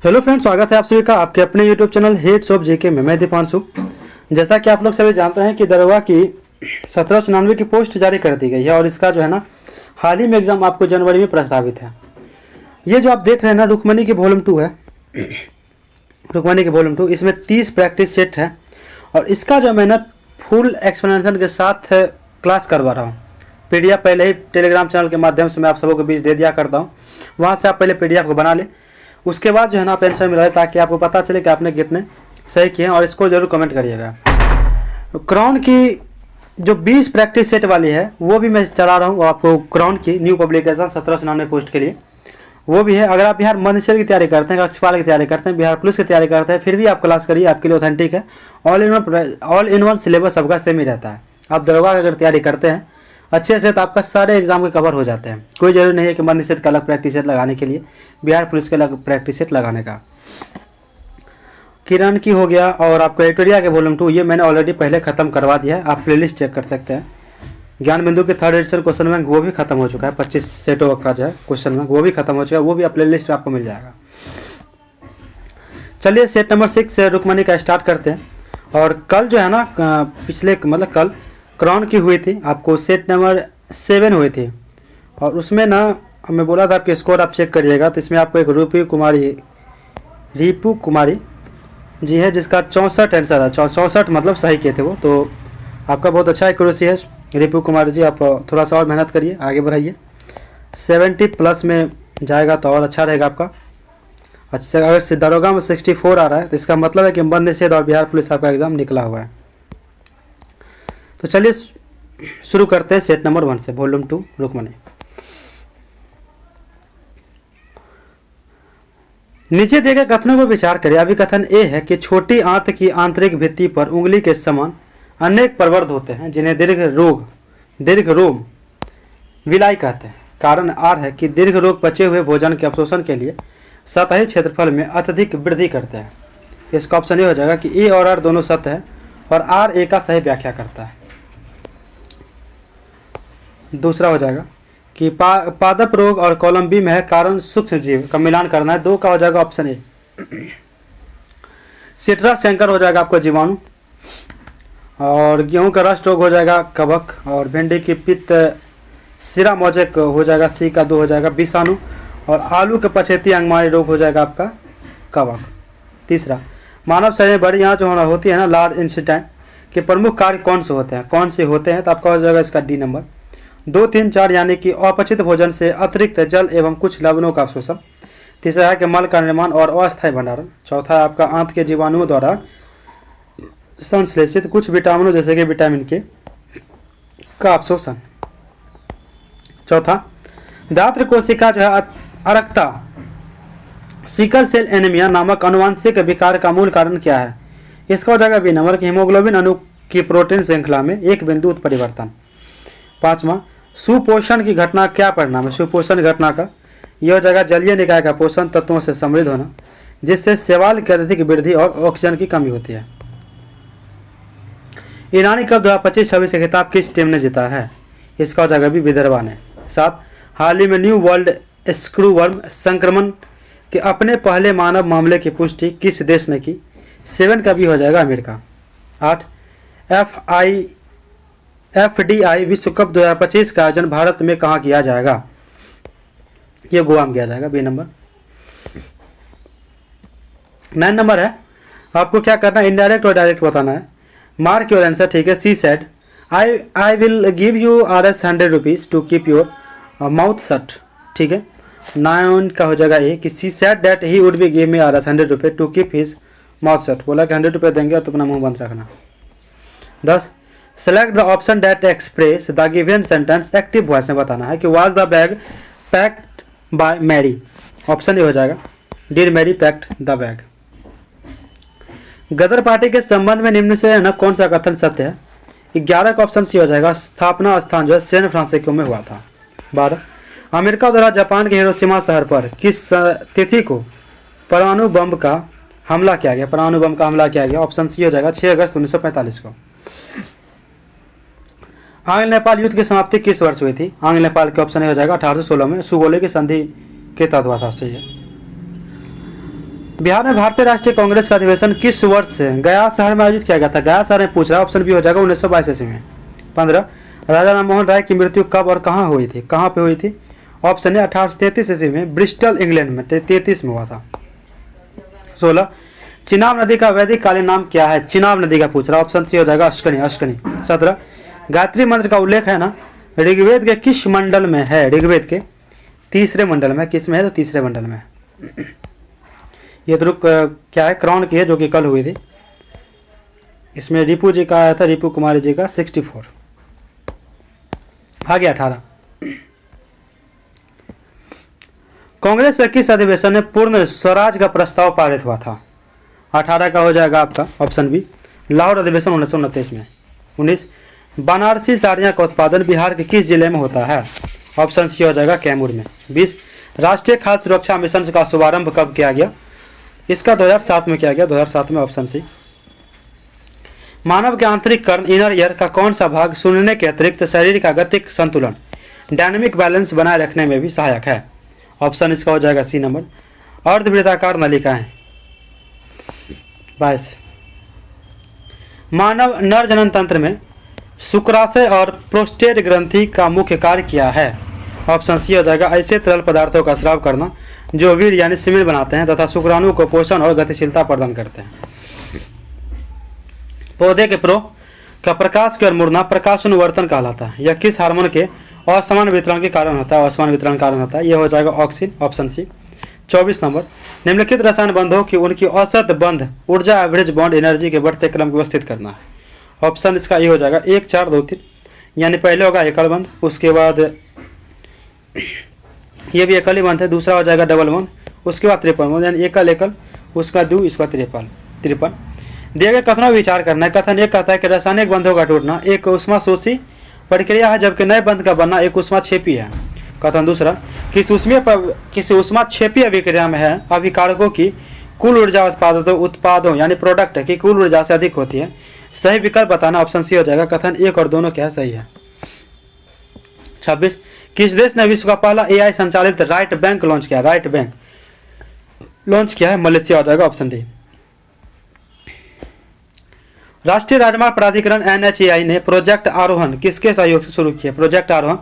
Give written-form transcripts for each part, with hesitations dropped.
Hello friends, स्वागत है आप सभी का आपके अपने YouTube channel heads of GK में। मैं दीपांशु। जैसा कि आप लोग सभी जानते हैं कि दरोगा की 1799 की पोस्ट जारी कर दी गई है और इसका जो है ना हाल ही में एग्ज़ाम आपको जनवरी में प्रस्तावित है। ये जो आप देख रहे हैं ना रुक्मणी की वॉल्यूम 2 है। रुक्मणी की वॉल्यूम 2 इसमें 30 प्रैक्टिस सेट है और इसका जो मैं ना फुल एक्सप्लेनेशन के साथ क्लास करवा रहा हूँ। PDF पहले ही टेलीग्राम चैनल के माध्यम से मैं आप सबों के बीच दे दिया करता हूँ। वहाँ से आप पहले PDF को बना लें, उसके बाद जो है ना आप आंसर मिलाए ताकि आपको पता चले कि आपने कितने सही किए हैं और इसको जरूर कमेंट करिएगा। क्राउन की जो 20 प्रैक्टिस सेट वाली है वो भी मैं चला रहा हूँ आपको। क्राउन की न्यू पब्लिकेशन 1799 पोस्ट के लिए वो भी है। अगर आप बिहार मजिस्ट्रेट की तैयारी करते हैं, कक्षपाल की तैयारी करते हैं, बिहार पुलिस की तैयारी करते हैं, फिर भी आप क्लास करिए, आपके लिए ऑथेंटिक है। ऑल इन वन सिलेबस सबका सेम ही रहता है। आप दरोगा की अगर तैयारी करते हैं अच्छे से तो आपका सारे एग्जाम के कवर हो जाते हैं। कोई जरूरी नहीं है कि मध्य निषेध का अलग प्रैक्टिस सेट लगाने के लिए, बिहार पुलिस के अलग प्रैक्टिस सेट लगाने का। किरण की हो गया और आपको एडिटोरिया के वॉल्यूम 2 ये मैंने ऑलरेडी पहले ख़त्म करवा दिया है, आप प्लेलिस्ट चेक कर सकते हैं। ज्ञान बिंदु के 3rd एडिशन क्वेश्चन बैंक वो भी खत्म हो चुका है। 25 सेटों का जो है क्वेश्चन बैंक वो भी खत्म हो चुका है, वो भी आप प्लेलिस्ट आपको मिल जाएगा। चलिए सेट नंबर 6 से रुक्मणी का स्टार्ट करते हैं। और कल जो है ना कल क्राउन की हुई थी, आपको सेट नंबर 7 हुई थी और उसमें ना हमें बोला था आपके स्कोर आप चेक करिएगा। तो इसमें आपको एक रिपू कुमारी जी है जिसका 64 आंसर है। 64 मतलब सही किए थे वो, तो आपका बहुत अच्छा एक्यूरेसी है रिपू कुमारी जी। आप थोड़ा सा और मेहनत करिए, आगे बढ़ाइए। 70 प्लस में जाएगा तो और अच्छा रहेगा आपका। अच्छा, अगर दरोगा में 64 आ रहा है तो इसका मतलब है कि मध्य निषेध और बिहार पुलिस आपका एग्जाम निकला हुआ है। तो चलिए शुरू करते हैं सेट नंबर 1 से, वॉल्यूम 2 रुक्मणी। नीचे दिए गए कथनों पर विचार करें। अभी कथन ए है कि छोटी आंत की आंतरिक भित्ति पर उंगली के समान अनेक प्रवर्ध होते हैं जिन्हें दीर्घ रोम विलाई कहते हैं। कारण आर है कि दीर्घ रोग बचे हुए भोजन के अवशोषण के लिए सतही क्षेत्रफल में अत्यधिक वृद्धि करते हैं। इसका ऑप्शन ये हो जाएगा कि ए और आर दोनों सत्य है और आर ए का सही व्याख्या करता है। दूसरा हो जाएगा कि पादप रोग और कॉलम बी में है कारण सूक्ष्म जीव का मिलान करना है। 2 का हो जाएगा ऑप्शन ए। सिट्रस कैंकर हो जाएगा आपको जीवाणु और गेहूं का रस्ट रोग हो जाएगा कवक और भिंडी की पित्त सिरा मोजेक हो जाएगा। सी का 2 हो जाएगा विषाणु और आलू के पछेती अंगमारी रोग हो जाएगा आपका कवक। तीसरा, मानव शरीर में बड़ी आंच होती है ना लार्ज इंसिडेंट के प्रमुख कार्य कौन से होते हैं तो आपका हो जाएगा इसका डी नंबर। 2, 3, 4 यानी कि अपचित भोजन से अतिरिक्त जल एवं कुछ लवणों का अवशोषण। तीसरा है कि मल का निर्माण और अस्थायी भंडारण। चौथा है आपका आंत के जीवाणुओं द्वारा संश्लेषित कुछ विटामिनों जैसे कि विटामिन के का अवशोषण। चौथा, दात्र कोशिका जो है अरक्ता सिकल सेल एनीमिया नामक अनुवांशिक विकार का मूल कारण क्या है। इसका हो जाएगा बी नंबर कि हीमोग्लोबिन अणु की प्रोटीन श्रृंखला में एक बिंदु उत्परिवर्तन। 5वां, सुपोषण की घटना क्या परिणाम है। सुपोषण घटना का यह हो जाएगा जलीय निकाय का पोषण तत्वों से समृद्ध होना जिससे शैवाल की अत्यधिक वृद्धि और ऑक्सीजन की कमी होती है। ईरानी कप 2025-26 से खिताब किस टीम ने जीता है। इसका हो जाएगा भी विदर्भा ने। 7, हाल ही में न्यू वर्ल्ड स्क्रूवर्म संक्रमण के अपने पहले मानव मामले की पुष्टि किस देश ने की। 7 का भी हो जाएगा अमेरिका। 8, FDI विश्व कप 2025 का आयोजन भारत में कहाँ किया जाएगा। ये गोवा में किया जाएगा, बी नंबर। 9 नंबर है, आपको क्या करना है इनडायरेक्ट और डायरेक्ट बताना है। मार्क योर आंसर, ठीक है। She said I will give you RS 100 rupees to keep your mouth shut, ठीक है। 9 का हो जाएगा ए कि she said that he would be give me RS 100 rupees to keep his mouth shut. बोला कि 100 रुपये देंगे और तो अपना मुंह बंद रखना। 10, select the option that express the given sentence active voice में बताना है कि was the bag packed by Mary. Option A हो जाएगा did Mary packed the bag. Ghadar party के संबंध में निम्न से न कौन सा कथन सत्य है। 11 का ऑप्शन सी हो जाएगा स्थापना स्थान जो है सैन फ्रांसिस्को में हुआ था। 12, अमेरिका द्वारा जापान के हिरोशिमा शहर पर किस तिथि को परमाणु बम का हमला किया गया। ऑप्शन सी हो जाएगा 6 अगस्त 1945 को। आंग्ल नेपाल युद्ध की समाप्ति किस वर्ष हुई थी। आंग्ल नेपाल के ऑप्शन हो जाएगा 1816 में सुगोले की संधि के तहत हुआ था। बिहार में भारतीय राष्ट्रीय कांग्रेस का अधिवेशन किस वर्ष से गया शहर में आयोजित किया गया था? गया शहर में पूछ रहा है, ऑप्शन बी हो जाएगा 1922 ईस्वी में। 15 राजा राममोहन राय की मृत्यु कब और कहाँ हुई थी? कहाँ पे हुई थी? ऑप्शन है 1833 ईस्वी में, ब्रिस्टल इंग्लैंड में 33 में हुआ था। 16 चिनाब नदी का वैदिक कालीन नाम क्या है? चिनाब नदी का पूछ रहा, ऑप्शन सी हो जाएगा अश्कनी, अश्कनी। 17 गायत्री मंत्र का उल्लेख है ना ऋग्वेद के किस मंडल में है? ऋग्वेद के तीसरे मंडल में। किस में है? तो तीसरे मंडल में। ये तो क्या है, क्रॉन की है, जो कि कल हुई थी। इसमें रिपू जी का आया था, रिपू कुमारी जी का 64। आगे 18 कांग्रेस के किस अधिवेशन में पूर्ण स्वराज का प्रस्ताव पारित हुआ था? 18 का हो जाएगा आपका ऑप्शन बी लाहौर अधिवेशन 1929 में। 19 बनारसी साड़ियाँ का उत्पादन बिहार के किस जिले में होता है? ऑप्शन सी हो जाएगा कैमूर में। 20 राष्ट्रीय खाद्य सुरक्षा मिशन का शुभारंभ कब किया गया? इसका 2007 में किया गया, 2007 में, ऑप्शन सी। मानव के आंतरिक कर्ण इनर ईयर का कौन सा भाग सुनने के अतिरिक्त शरीर का गतिक संतुलन डायनेमिक बैलेंस बनाए रखने में भी सहायक है? ऑप्शन इसका हो जाएगा सी नंबर अर्धवृत्ताकार नलिकाएं। 22 मानव नर जनन तंत्र में शुक्राशय और प्रोस्टेट ग्रंथि का मुख्य कार्य क्या है? ऑप्शन सी हो जाएगा ऐसे तरल पदार्थों का स्राव करना जो वीर यानी सीमेंट बनाते हैं तथा शुक्राणु को पोषण और गतिशीलता प्रदान करते हैं। पौधे के प्रो का प्रकाश की ओर मुड़ना प्रकाशानुवर्तन कहलाता है। यह किस हार्मोन के असमान वितरण के कारण होता है? असमान वितरण कारण होता है, यह हो जाएगा ऑक्सीन, ऑप्शन सी। 24 नंबर निम्नलिखित रसायन बंधों की उनकी औसत बंध ऊर्जा एवरेज बॉन्ड एनर्जी के बढ़ते क्रम को व्यवस्थित करना है। ऑप्शन इसका ये हो जाएगा 1 4 2 3, यानी पहले होगा एकल बंध, उसके बाद ये भी एकल ही बंध है, दूसरा हो जाएगा डबल बंध, उसके बाद ट्रिपल बंध, यानी एकल एकल, उसका दो, इसका त्रिपल। दिए गए कथनों विचार करना है। कथन एक कहता है कि रासायनिक बंधों का टूटना एक उष्माशोषी प्रक्रिया है जबकि नए बंध का बनना एक उष्माक्षेपी है। कथन दूसरा किसी उष्माक्षेपी अभिक्रिया में है अभिकारकों की कुल ऊर्जा उत्पादों यानी प्रोडक्ट की कुल ऊर्जा से अधिक होती है। सही विकल्प बताना, ऑप्शन सी हो जाएगा। कथन एक और दोनों क्या है? सही है। 26 किस देश ने विश्व का पहला एआई संचालित राइट बैंक लॉन्च किया? राइट बैंक लॉन्च किया है, मलेशिया हो जाएगा, ऑप्शन डी। राष्ट्रीय राजमार्ग प्राधिकरण NHAI ने प्रोजेक्ट आरोहण किसके सहयोग से शुरू किया? प्रोजेक्ट आरोहण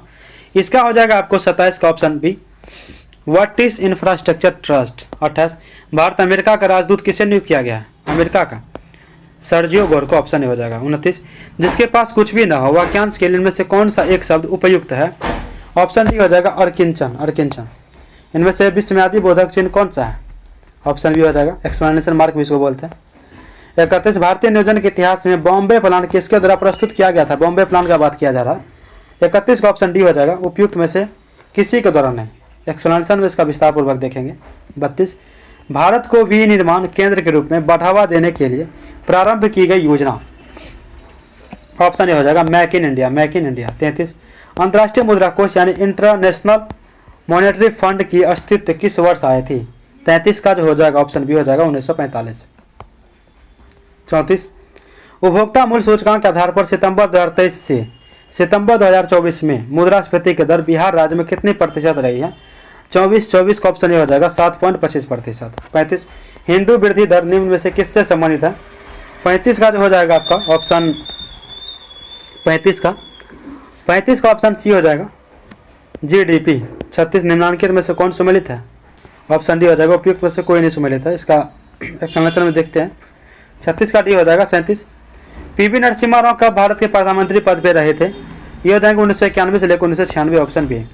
इसका हो जाएगा आपको 27 का, option be what is infrastructure trust. 28 Bharat America का राजदूत किसे नियुक्त किया गया है? अमेरिका का सर्जियो गोर को, ऑप्शन ए हो जाएगा। 29 जिसके पास कुछ भी ना हो वाक्यांश के लिए इनमें से कौन सा एक शब्द उपयुक्त है? ऑप्शन डी हो जाएगा अर्किंचन, अर्किंचन। इनमें से विस्मयादि बोधक चिन्ह कौन सा है? ऑप्शन बी हो जाएगा एक्सप्लेनेशन मार्क भी इसको बोलते हैं। 31 भारतीय नियोजन के इतिहास में बॉम्बे प्लान किसके द्वारा प्रस्तुत किया गया था? बॉम्बे प्लान का बात किया जा रहा है। 31 का ऑप्शन डी हो जाएगा उपयुक्त में से किसी के द्वारा नहीं। एक्सप्लेनेशन में इसका विस्तार पूर्वक देखेंगे। 32 भारत को विनिर्माण केंद्र के रूप में बढ़ावा देने के लिए प्रारंभ की गई योजना, ऑप्शन ए हो जाएगा make in India, make in India. 33 अंतर्राष्ट्रीय मुद्रा कोष यानी इंटरनेशनल मॉनेटरी फंड की अस्तित्व किस वर्ष आई थी? 33 का जो हो जाएगा ऑप्शन बी हो जाएगा 1945। 34 उपभोक्ता मूल्य सूचकांक के आधार पर सितंबर 2023 से सितंबर 2024 में मुद्रास्फीति की दर बिहार राज्य में कितनी प्रतिशत रही है? 24 का ऑप्शन ए हो जाएगा 7.25%। 35 हिंदू वृद्धि दर निम्न में से किससे संबंधित है? 35 का जो हो जाएगा आपका ऑप्शन 35 का ऑप्शन सी हो जाएगा GDP। 36 निम्नलिखित में से कौन सम्मिलित है? ऑप्शन डी हो जाएगा उपयुक्त में से कोई नहीं सम्मिलित है। इसका एक्सप्लेनेशन में देखते हैं। 36 का डी हो जाएगा। 37 PV नरसिम्हा राव कब भारत के प्रधानमंत्री पद पे रहे थे? ये हो जाएंगे 1991 से लेकर 1996, ऑप्शन बी।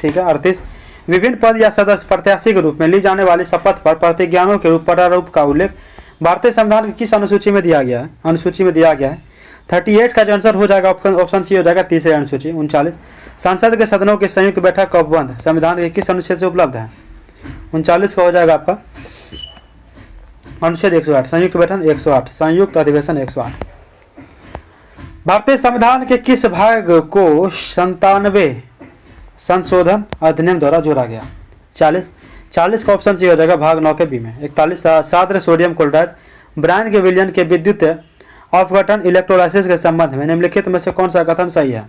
ठीक है। 38 विभिन्न पद या सदस्य प्रत्याशी के रूप में ली जाने वाली शपथ पर प्रतिज्ञानों के प्रारूप का उल्लेख भारतीय संविधान की किस अनुसूची में दिया गया है? अनुसूची में दिया गया है। 38 का जो आंसर हो जाएगा ऑप्शन सी हो जाएगा तीसरी अनुसूची। 39 संसद के सदनों की संयुक्त बैठक कब बंद संविधान के किस अनुच्छेद से उपलब्ध है? 39 का हो जाएगा आपका अनुच्छेद 108, संयुक्त बैठक 108, संयुक्त अधिवेशन 108। भारतीय संविधान के किस भाग को 97वें संशोधन अधिनियम द्वारा जोड़ा गया? 40 का ऑप्शन सी हो जाएगा भाग 9 के बी में। 41 साद्र सोडियम क्लोराइड ब्रायन के विलियन के विद्युत अपघटन इलेक्ट्रोलाइसिस के संबंध में निम्नलिखित में से कौन सा कथन सही है?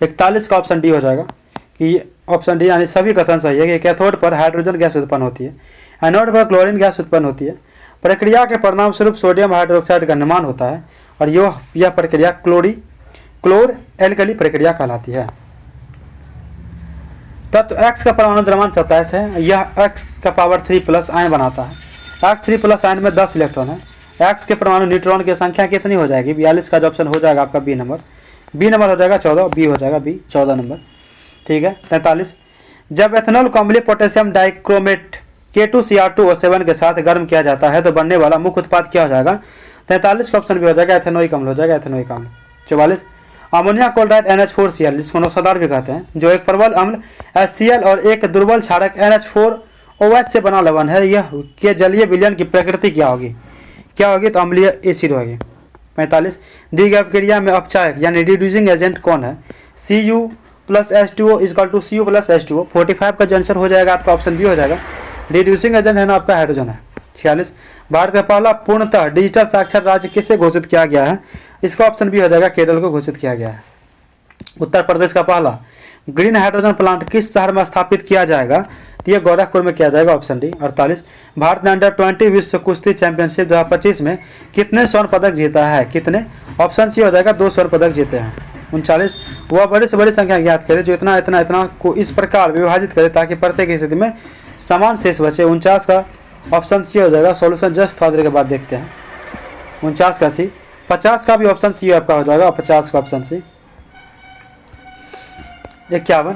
41 का ऑप्शन डी हो जाएगा कि ऑप्शन डी यानी सभी कथन सही है कि कैथोड पर हाइड्रोजन गैस उत्पन्न होती है। एनोड पर क्लोरीन गैस उत्पन्न होती है। प्रक्रिया के परिणाम स्वरूप सोडियम हाइड्रोक्साइड का निर्माण होता है और यह प्रक्रिया क्लोर एल्कली प्रक्रिया कहलाती है। तत्व X का परमाणु द्रव्यमान 27 है। यह X का पावर 3+ आयन बनाता है। X3+ आयन में 10 इलेक्ट्रॉन है। X के परमाणु न्यूट्रॉन की संख्या कितनी हो जाएगी? 42 का जो ऑप्शन हो जाएगा आपका बी नंबर हो जाएगा 14, बी हो जाएगा बी 14 नंबर। ठीक है। 43 जब एथेनॉल को अम्लीय पोटेशियम डाइक्रोमेट K2Cr2O7 के साथ गर्म किया जाता है तो बनने वाला मुख्य उत्पाद क्या हो जाएगा? 43 का ऑप्शन भी हो जाएगा एथेनोइक अम्ल हो जाएगा एथेनोइक अम्ल। 44 अमोनिया क्लोराइड NH4Cl जिसको नोक्सादार भी कहते हैं, जो एक प्रबल अम्ल HCl और एक दुर्बल क्षारक NH4OH से बना लवण है, यह के जलीय विलयन की प्रकृति क्या होगी? तो अम्लीय एसिड होगी। 45 दी गई क्रिया में अपचायक यानी रिड्यूसिंग एजेंट कौन है? Cu+H2O = Cu+H2O। 45 का जो आंसर हो जाएगा आपका ऑप्शन बी हो जाएगा। रिड्यूसिंग एजेंट है ना आपका हाइड्रोजन है। 46 भारत का पहला पूर्णतः डिजिटल साक्षर राज्य किसे घोषित किया गया है? इसका ऑप्शन बी हो जाएगा केरल को घोषित किया गया है। उत्तर प्रदेश का पहला ग्रीन हाइड्रोजन प्लांट किस शहर में स्थापित किया जाएगा? तो यह गोरखपुर में किया जाएगा, ऑप्शन डी। 48 भारत ने अंडर-20 विश्व कुश्ती चैंपियनशिप 2025 में कितने स्वर्ण पदक जीता है? कितने? ऑप्शन सी हो जाएगा 2 स्वर्ण पदक जीते हैं। 39 वह बड़ी से बड़ी संख्या ज्ञात करे जो इतना इतना इतना को इस प्रकार विभाजित करे ताकि प्रत्येक स्थिति में समान शेष बचे। 49 का ऑप्शन सी हो जाएगा। सॉल्यूशन जस्ट थोड़ी देर के बाद देखते हैं। 49 का सी। 50 का भी ऑप्शन सी आपका हो जाएगा, 50 का ऑप्शन सी। 51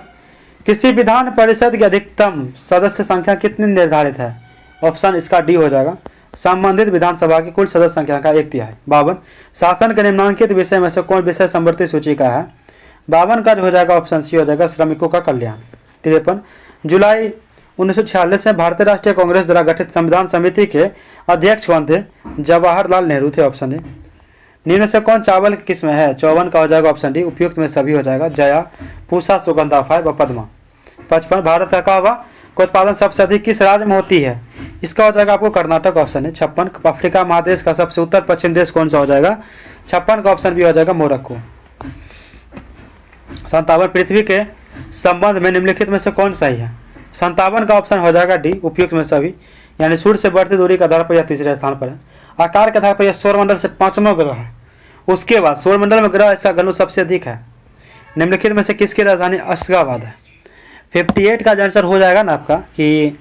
किसी विधान परिषद की अधिकतम सदस्य संख्या कितनी निर्धारित है? ऑप्शन इसका डी हो जाएगा संबंधित विधानसभा की कुल सदस्य संख्या का 1/3। 52 शासन के निम्नलिखित विषय में से कौन विषय समवर्ती सूची का है? 52 का जो हो जाएगा ऑप्शन सी हो जाएगा श्रमिकों का कल्याण। 53 जुलाई 1946 में भारतीय राष्ट्रीय कांग्रेस द्वारा गठित संविधान समिति के अध्यक्ष कौन थे? जवाहरलाल नेहरू थे, ऑप्शन ए। निम्न से कौन चावल की किस्म है? 54 का हो जाएगा ऑप्शन डी उपयुक्त में सभी हो जाएगा जया, पूसा, सुगंधा, व पद्मा। 55 भारत का कहवा का उत्पादन सबसे अधिक किस राज्य में होती है? इसका हो जाएगा आपको कर्नाटक, ऑप्शन है। 56 अफ्रीका महादेश का सबसे उत्तर पश्चिम देश कौन सा हो जाएगा? 56 का ऑप्शन भी हो जाएगा मोरक्को। 57 पृथ्वी के संबंध में निम्नलिखित में से कौन सही है? 57 का ऑप्शन हो जाएगा डी उपयुक्त में सभी, यानी सूर्य से बढ़ती दूरी के आधार पर यह तीसरे स्थान पर है। आकार के आधार पर यह सौरमंडल से 5वां ग्रह है। उसके बाद सौरमंडल में ग्रह इसका घनत्व सबसे अधिक है। निम्नलिखित में से किसकी राजधानी अशगाबाद है? 58 का आंसर हो जाएगा ना आपका कि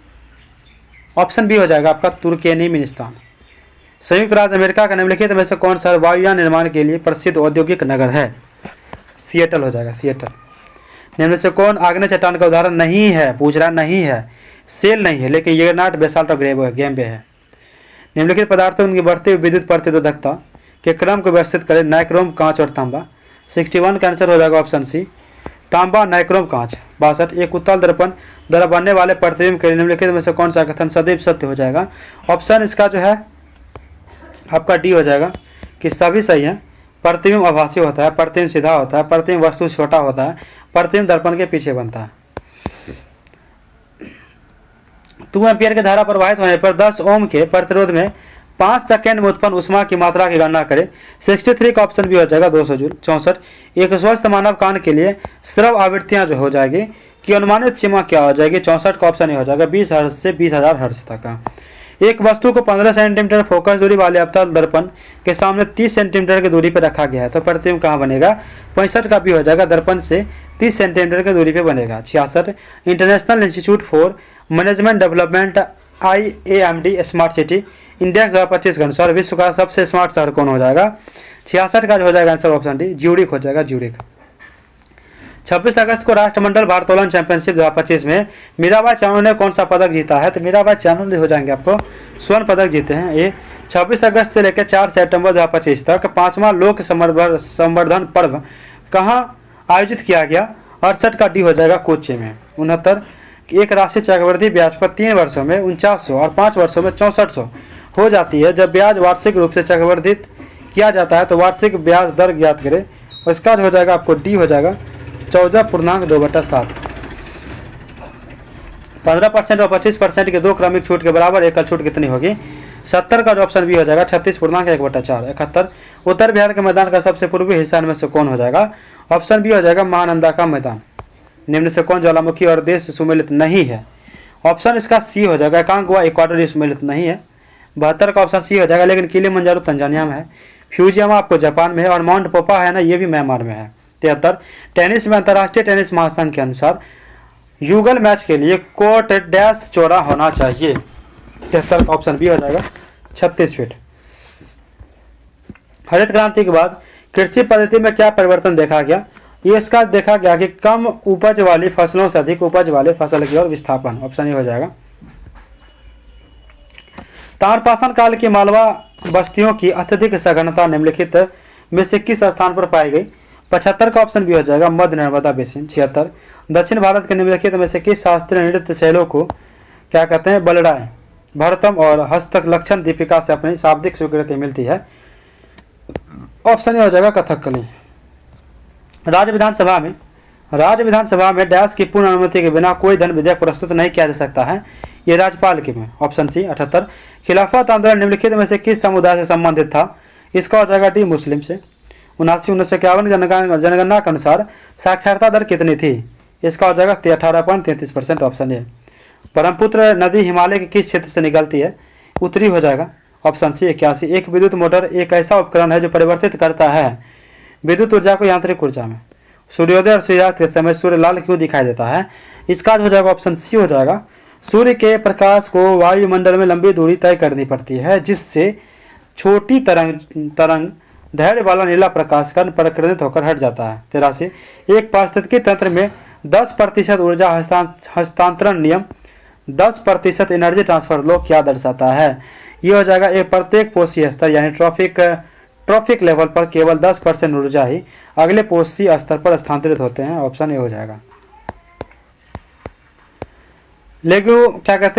ऑप्शन बी हो जाएगा आपका तुर्कमेनिस्तान। संयुक्त राज्य अमेरिका का निम्नलिखित में से कौन सा वायुयान निर्माण के लिए प्रसिद्ध औद्योगिक नगर है? सिएटल हो जाएगा, सिएटल। निम्न से कौन आग्नेय चट्टान का उदाहरण नहीं है? पूछ रहा नहीं है, सेल नहीं है, लेकिन येनाट, बेसाल्ट और गेम्बे है। निम्नलिखित पदार्थों उनकी बढ़ती हुई विद्युत प्रतिरोधकता के क्रम को व्यवस्थित करें नाइक्रोम, कांच और तांबा। 61 का आंसर हो जाएगा ऑप्शन सी तांबा, नाइक्रोम, कांच। 62 एक उत्तल दर्पण द्वारा बनने वाले प्रतिबिंब के निम्नलिखित में से कौन सा कथन सदैव सत्य हो जाएगा? ऑप्शन इसका जो है आपका डी हो जाएगा कि सभी सही है। प्रतिबिंब आभासी होता है, प्रतिबिंब सीधा होता है, प्रतिबिंब वस्तु छोटा होता है, प्रतिबिंब दर्पण के पीछे बनता है। 2 एम्पियर की धारा प्रवाहित होने पर 10 ओम के प्रतिरोध में 5 सेकेंड में उत्पन्न उष्मा की मात्रा की गणना करें। 63 का ऑप्शन भी हो जाएगा 200 जूल। 64 एक स्वस्थ मानव कान के लिए श्रव आवृत्तियां जो हो जाएगी कि अनुमानित सीमा क्या हो जाएगी? 64 का ऑप्शन ही हो जाएगा 20 हर्ट्ज से 20,000 हर्ट्ज तक का। एक वस्तु को 15 सेंटीमीटर फोकस दूरी वाले अवतल दर्पण के सामने 30 सेंटीमीटर की दूरी पर रखा गया है तो प्रतिबिंब कहाँ बनेगा? 65 का भी हो जाएगा दर्पण से 30 सेंटीमीटर की दूरी पर बनेगा। 66 international institute for management development IAMD smart city index 2025 के अनुसार विश्व का सबसे स्मार्ट शहर कौन हो जाएगा? 66 का हो जाएगा आंसर ऑप्शन डी ज्यूरिख हो जाएगा, ज्यूरिख। 26 अगस्त को राष्ट्रमंडल भारोत्तोलन चैंपियनशिप 2025 में मीराबाई चानू ने कौन सा पदक जीता है? तो मीराबाई चानू ने हो जाएंगे आपको स्वर्ण पदक जीते हैं। ये 26 अगस्त से लेकर 4 सितंबर 2025 तक 5वां लोक संवर्धन पर्व कहाँ आयोजित किया गया? 68 का डी हो जाएगा कोच्चि में। 69 एक राशि चक्रवृद्धि ब्याज पर 3 वर्षों में 4900 और 5 वर्षों में 6400 हो जाती है। जब ब्याज वार्षिक रूप से चक्रवर्धित किया जाता है तो वार्षिक ब्याज दर ज्ञात करें और इसका हो जाएगा आपको डी हो जाएगा 14.2/7। 15% और 25% के 2 क्रमिक छूट के बराबर एकल छूट कितनी होगी? 70 का ऑप्शन भी हो जाएगा 36.1/4। 71 उत्तर बिहार के मैदान का सबसे पूर्वी हिस्सा में से कौन हो जाएगा? ऑप्शन बी हो जाएगा महानंदा का मैदान। निम्न से कौन ज्वालामुखी और देश से सुमेलित नहीं है? ऑप्शन इसका सी हो जाएगा। एकांगुआ इक्वाडोर इसमें नहीं है। 72 का ऑप्शन सी हो जाएगा। लेकिन किलिमंजारो तंजानिया में है, फ्यूजियामा आपको जापान में है, और माउंट पोपा है ना, ये भी म्यांमार में है। 73 टेनिस में अंतर्राष्ट्रीय टेनिस महासंघ के अनुसार युगल मैच के लिए कोर्ट डैश चौड़ा होना चाहिए। 73 का ऑप्शन बी हो जाएगा 36 फीट। हरित क्रांति के बाद कृषि पद्धति में क्या परिवर्तन देखा गया? ये इसका देखा गया कि कम उपज वाली फसलों से अधिक उपज वाले फसल की ओर विस्थापन। ऑप्शन ए हो जाएगा। ताम्रपाषाण काल की मालवा बस्तियों की अत्यधिक सघनता निम्नलिखित में से किस स्थान पर पाई गई? 75 का ऑप्शन बी हो जाएगा मध्य नर्मदा बेसिन। 76 दक्षिण भारत के निम्नलिखित में से किस शास्त्रीय नृत्य शैलों को क्या कहते हैं? बलड़ाई, भरतम और हस्तक लक्षण दीपिका से अपनी शाब्दिक स्वीकृति मिलती है। ऑप्शन ए हो जाएगा कथकली। राज्य विधानसभा में डैश की पूर्ण अनुमति के बिना कोई धन विधेयक प्रस्तुत नहीं किया जा सकता है। ये राज्यपाल के में। Option C. 78 खिलाफत आंदोलन निम्नलिखित में से किस समुदाय से संबंधित था? इसका हो जाएगा डी मुस्लिम से। 79-1951 जनगणना के अनुसार साक्षरता दर कितनी थी? इसका हो जाएगा 18.33%। Option A. ब्रह्मपुत्र नदी हिमालय के किस क्षेत्र से निकलती है? उत्तरी हो जाएगा। ऑप्शन सी 81 एक विद्युत मोटर एक ऐसा उपकरण है जो परिवर्तित करता है विद्युत ऊर्जा को यांत्रिक ऊर्जा में। सूर्योदय और सूर्यास्त के समय सूर्य लाल क्यों दिखाई देता है? इसका हो जाएगा ऑप्शन सी हो जाएगा। सूर्य के प्रकाश को वायुमंडल में लंबी दूरी तय करनी पड़ती है, जिससे छोटी तरंग धैर्य वाला नीला प्रकाश कण परिवर्तित होकर हट जाता है। 83 एक पारिस्थितिकी तंत्र में 10% ऊर्जा हस्तांतरण नियम 10% एनर्जी ट्रांसफर लॉ क्या दर्शाता है? ये हो जाएगा एक प्रत्येक पोषी स्तर यानी ट्रॉफिक लेवल पर केवल 10% ऊर्जा ही अगले पोषी स्तर पर स्थानांतरित होते हैं। ऑप्शन ए हो जाएगा।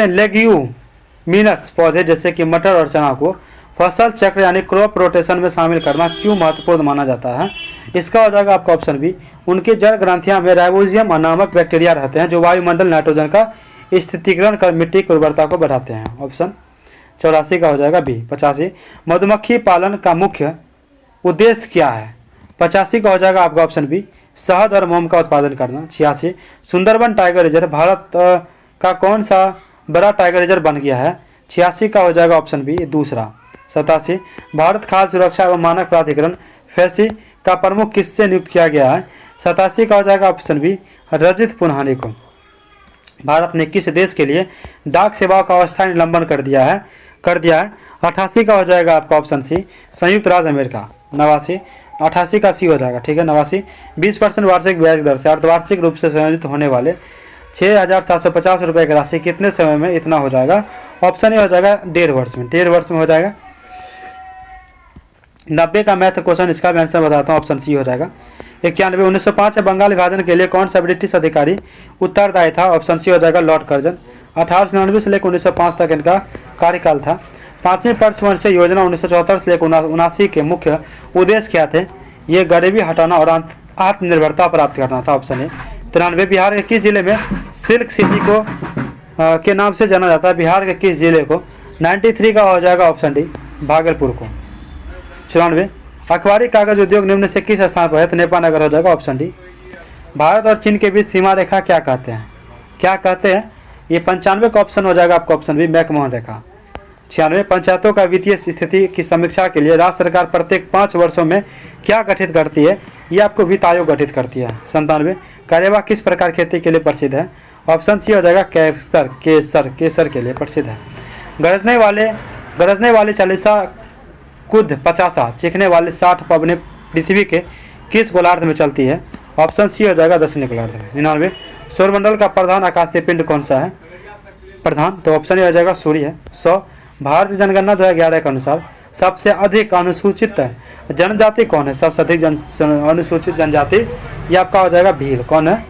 लेग्यूमिनस पौधे जैसे कि मटर और चना को फसल चक्र यानी क्रॉप रोटेशन में शामिल करना क्यों महत्वपूर्ण माना जाता है? इसका हो जाएगा आपका ऑप्शन बी। उनकी जड़ ग्रंथियां में राइबोसोम नामक बैक्टीरिया रहते हैं जो वायुमंडल नाइट्रोजन का स्थितीकरण कर मिट्टी की उर्वरता को बढ़ाते हैं। ऑप्शन 84 का हो जाएगा बी। 85 मधुमक्खी पालन का मुख्य उद्देश्य क्या है? 85 का हो जाएगा आपका ऑप्शन बी शहद और मोम का उत्पादन करना। 86 सुंदरबन टाइगर रिजर्व भारत का कौन सा बड़ा टाइगर रिजर्व बन गया है? 86 का हो जाएगा ऑप्शन बी दूसरा। 87 भारत खाद्य सुरक्षा एवं मानक प्राधिकरण फैसी का प्रमुख किससे नियुक्त किया गया है? 87 का हो जाएगा ऑप्शन बी रजित पुन्हानी को। भारत ने किस देश के लिए डाक सेवाओं का अस्थायी निलंबन कर दिया है? 88 का हो जाएगा आपका ऑप्शन सी संयुक्त राज्य अमेरिका। 89 88 का सी हो जाएगा। ठीक है। 89 20% वार्षिक ब्याज दर से अर्धवार्षिक रूप से संयोजित होने वाले 6,750 रुपये की राशि कितने समय में इतना हो जाएगा? ऑप्शन ए हो जाएगा 1.5 वर्ष में। 1.5 वर्ष में हो जाएगा। 90 का मैथ क्वेश्चन इसका भी आंसर बताता हूँ। ऑप्शन सी हो जाएगा। 91 1905 बंगाल विभाजन के लिए कौन सा ब्रिटिश अधिकारी उत्तरदायी था? ऑप्शन सी हो जाएगा लॉर्ड कर्जन। 1899 से लेकर 1905 तक इनका कार्यकाल था। 5वीं पंचवर्षीय योजना 1974 से लेकर 79 के मुख्य उद्देश्य क्या थे? ये गरीबी हटाना और आत्मनिर्भरता प्राप्त करना था। Option A. 93 बिहार के किस जिले में सिल्क सिटी को के नाम से जाना जाता है? बिहार के किस जिले को? 93 का हो जाएगा ऑप्शन डी भागलपुर को। 94 अखबारी कागज उद्योग निम्न से किस स्थान पर है? तो नेपानगर हो जाएगा ऑप्शन डी। भारत और चीन के बीच सीमा रेखा क्या कहते हैं? क्या कहते हैं? ये 95 का ऑप्शन हो जाएगा आपका ऑप्शन बी मैकमोहन रेखा। 96 पंचायतों का वित्तीय स्थिति की समीक्षा के लिए राज्य सरकार प्रत्येक 5 वर्षों में क्या गठित करती है? ये आपको वित्त आयोग गठित करती है। 97 करेवा किस प्रकार खेती के लिए प्रसिद्ध है? ऑप्शन सी हो जाएगा केसर के लिए प्रसिद्ध है। गरजने वाले चालीसा कुद 50 चीखने वाले 60 पवने पृथ्वी के किस गोलार्ध में चलती है? ऑप्शन सी हो जाएगा दक्षिणी गोलार्ध में। 99 सौरमंडल का प्रधान आकाशीय पिंड कौन सा है? तो ऑप्शन ए हो जाएगा सूर्य है। 100 भारतीय जनगणना 2011 के अनुसार सबसे अधिक अनुसूचित जनजाति कौन है? सबसे अधिक अनुसूचित जनजाति ये आपका हो जाएगा भील। कौन है?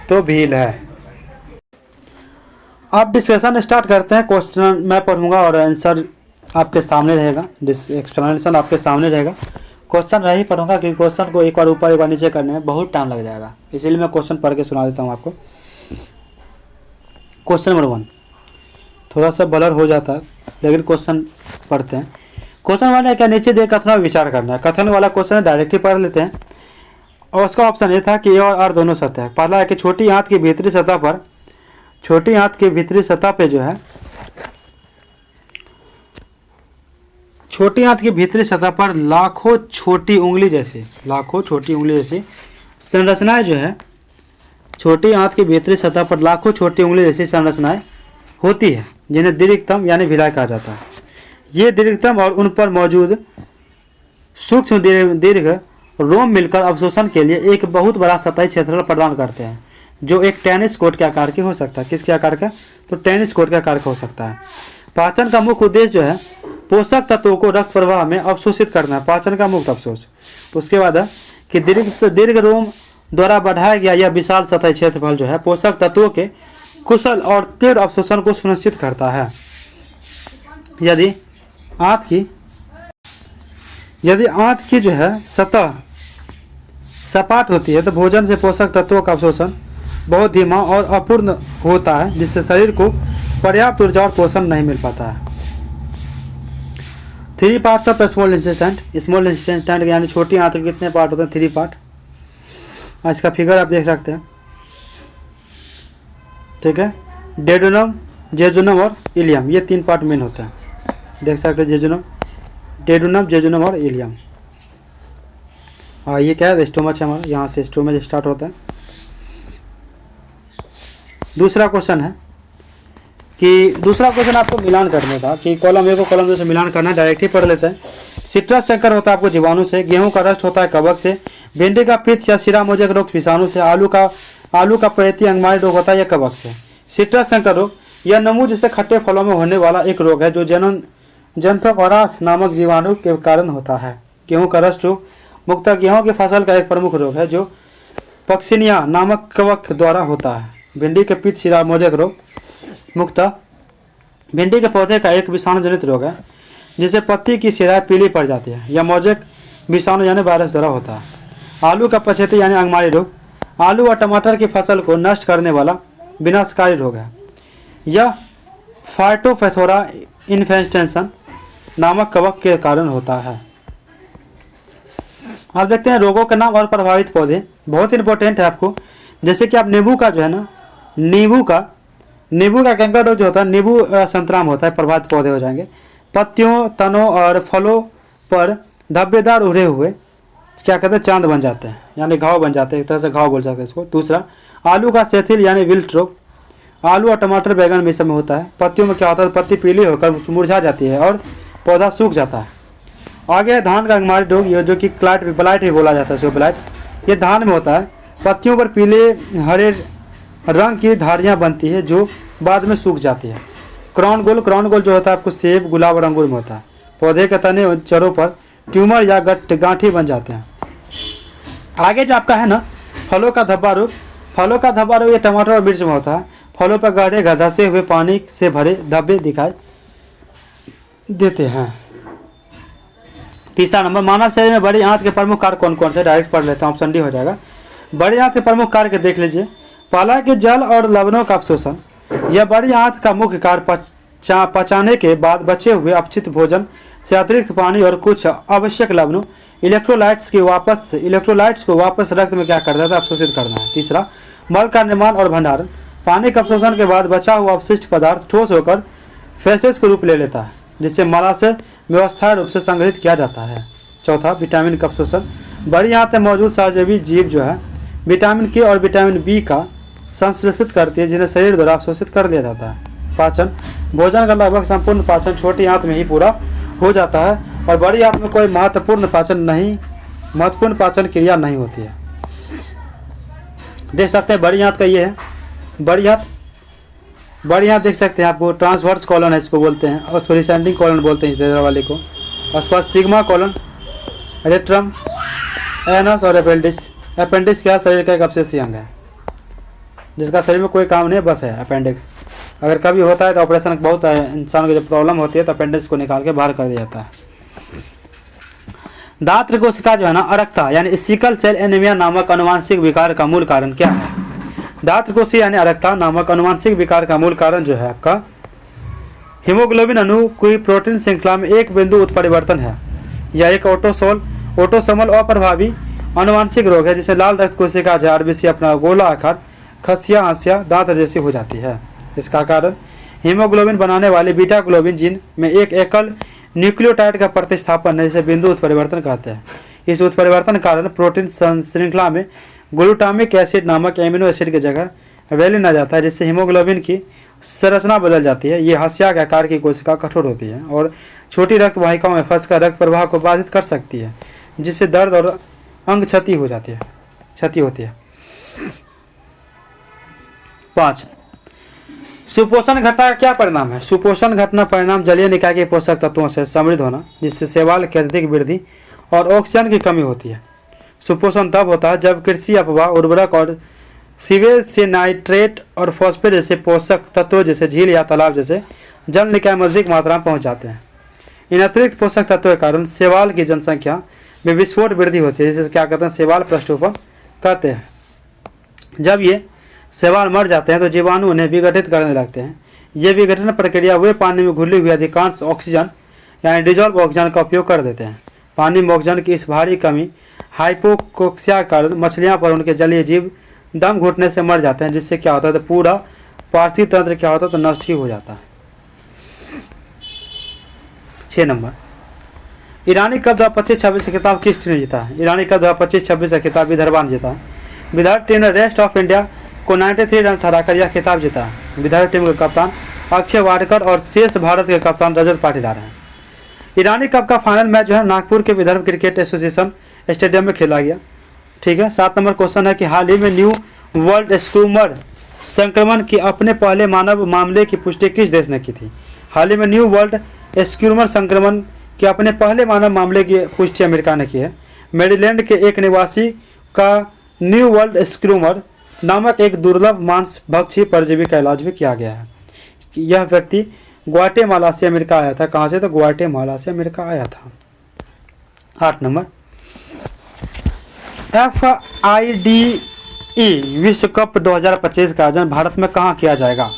तो भील है। आप डिस्कशन स्टार्ट करते हैं। क्वेश्चन मैं पढ़ूंगा और आंसर आपके सामने रहेगा। एक्सप्लेनेशन आपके सामने रहेगा। क्वेश्चन नहीं पढ़ूंगा क्योंकि क्वेश्चन को एक बार ऊपर एक बार नीचे करने में बहुत टाइम लग जाएगा, इसीलिए मैं क्वेश्चन पढ़ के सुना देता हूँ आपको। क्वेश्चन नंबर 1 थोड़ा सा ब्लर हो जाता है लेकिन क्वेश्चन पढ़ते हैं। क्वेश्चन वाला क्या नीचे दे कथन विचार करना है। कथन वाला क्वेश्चन डायरेक्टली पढ़ लेते हैं और उसका ऑप्शन ये था कि ए और आर दोनों सत्य है। पहला है कि छोटी आंत की भीतरी सतह पर छोटी आंत की भीतरी सतह पे जो है, छोटी आंत की भीतरी सतह पर लाखों छोटी उंगली जैसी संरचनाएं जो है, छोटी आंत की भीतरी सतह पर लाखों छोटी उंगली जैसी संरचनाएं होती है, जिन्हें दीर्घतम यानी भिलाई कहा जाता है। ये दीर्घतम और उन पर मौजूद सूक्ष्म दीर्घ रोम मिलकर अवशोषण के लिए एक बहुत बड़ा सतही क्षेत्रफल प्रदान करते हैं, जो एक टेनिस कोर्ट के आकार के हो सकता है। किसके आकार का? तो टेनिस कोर्ट के आकार का हो सकता है। पाचन का मुख्य उद्देश्य जो है पोषक तत्वों को रक्त प्रवाह में अवशोषित करना है, पाचन का मुक्त अवशोष। उसके बाद है कि दीर्घ रोम द्वारा बढ़ाया गया यह विशाल सतही क्षेत्रफल जो है पोषक तत्वों के कुशल और तीव्र अवशोषण को सुनिश्चित करता है। यदि आंत की जो है सतह सपाट होती है तो भोजन से पोषक तत्वों का अवशोषण बहुत धीमा और अपूर्ण होता है, जिससे शरीर को पर्याप्त ऊर्जा और पोषण नहीं मिल पाता है। 3 पार्ट्स ऑफ स्मॉल इंटेस्टाइन यानी छोटी आंत के कितने पार्ट होते हैं? 3 पार्ट। इसका फिगर आप देख सकते हैं, ठीक है। डेडुनम, जेजुनम और इलियम, ये 3 पार्ट मेन होते हैं। देख सकते हैं डेडुनम, जेजुनम और इलियम। ये क्या है? स्टोमच है हमारा, यहाँ से स्टोमच स्टार्ट होता है। दूसरा क्वेश्चन आपको मिलान करने का कि कॉलम ए को कॉलम 2 से मिलान करना है। डायरेक्ट ही पढ़ लेते हैं। सिट्रस संकर होता है आपको जीवाणु से, गेहूं का रस्ट होता है कवक से, भिंडी का पित्त या शिरा मोजक रोग विषाणु से, आलू का पैती अंगमारी रोग होता है यह कवक से। सिट्रस संकर रोग यह नमूज से खट्टे फलों में होने वाला एक रोग है जो जेनथोकोरस नामक जीवाणु के कारण होता है। गेहूं का रस्ट रोग मुख्यतः गेहूं की फसल का एक प्रमुख रोग है जो पक्सिनिया नामक कवक द्वारा होता है। भिंडी के पित्त शिरा मोजक रोग मुख्यतः भिंडी के पौधे का एक विषाणु जनित रोग है जिससे पत्ती की शिराएं पीली पड़ जाती है। यह मोजक विषाणु यानी वायरस द्वारा होता है। आलू का पछेती यानी अंगमारी रोग आलू और टमाटर की फसल को नष्ट करने वाला विनाशकारी रोग है। यह फाइटोफैथोरा इन्फेस्टेशन नामक कवक के कारण होता है। आप देखते हैं रोगों के नाम और प्रभावित पौधे बहुत इंपॉर्टेंट है आपको। जैसे कि आप नींबू का जो है ना, नींबू का कैंकर रोग जो होता है, नींबू संतराम होता है, प्रभावित पौधे हो जाएंगे। पत्तियों, तनों और फलों पर धब्बेदार उड़े हुए क्या कहते हैं, चांद बन जाते हैं यानी घाव बन जाते हैं, एक तरह से घाव बोल सकते हैं इसको। दूसरा आलू का सेथिल यानी विल्ट रोग आलू और टमाटर बैगन में समय होता है। पत्तियों में क्या होता है, पत्ती पीली होकर मुरझा जाती है और पौधा सूख जाता है। आगे धान का अंगमारी रोग ये जो कि ब्लाइट भी बोला जाता है, इसको ब्लाइट, ये धान में होता है। पत्तियों पर पीले हरे रंग की धारियाँ बनती है जो बाद में सूख जाती है। क्राउन गोल जो होता है आपको सेब, गुलाब और अंगूर में होता है। पौधे के तने और जड़ों पर ट्यूमर या गांठी बन जाते हैं। आगे जो आपका है ना फलों का धब्बा रोग ये टमाटर और मिर्च में होता है। फलों पर गाढ़े धसे हुए पानी से भरे धब्बे दिखाई देते हैं। तीसरा नंबर, मानव शरीर में बड़ी आंत के प्रमुख कार्य कौन कौन से? डायरेक्ट पढ़ लेता हूँ, ऑप्शन डी हो जाएगा। बड़ी आंत के प्रमुख कार्य देख लीजिए। पाला के जल और लवणों का अवशोषण, यह बड़ी आंत का मुख्य कार्य पचाने के बाद बचे हुए अपचित भोजन से अतिरिक्त पानी और कुछ आवश्यक लवणों इलेक्ट्रोलाइट्स को वापस रक्त में क्या करता है, अवशोषित करना है। तीसरा, मल का निर्माण और भंडारण, पानी के अवशोषण के बाद बचा हुआ अवशिष्ट पदार्थ ठोस होकर फेसेस के रूप ले लेता है जिससे मलाशय व्यवस्थाई रूप से संग्रहित किया जाता है। चौथा, विटामिन का अवशोषण, बड़ी आंत में मौजूद सहजीवी जीव जो है विटामिन के और विटामिन बी का संश्लेषित करती है जिन्हें शरीर द्वारा अवशोषित कर लिया जाता है। पाचन, भोजन का लगभग संपूर्ण पाचन छोटी आंत में ही पूरा हो जाता है और बड़ी आंत में कोई महत्वपूर्ण पाचन क्रिया नहीं होती है। देख सकते हैं बड़ी आंत का ये है, बड़ी आंत देख सकते हैं आपको ट्रांसवर्स कॉलन है इसको बोलते हैं और उसको रिसेंडिंग कॉलन बोलते हैं इस वाले को। और उसके बाद सिग्मा कॉलन, रेट्रम, एनस और अपेंडिक्स क्या शरीर का एक अवशेषीय अंग है जिसका शरीर में कोई काम नहीं बस है अपेंडिक्स। अगर कभी होता है तो ऑपरेशन बहुत इंसान को जब प्रॉब्लम होती है तो अपेंडिक्स को निकाल के बाहर कर दिया जाता है। दांत कोशिका जो है ना अरक्ता यानी सिकल सेल एनीमिया नामक अनुवांशिक विकार का मूल कारण क्या है? दांत कोशिका यानी अरक्ता नामक अनुवांशिक विकार का मूल कारण जो है आपका हीमोग्लोबिन अणु की प्रोटीन श्रृंखला में एक बिंदु उत्परिवर्तन है। यह एक ऑटोसोमल अप्रभावी अनुवांशिक रोग है जिसमें लाल रक्त कोशिका जो आरबीसी अपना गोला आकार खसिया हंसिया दांत जैसी हो जाती है। इसका कारण हीमोग्लोबिन बनाने वाले बीटा ग्लोबिन जीन में एक एकल न्यूक्लियोटाइड का प्रतिस्थापन है, जिसे बिंदु उत्परिवर्तन कहते हैं। इस उत्परिवर्तन कारण प्रोटीन श्रृंखला में ग्लूटामिक एसिड नामक एमिनो एसिड की जगह वेलिन आ जाता है, जिससे हीमोग्लोबिन की संरचना बदल जाती है। ये हंसिया के आकार की कोशिका कठोर होती है और छोटी रक्त वाहिकाओं में फंसकर रक्त प्रवाह को बाधित कर सकती है, जिससे दर्द और अंग क्षति होती है। 5. सुपोषण घटना का क्या परिणाम है? सुपोषण घटना परिणाम जलीय निकाय के पोषक तत्वों से समृद्ध होना, जिससे शैवाल की अत्यधिक वृद्धि और ऑक्सीजन की कमी होती है। सुपोषण तब होता है जब कृषि अपवाह, उर्वरक और सीवेज से नाइट्रेट और फॉस्फेट जैसे पोषक तत्वों जैसे झील या तालाब जैसे जल निकाय में अधिक मात्रा में पहुँच जाते हैं। इन अतिरिक्त पोषक तत्वों के कारण शैवाल की जनसंख्या में विस्फोट वृद्धि होती है, जिसे क्या कहते हैं? शैवाल प्रष्ठोपण कहते हैं। जब ये शैवाल मर जाते हैं तो जीवाणु उन्हें विघटित करने लगते हैं। ये विघटन प्रक्रिया वे पानी में घुली हुई अधिकांश ऑक्सीजन यानी डिजॉल्व ऑक्सीजन का उपयोग कर देते हैं। पानी में ऑक्सीजन की इस भारी कमी हाइपोक्सिया के कारण मछलियां पर उनके जलीय जीव दम घुटने से मर जाते हैं, जिससे क्या होता है? तो पूरा पार्थिव तंत्र क्या होता है? तो नष्ट ही हो जाता है। 6 नंबर, ईरानी कप 2025-26 खिताब किस टीम ने जीता है? ईरानी कप 2025-26 का खिताब विदर्भा ने जीता है। विदर्भ टीम ने रेस्ट ऑफ इंडिया को 93 रन हराकर यह खिताब जीता है। विदर्भ टीम के कप्तान अक्षय वाडकर और शेष भारत के कप्तान रजत पाटीदार हैं। ईरानी कप का फाइनल मैच जो है नागपुर के विदर्भ क्रिकेट एसोसिएशन स्टेडियम में खेला गया। ठीक है। 7 नंबर क्वेश्चन है कि हाल ही में न्यू वर्ल्ड स्कूमर संक्रमण की अपने पहले मानव मामले की पुष्टि किस देश ने की थी? हाल ही में न्यू वर्ल्ड स्कूमर संक्रमण के अपने पहले मानव मामले की पुष्टि अमेरिका ने की है। मेरीलैंड के एक निवासी का न्यू वर्ल्ड स्कूमर नामक एक दुर्लभ मांस भक्षी परजीवी का इलाज भी किया गया है। यह व्यक्ति ग्वाटेमाला से अमेरिका आया था। कहाँ से? तो ग्वाटेमाला से अमेरिका आया था। 8 नंबर, FIDE विश्व कप 2025 का आयोजन भारत में कहाँ किया जाएगा?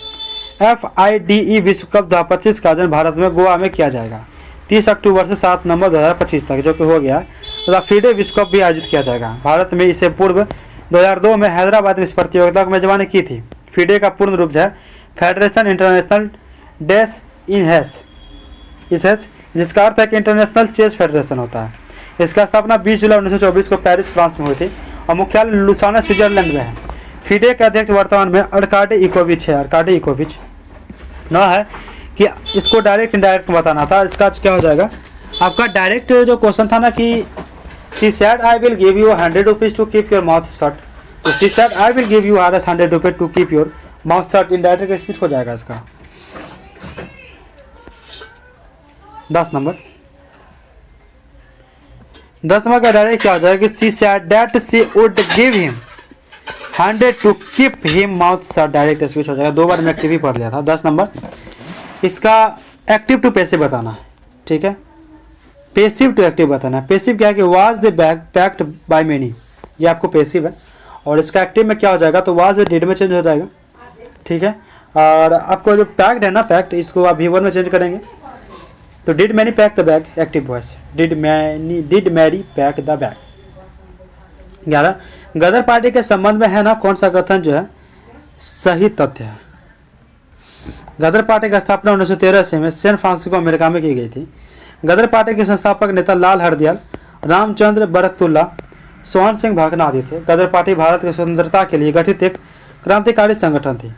FIDE विश्व कप 2025 का आयोजन भारत में गोवा में किया जाएगा 30 अक्टूबर से 7 नवंबर 2025 तक, जो कि हो गया। तथा फीडे विश्व कप भी आयोजित किया जाएगा। भारत में इससे पूर्व 2002 में हैदराबाद में इस प्रतियोगिता की मेजबानी की थी। फीडे का पूर्ण रूप है फेडरेशन इंटरनेशनल डेस इनहेस, जिसका अर्थ है कि इंटरनेशनल चेस फेडरेशन होता है। इसका स्थापना 20 जुलाई 1924 को पेरिस फ्रांस में हुई थी और मुख्यालय लुसाना स्विट्जरलैंड में है। फीडे के अध्यक्ष वर्तमान में अर्काडी इकोविच है। अर्काडी इकोविच न है कि इसको डायरेक्ट इनडायरेक्ट बताना था। इसका क्या हो जाएगा आपका? डायरेक्ट जो क्वेश्चन था ना कि she said I will give you 100 rupees to keep your mouth shut, तो she said I will give you 100 rupees to keep your mouth shut, indirect speech हो जाएगा इसका। 10 नंबर का डायरेक्ट क्या हो जाएगा कि she said that she would give him 100 to keep him mouth shut, direct speech हो जाएगा। 2 बार मैं एक्टिव ही पढ़ लिया था। 10 नंबर इसका एक्टिव टू पैसिव बताना है। ठीक है, पेसिव टू एक्टिव बताना है। पेसिव क्या है कि was the bag packed by many, ये आपको पेसिव है। और इसका एक्टिव में क्या हो जाएगा? तो वाज डिड में चेंज हो जाएगा। ठीक है, और आपको जो पैक्ड है ना, पैक्ड, इसको आप V1 में चेंज करेंगे तो did many pack the bag, active voice did Mary pack the bag. 11 Ghadar party के संबंध में है ना कौन सा कथन जो है सही तथ्य है? गदर पार्टी की स्थापना 1913 से में सैन फ्रांसिस्को अमेरिका में की गई थी। गदर पार्टी के संस्थापक नेता लाल हरदयाल, रामचंद्र बरकतुल्ला, सोहन सिंह भाकना आदि थे। गदर पार्टी भारत की स्वतंत्रता के लिए गठित एक क्रांतिकारी संगठन थी।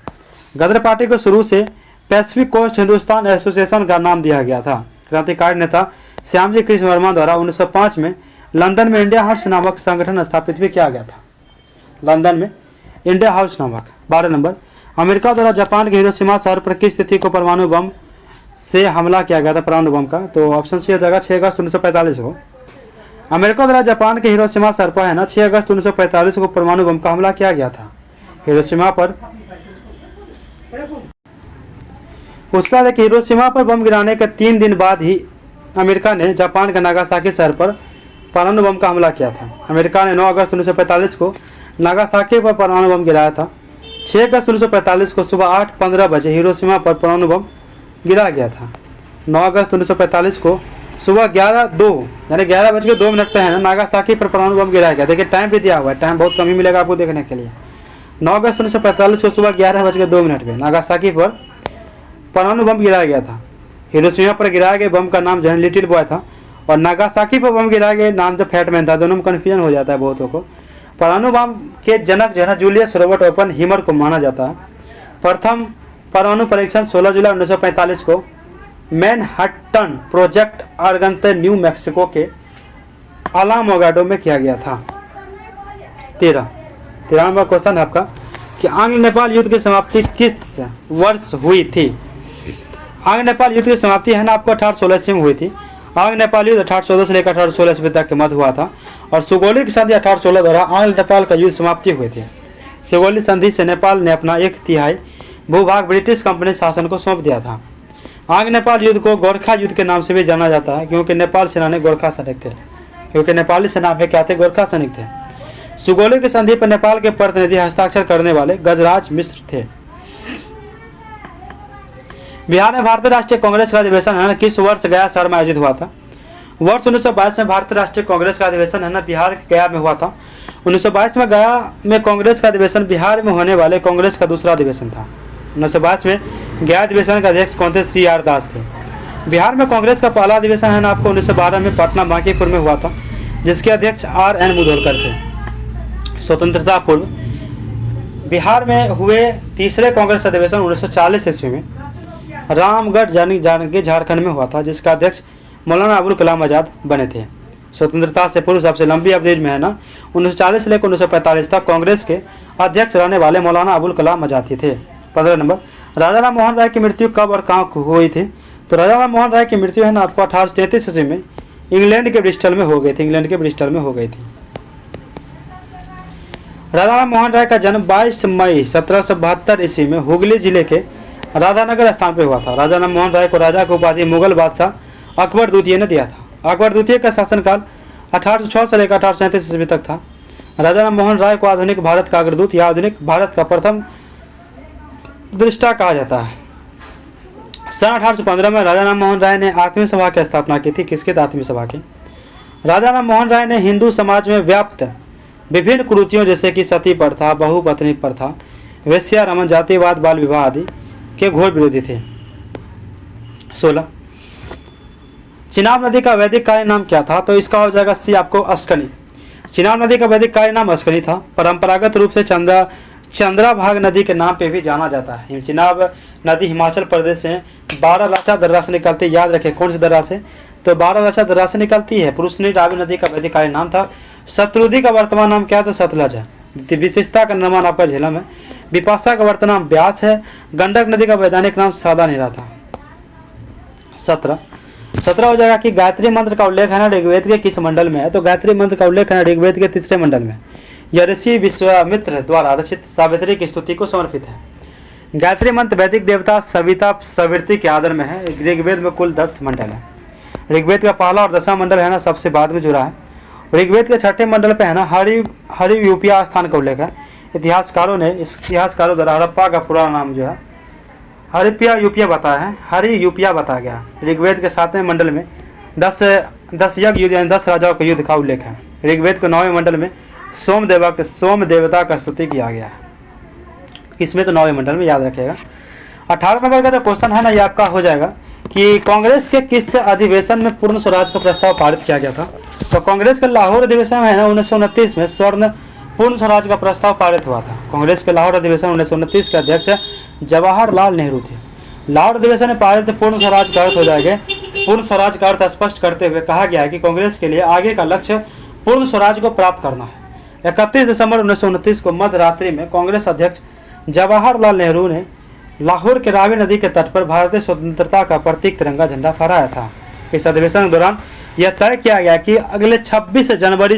गदर पार्टी को शुरू से पैसिफिक कोस्ट हिंदुस्तान एसोसिएशन का नाम दिया गया था। क्रांतिकारी नेता श्यामजी कृष्ण वर्मा द्वारा 1905 में लंदन में इंडिया हाउस नामक संगठन स्थापित भी किया गया था। लंदन में इंडिया हाउस नामक। 12 नंबर अमेरिका द्वारा जापान के हिरोशिमा शहर पर किस तिथि को परमाणु बम से हमला किया गया था? परमाणु बम का। तो ऑप्शन सी हो जाएगा 6 अगस्त 1945 को। अमेरिका द्वारा जापान के हिरोशिमा शहर पर है ना 6 अगस्त 1945 को परमाणु बम का हमला किया गया था हिरोशिमा पर। उसका देखिए हिरोशिमा पर बम गिराने के 3 दिन बाद ही अमेरिका ने जापान के नागासाकी शहर पर परमाणु बम का हमला किया था। अमेरिका ने 9 अगस्त 1945 को नागासाकी पर परमाणु बम गिराया था। 6 अगस्त 1945 को सुबह 8:15 बजे हिरोशिमा पर परमाणु बम गिरा गया था। 9 अगस्त 1945 को सुबह 11:02 यानी 11:02 पर है ना नागासाकी पर परमाणु बम गिराया गया। देखिए टाइम भी दिया हुआ है, टाइम बहुत कम ही मिलेगा आपको देखने के लिए। 9 अगस्त 1945 को सुबह 11:02 पे नागासाकी पर परमाणु बम गिराया गया था। हिरोशिमा पर गिराए गए बम का नाम जो है लिटिल बॉय था, और नागासाकी पर बम गिराए गए नाम जो फैटमैन था। दोनों में कन्फ्यूजन हो जाता है बहुतों को। परमाणु बम के जनक जो है जूलियस रॉबर्ट ओपनहीमर को माना जाता है। प्रथम परमाणु परीक्षण 16 जुलाई 1945 को मैनहट्टन प्रोजेक्ट आर्गनते न्यू मैक्सिको के अलामोगाडो में किया गया था। 13 नंबर क्वेश्चन है आपका कि आंग्ल नेपाल युद्ध की समाप्ति किस वर्ष हुई थी। आंग्ल नेपाल युद्ध की समाप्ति है ना आपको 1816 में हुई थी। आंग्ल नेपाल युद्ध 1814 से लेकर 1816 ईस्वी तक के मध्य हुआ था, और सुगौली संधि 1816 द्वारा आंग्ल नेपाल का युद्ध समाप्ति हुई थी। सुगौली संधि से नेपाल ने अपना 1/3 भूभाग ब्रिटिश कंपनी शासन को सौंप दिया था। आंग्ल नेपाल युद्ध को गोरखा युद्ध के नाम से भी जाना जाता है, क्योंकि नेपाल सेना ने गोरखा सैनिक थे, क्योंकि नेपाली सेना में क्या थे, गोरखा सैनिक थे। सुगौली की संधि पर नेपाल के प्रतिनिधि हस्ताक्षर करने वाले गजराज मिश्र थे। बिहार में भारतीय राष्ट्रीय कांग्रेस का अधिवेशन है ना किस वर्ष गया शहर में आयोजित हुआ था। वर्ष 1922 में भारतीय राष्ट्रीय कांग्रेस का अधिवेशन है ना बिहार के गया में हुआ था। 1922 में गया में कांग्रेस का अधिवेशन बिहार में होने वाले कांग्रेस का दूसरा अधिवेशन था। 1922 में गया अधिवेशन का अध्यक्ष कौन थे, CR दास थे। बिहार में कांग्रेस का पहला अधिवेशन है ना आपको 1912 में पटना बांकीपुर में हुआ था, जिसके अध्यक्ष RN मुधोलकर थे। स्वतंत्रता पूर्व बिहार में हुए तीसरे कांग्रेस अधिवेशन 1940 ईस्वी में रामगढ़ जानकी झारखंड में हुआ था, जिसका अध्यक्ष मौलाना अबुल कलाम आजाद बने थे। स्वतंत्रता से पूर्व सबसे लंबी अवधि में है ना 1940 से लेकर 1945 तक कांग्रेस के अध्यक्ष रहने वाले मौलाना अबुल कलाम आजाद थे। 15 नंबर राजा राम मोहन राय की मृत्यु कब और कहाँ हुई थी। तो राजा राम मोहन राय की मृत्यु है ना आपको 1833 ईस्वी में इंग्लैंड के ब्रिस्टल में हो गई थी। इंग्लैंड के ब्रिस्टल में हो गई थी। राजा राम मोहन राय का जन्म 22 मई 1772 ईस्वी में हुगली जिले के राधानगर स्थान पर हुआ था। राजा राम मोहन राय को राजा की उपाधि मुगल बादशाह अकबर द्वितीय ने दिया था। अकबर द्वितीय का शासनकाल 1806 से लेकर 1837 ईस्वी तक था। राजा राम मोहन राय को आधुनिक भारत का अग्रदूत या आधुनिक भारत का प्रथम दृष्टा कहा जाता है। सन 1815 में राजा राम मोहन राय ने आठवीं सभा की स्थापना की थी। किसके? आठवीं सभा की। राजा राम मोहन राय ने हिंदू समाज में व्याप्त विभिन्न कुरीतियों जैसे कि सती प्रथा, बहुपत्नी प्रथा, वेश्या रमन, जातिवाद, बाल विवाह आदि के घोर विरोधी थे। 16 चिनाब नदी का वैदिक कार्य नाम क्या था। तो इसका हो जाएगा सी आपको अस्कनी। चिनाब नदी का वैदिक कार्य नाम अस्कनी था। परंपरागत रूप से चंद्राभाग नदी के नाम पे भी जाना जाता है। चिनाब नदी हिमाचल प्रदेश से 12 दर्रा से निकलती है। याद रखें कौन सी दर्रा से, तो 12 दर्रा से निकलती है। पुरुषनी रावी नदी का वैदिक कार्य नाम था शत्रुदी का वर्तमान नाम क्या था, सतलज है। विशिष्टा का निर्माण आपका झेलम है। विपाशा का वर्तमान नाम व्यास है। गंडक नदी का वैधानिक नाम सादा नीरा था। 17 हो जाएगा कि गायत्री मंत्र का उल्लेख है ना ऋग्वेद के किस मंडल में है। तो गायत्री मंत्र का उल्लेख है ऋग्वेद के 3 मंडल में। यह ऋषि विश्वामित्र द्वारा रचित सावित्री की स्तुति को समर्पित है। गायत्री मंत्र वैदिक देवता सविता सवित्री के आदर में है। ऋग्वेद में कुल 10 मंडल है। ऋग्वेद का पहला और 10वां मंडल है ना सबसे बाद में जुड़ा है। ऋग्वेद के 6ठे मंडल पे है ना हरि यूपिया स्थान का उल्लेख है। इतिहासकारों द्वारा हड़प्पा का पूरा नाम जो है हरिप्या यूपिया बताया है, हरि यूपिया बताया गया। ऋग्वेद के 7वें मंडल में 10 यज्ञ युद्ध यानी 10 राजाओं के युद्ध का उल्लेख है। ऋग्वेद के 9वें मंडल में सोम देवता का स्तुति किया गया है। इसमें तो 9वें मंडल में याद रखिएगा। 18 नंबर का जो क्वेश्चन है ना ये आपका हो जाएगा कि कांग्रेस के किस अधिवेशन में पूर्ण स्वराज का प्रस्ताव पारित किया गया था। तो कांग्रेस के लाहौर अधिवेशन में है ना 1929 में पूर्ण स्वराज का प्रस्ताव पारित हुआ था। कांग्रेस के लाहौर अधिवेशन 1929 के अध्यक्ष जवाहरलाल नेहरू थे। लाहौर अधिवेशन में पारित पूर्ण स्वराज का अर्थ हो जाएगा। पूर्ण स्वराज का अर्थ स्पष्ट करते हुए कहा गया है कि कांग्रेस के लिए आगे का लक्ष्य पूर्ण स्वराज को प्राप्त करना है। 31 दिसंबर 1929 को मध्य रात्रि में कांग्रेस अध्यक्ष जवाहरलाल नेहरू ने लाहौर के रावी नदी के तट पर भारतीय स्वतंत्रता का प्रतीक तिरंगा झंडा फहराया था। इस अधिवेशन के दौरान यह तय किया गया कि अगले 26 जनवरी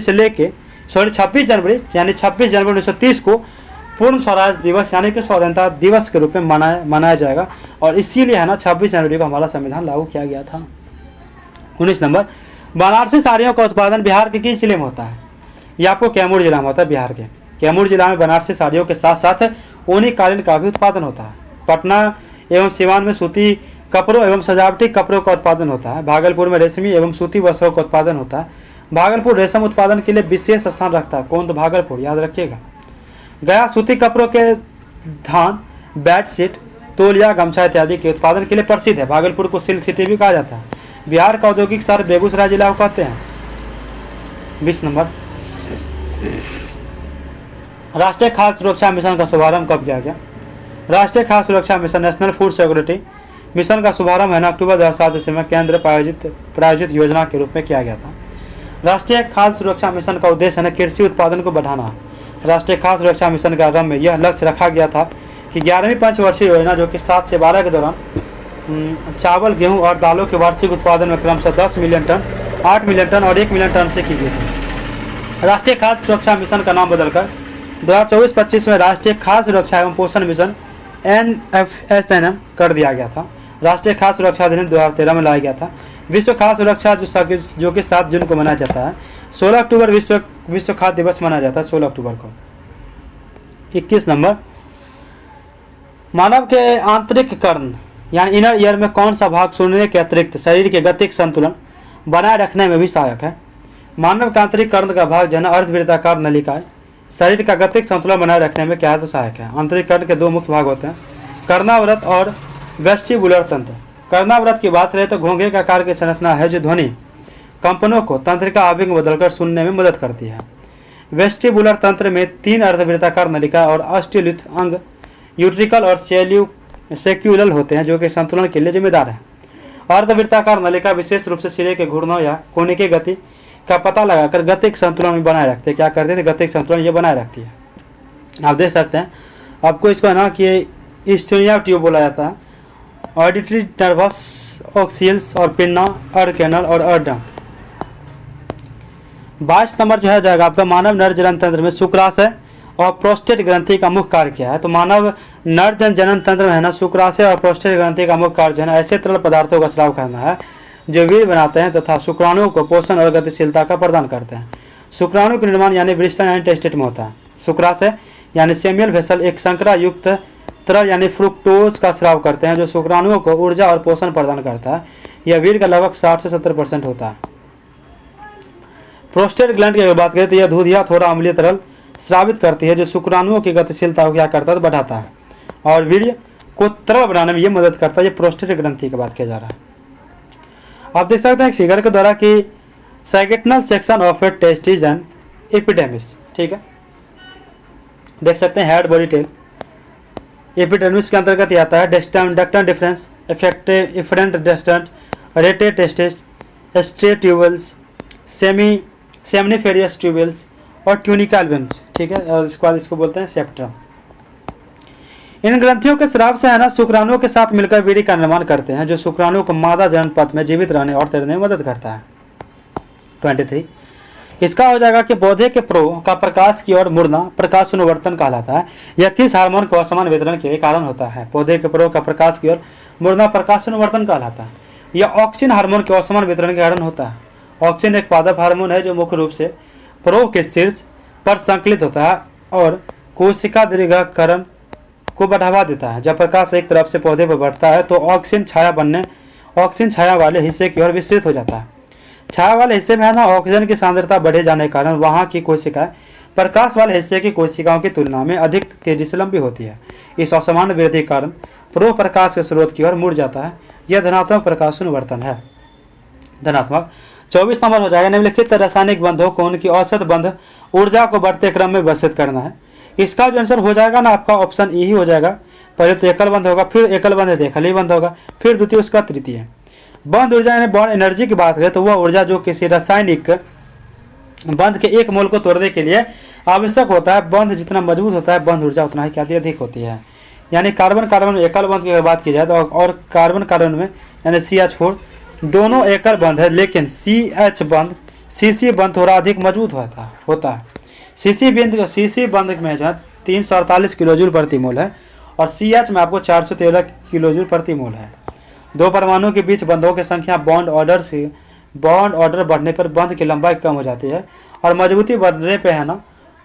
यानी 26 जनवरी 1930 को पूर्ण स्वराज दिवस यानी कि स्वाधीनता दिवस के रूप में मनाया जाएगा। और इसीलिए है ना 26 जनवरी को हमारा संविधान लागू किया गया था। 19 नंबर बनारसी साड़ियों का उत्पादन बिहार के किस जिले में होता है। ये आपको कैमूर जिला में होता है। बिहार के कैमूर जिला में बनारसी साड़ियों के साथ साथ ऊनी कालीन का भी उत्पादन होता है। पटना एवं सिवान में सूती कपड़ों एवं सजावटी कपड़ों का उत्पादन होता है। भागलपुर में रेशमी एवं सूती वस्त्रों का उत्पादन होता है। भागलपुर रेशम उत्पादन के लिए विशेष स्थान रखता है। कौन? तो भागलपुर, याद रखिएगा। गया सूती कपड़ों के धान, बेडशीट, तौलिया, गमछा इत्यादि के उत्पादन के लिए प्रसिद्ध है। भागलपुर को सिल्क सिटी भी कहा जाता है। बिहार का औद्योगिक शहर बेगूसराय जिला को कहते हैं। 20 नंबर, राष्ट्रीय खाद्य सुरक्षा मिशन का शुभारंभ कब किया गया? राष्ट्रीय खाद्य सुरक्षा mission national food security mission का शुभारंभ है अक्टूबर 2007 ईस्वी में केंद्र प्रायोजित योजना के रूप में किया गया था। राष्ट्रीय खाद्य सुरक्षा मिशन का उद्देश्य है कृषि उत्पादन को बढ़ाना है। राष्ट्रीय खाद्य सुरक्षा मिशन के आरंभ में यह लक्ष्य रखा गया था कि 11वीं पंचवर्षीय योजना जो कि 7 से 12 के दौरान चावल, गेहूं और दालों के वार्षिक उत्पादन में क्रमशः 10 मिलियन टन, 8 मिलियन टन और 1 मिलियन टन से की गई थी। राष्ट्रीय खाद्य सुरक्षा मिशन का नाम बदलकर 2024-25 में राष्ट्रीय खाद्य सुरक्षा एवं पोषण मिशन NFSNM कर दिया गया था। राष्ट्रीय खाद्य सुरक्षा अधिनियम 2013 में लाया गया था। विश्व खाद्य सुरक्षा जो कि 7 जून को मनाया जाता है। 16 अक्टूबर विश्व खाद्य दिवस मनाया जाता है 16 अक्टूबर को। 21 नंबर, मानव के आंतरिक कर्ण यानी इनर ईयर में कौन सा भाग सुनने के अतिरिक्त शरीर के गतिक संतुलन बनाए रखने में भी सहायक है? मानव के आंतरिक कर्ण का भाग जन अर्धवृत्ताकार नलिकाएं शरीर का गतिक संतुलन बनाए रखने में क्या है तो सहायक है। आंतरिक कर्ण के 2 मुख्य भाग होते हैं, कर्णावृत और वेस्टिबुलर तंत्र। कर्णावृत की बात करें तो घोंघे के आकार की संरचना है जो ध्वनि कंपनों को तंत्रिका आवेग में बदलकर सुनने में मदद करती है। वेस्टिबुलर तंत्र में 3 अर्धवृत्ताकार नलिका और अष्टलित अंग यूट्रिकल और सेक्यूलल होते हैं जो कि संतुलन के लिए जिम्मेदार है। अर्धवृत्ताकार नलिका विशेष रूप से सिरे के घूर्णन या कोने की गति का पता लगाकर गतिक संतुलन में बनाए रखते हैं। क्या करते थे? गतिक संतुलन ये बनाए रखती है। आप देख सकते हैं, आपको इसको है ना कि स्टोनिया ट्यूब बोला जाता है, ऑडिटरी नर्वस ऑक्सियल्स और पिन्ना, अर्केनल और अर्डम। 22 नंबर जो है जाएगा आपका, मानव नर जनन तंत्र में शुक्राशय और प्रोस्टेट ग्रंथि का मुख्य कार्य क्या है? तो मानव नर जनन तंत्र में है ना शुक्राशय और प्रोस्टेट ग्रंथि का मुख्य कार्य है ना ऐसे तरल पदार्थों का स्राव करना है जो वीर्य बनाते हैं तथा शुक्राणुओं को पोषण और गतिशीलता का प्रदान करते हैं। शुक्राणु का निर्माण यानी ब्रिस्टन यानी टेस्टेट में होता है। शुक्राशय यानी सेमियल वेसल एक संकरा युक्त तरल यानी फ्रुक्टोज का स्राव करते हैं जो शुक्राणुओं को ऊर्जा और पोषण प्रदान करता है। यह वीर्य का लगभग 60 से 70% होता है। प्रोस्टेट ग्लैंड की अगर बात करें तो यह दूध या थोड़ा अम्लीय तरल स्रावित करती है जो शुक्राणुओं की गतिशीलता को क्या करता है तो बढ़ाता है और वीर्य को तरल बनाने में यह मदद करता है। ये प्रोस्टेट ग्रंथि की बात किया जा रहा है। आप देख सकते हैं फिगर के द्वारा कि sagittal section of a testis and epididymis, ठीक है, देख सकते हैं हेड, बॉडी, टेल। एपिडेमिस के अंतर्गत आता है डक्टन डिफरेंस, इफरेंट डेस्टेंट, रेटे टेस्टिस, स्ट्रेट ट्यूबल्स, सेमनीफेरियस ट्यूबल्स और ट्यूनिकल वेन्स, ठीक है, और इसके बाद इसको बोलते हैं सेप्ट्रम। इन ग्रंथियों के स्राव से है ना शुक्राणुओं के साथ मिलकर वीर्य का निर्माण करते हैं जो शुक्राणुओं को मादा जनन पथ में जीवित रहने और तैरने में मदद करता है। 23 इसका हो जाएगा कि पौधे के प्रो का प्रकाश की ओर मुड़ना प्रकाशनुवर्तन कहलाता है। यह किस हार्मोन के असमान वितरण के कारण होता है? पौधे के प्रो का प्रकाश की ओर मुड़ना प्रकाशनुवर्तन कहलाता है। यह ऑक्सिन हार्मोन के असमान वितरण के कारण होता है। ऑक्सिन एक पादप हार्मोन है जो मुख्य रूप से प्रो के शीर्ष पर संकलित होता है और कोशिका दीर्घकरण को बढ़ावा देता है। जब प्रकाश एक तरफ से पौधे पर बढ़ता है तो ऑक्सिन छाया वाले हिस्से की ओर विस्तृत हो जाता है। छाया वाले हिस्से में है ना ऑक्सीजन की सांद्रता बढ़े जाने के कारण वहां की कोशिकाएं प्रकाश वाले हिस्से की कोशिकाओं की तुलना में अधिक तेजी से लंबी होती है। इस असमान वृद्धि के कारण प्रो प्रकाश के स्रोत की ओर मुड़ जाता है। यह धनात्मक प्रकाशनुवर्तन है। धनात्मक 24 नंबर हो जाएगा, निम्नलिखित रासायनिक बंधों को उनकी औसत बंध ऊर्जा को बढ़ते क्रम में व्यवस्थित करना है। इसका जो आंसर हो जाएगा ना आपका ऑप्शन ई ही हो जाएगा। पहले तो एकल बंध होगा, फिर एकल बंध देखली बंध होगा, फिर द्वितीय उसका तृतीय। बंध ऊर्जा यानी बॉन्ड एनर्जी की बात करें तो वह ऊर्जा जो किसी रासायनिक बंध के एक मोल को तोड़ने के लिए आवश्यक होता है। बंध जितना मजबूत होता है बंध ऊर्जा उतना ही क्या अधिक होती है। यानी कार्बन में एकल बंध की बात की जाए तो और कार्बन में यानी CH4 दोनों एकल बंध है, लेकिन CH बंध CC बंध थोड़ा अधिक मजबूत होता है। CC बंध में जो 348 किलोजूल प्रति मोल है और CH में आपको 413 किलोजूल प्रति मोल है। दो परमाणुओं के बीच बंधों की संख्या बॉन्ड ऑर्डर बढ़ने पर बंध की लंबाई कम हो जाती है और मजबूती बढ़ने पे है ना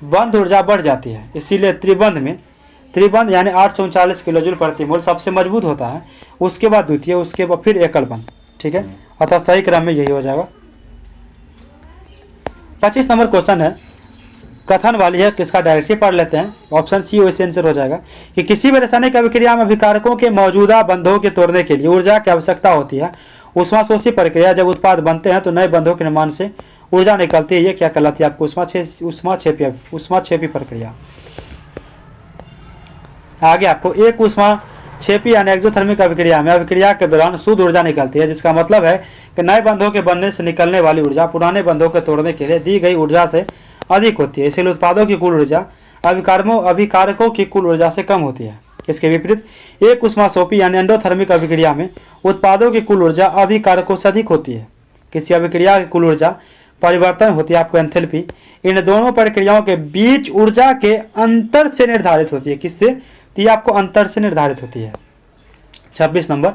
बंध ऊर्जा बढ़ जाती है। इसीलिए त्रिबंध यानी 839 किलोजूल प्रति मोल सबसे मजबूत होता है, उसके बाद द्वितीय, उसके बाद फिर एकल बंध, ठीक है। अतः सही क्रम में यही हो जाएगा। 25 नंबर क्वेश्चन है, कथन वाली है, किसका डायरेक्टली पढ़ लेते हैं। ऑप्शन सी वैसे आंसर हो जाएगा कि किसी भी रासायनिक अभिक्रिया में अभिकारकों के मौजूदा बंधों के तोड़ने के लिए ऊर्जा की आवश्यकता होती है। ऊष्माशोषी प्रक्रिया, जब उत्पाद बनते हैं तो नए बंधों के निर्माण से ऊर्जा निकलती है, ये क्या कहलाती है आपको, ऊष्माक्षेपी प्रक्रिया। आगे आपको एक ऊष्माक्षेपी यानी एक्सोथर्मिक अभिक्रिया में अभिक्रिया के दौरान शुद्ध ऊर्जा निकलती है, जिसका मतलब है कि नए बंधों के बनने से निकलने वाली ऊर्जा पुराने बंधों के तोड़ने के लिए दी गई ऊर्जा से अधिक होती है। इसलिए उत्पादों की कुल ऊर्जा अभिकारकों की कुल ऊर्जा से कम होती है। इसके विपरीत एक ऊष्माक्षेपी यानी एंडोथर्मिक अभिक्रिया में उत्पादों की कुल ऊर्जा अभिकारकों से अधिक होती है। किसी अभिक्रिया की कुल ऊर्जा परिवर्तन होती है आपको एंथैल्पी, इन दोनों प्रक्रियाओं के बीच ऊर्जा के अंतर से निर्धारित होती है। किससे? तो ये आपको अंतर से निर्धारित होती है। 26 नंबर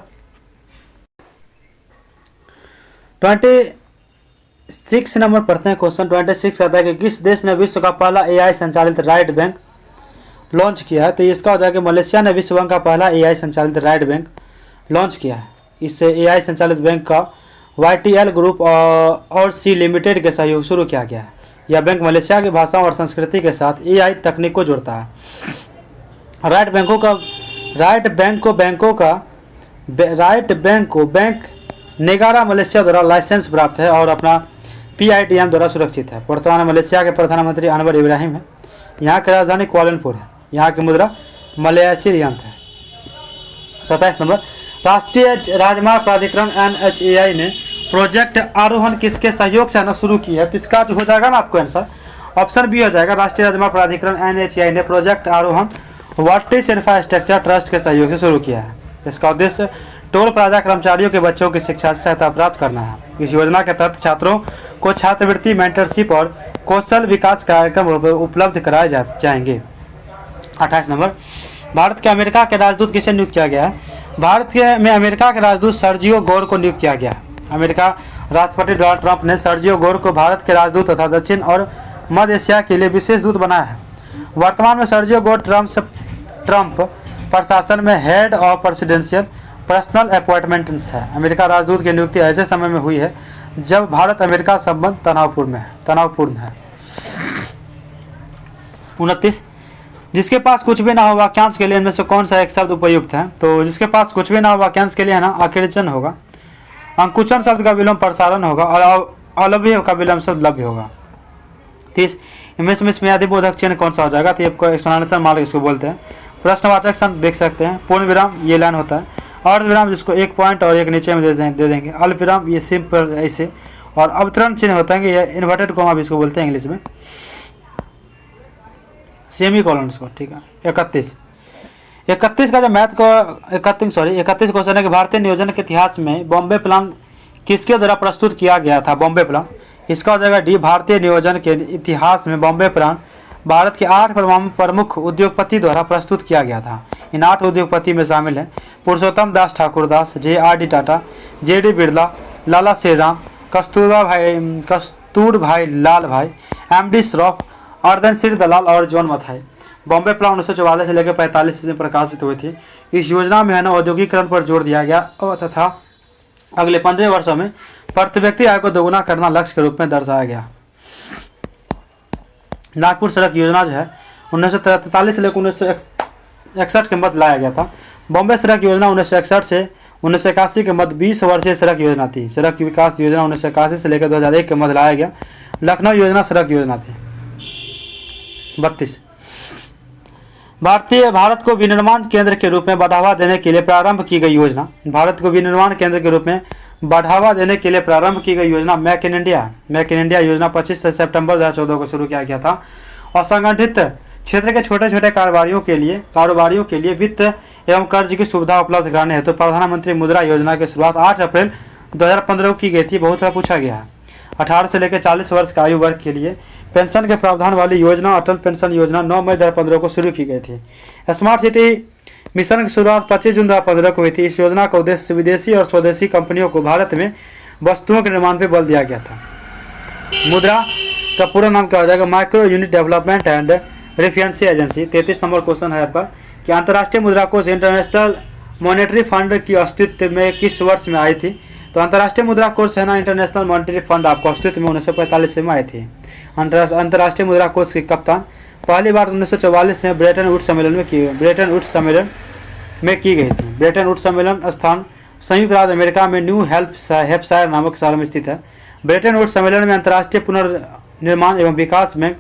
26 नंबर पढ़ते हैं। क्वेश्चन 26 कहता है कि किस देश ने विश्व का पहला एआई संचालित राइट बैंक लॉन्च किया है? तो इसका होता है कि मलेशिया ने विश्व बैंक का पहला एआई संचालित राइट बैंक लॉन्च किया है। इस एआई संचालित बैंक का YTL ग्रुप और सी लिमिटेड के सहयोग शुरू किया गया है। यह बैंक मलेशिया की भाषाओं और संस्कृति के साथ एआई तकनीक को जोड़ता है। राइट बैंक को बैंक नेगारा मलेशिया द्वारा लाइसेंस प्राप्त है और अपना PITM द्वारा सुरक्षित है। वर्तमान मलेशिया के प्रधानमंत्री अनवर इब्राहिम है। यहाँ की राजधानी कुआलालंपुर है। यहाँ की मुद्रा मलयासी रियाल है। 27 नंबर राष्ट्रीय राजमार्ग प्राधिकरण NHAI ने प्रोजेक्ट आरोहण किसके सहयोग से आना शुरू की है? तो इसका जो हो जाएगा ना आपको आंसर ऑप्शन बी हो जाएगा। राष्ट्रीय राजमार्ग प्राधिकरण NHAI ने प्रोजेक्ट आरोहण वर्टिस इंफ्रास्ट्रक्चर ट्रस्ट के सहयोग से शुरू किया है। इसका उद्देश्य टोल प्लाजा कर्मचारियों के बच्चों की शिक्षा से सहायता प्राप्त करना है। इस योजना के तहत छात्रों को छात्रवृत्ति, मेंटरशिप और कौशल विकास कार्यक्रम उपलब्ध कराए जाएंगे। 28 नंबर भारत के अमेरिका के राजदूत किसे नियुक्त किया गया है? भारत में अमेरिका के राजदूत सर्जियो गोर को नियुक्त किया गया है। अमेरिका राष्ट्रपति डोनाल्ड ट्रंप ने सर्जियो गोर को भारत के राजदूत तथा दक्षिण और मध्य एशिया के लिए विशेष दूत बनाया है। वर्तमान में सर्जियो गोर ट्रंप प्रशासन में head of presidential personal appointments है। अमेरिका राजदूत की नियुक्ति ऐसे समय में हुई है जब भारत अमेरिका संबंध तनावपूर्ण है। 29 जिसके पास कुछ भी ना हो वाक्यांश के लिए इनमें से कौन सा एक शब्द उपयुक्त है? तो जिसके पास कुछ भी ना हो वाक्यांश के लिए है ना अकिंचन होगा, अंकुचन शब्द का विलोम प्रसारण होगा और अलभ्य का विलोम शब्द लभ्य होगा। 30 इनमें मियादी बोधक चिन्ह कौन सा हो जाएगा? तो आपको एक्सप्लेनेशन मार्क इसको बोलते हैं। प्रश्नवाचक संघ देख सकते हैं। पूर्ण विराम ये लाइन होता है। अर्ध विराम जिसको एक पॉइंट और एक नीचे में दे देंगे। अल्प विराम ये सिंपल ऐसे, और अवतरण चिन्ह होता है कि ये इन्वर्टेड कॉमा भी इसको बोलते हैं इंग्लिश में, सेमी कॉलन इसको, ठीक है। 31 का जो मैथ को 31 क्वेश्चन है कि भारतीय नियोजन के इतिहास में बॉम्बे प्लान किसके द्वारा प्रस्तुत किया गया था? बॉम्बे प्लान इसका हो जाएगा डी। भारतीय नियोजन के इतिहास में बॉम्बे प्लान भारत के 8 प्रमुख उद्योगपति द्वारा प्रस्तुत किया गया था। इन 8 उद्योगपति में शामिल हैं पुरुषोत्तम दास ठाकुरदास, JRD टाटा, JD बिरला, लाला श्रीराम, कस्तूर भाई लाल भाई, MD श्रॉफ, अर्धनशील दलाल और जॉन मथाई। बॉम्बे प्लान 1944 से लेकर 45 में प्रकाशित हुई थी। इस योजना में है ना औद्योगिकरण पर जोर दिया गया तथा अगले 15 वर्षों में प्रति व्यक्ति आय को दोगुना करना लक्ष्य के रूप में दर्शाया गया। नागपुर सड़क योजना जो है 1943 से लेकर 1961 के मध्य लाया गया था। बॉम्बे सड़क योजना 1961 से 1981 के मध्य 20 वर्षीय सड़क योजना थी। सड़क विकास योजना 1981 से लेकर 2001 के मध्य लाया गया। लखनऊ योजना सड़क योजना थी। 32 भारत को विनिर्माण केंद्र के रूप में बढ़ावा देने के लिए प्रारंभ की गई योजना। भारत को विनिर्माण केंद्र के रूप में बढ़ावा देने के लिए प्रारंभ की गई योजना मेक इन इंडिया योजना 25 सितंबर 2014 को शुरू किया गया था। असंगठित क्षेत्र के छोटे छोटे कारोबारियों के लिए वित्त एवं कर्ज की सुविधा उपलब्ध कराने हेतु प्रधानमंत्री मुद्रा योजना की शुरुआत 8 अप्रैल 2015 को की गई थी। बहुत बार पूछा गया है। 18 से लेकर 40 वर्ष का आयु वर्ग के लिए पेंशन के प्रावधान वाली योजना अटल पेंशन योजना 9 मई 2015 को शुरू की गई थी। स्मार्ट सिटी मिशन की शुरुआत 25 जून 2015 को हुई थी। इस योजना का उद्देश्य विदेशी और स्वदेशी कंपनियों को भारत में वस्तुओं के निर्माण पर बल दिया गया था। मुद्रा का पूरा नाम क्या हो जाएगा? Micro unit development and reference agency. 33 number question है आपका कि अंतर्राष्ट्रीय मुद्रा कोष इंटरनेशनल मॉनेटरी फंड की अस्तित्व में किस वर्ष में आई थी? तो अंतर्राष्ट्रीय मुद्रा कोष है ना इंटरनेशनल मॉनेटरी फंड आपको अस्तित्व में 1945 में आई थी। अंतर्राष्ट्रीय मुद्रा कोष के कप्तान पहली बार 1944 में ब्रेटन वुड्स सम्मेलन में की गई थी। ब्रेटन वुड्स सम्मेलन स्थान संयुक्त राज्य अमेरिका में न्यू हैम्पशायर नामक शहर में स्थित है। ब्रेटन वुड्स सम्मेलन में अंतर्राष्ट्रीय पुनर्निर्माण एवं विकास बैंक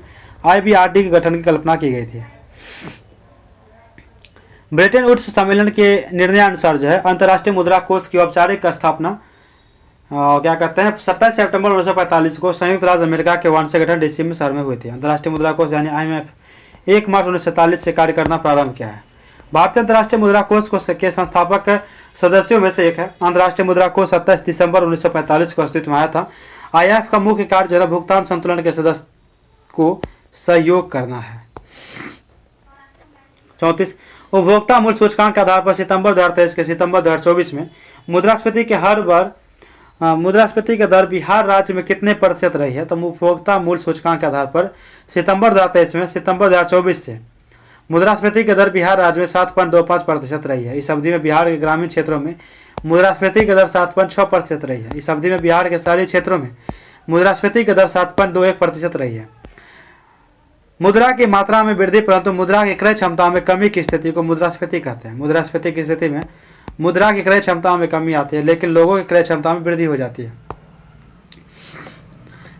IBRD के गठन की कल्पना की गई थी। ब्रेटन वुड्स सम्मेलन के निर्णयानुसार जो है अंतर्राष्ट्रीय मुद्रा कोष की औपचारिक स्थापना क्या कहते हैं 27 सितंबर 1945 को संयुक्त राज्य अमेरिका के वार्षिक गठन DC में शहर में हुई थी। अंतर्राष्ट्रीय मुद्रा कोष यानी IMF 1 मार्च 1947 से कार्य करना प्रारंभ किया है। भारतीय अंतर्राष्ट्रीय मुद्रा कोष के संस्थापक सदस्यों में से एक है। अंतर्राष्ट्रीय मुद्रा कोष 27 दिसंबर 1945 को अस्तित्व में आया था। IMF का मुख्य कार्य जो है भुगतान संतुलन के सदस्य को सहयोग करना है। 34 उपभोक्ता मूल्य सूचकांक के आधार पर सितंबर 2023 के सितंबर 2024 में मुद्रास्फीति के दर बिहार राज्य में कितने प्रतिशत रही है? तो उपभोक्ता मूल्य सूचकांक के आधार पर सितंबर 2023 में सितंबर 2024 से मुद्रास्फीति की दर बिहार राज्य में 7.25% रही है। इस अवधि में बिहार के ग्रामीण क्षेत्रों में मुद्रास्फीति की दर 7.6% रही है। इस अवधि में बिहार के शहरी क्षेत्रों में मुद्रास्फीति की दर 7.21% रही है। मुद्रा की मात्रा में वृद्धि परंतु मुद्रा की क्रय क्षमता में कमी की स्थिति को मुद्रास्फीति कहते हैं। मुद्रास्फीति की स्थिति में मुद्रा की क्रय क्षमता में कमी आती है लेकिन लोगों की क्रय क्षमता में वृद्धि हो जाती है।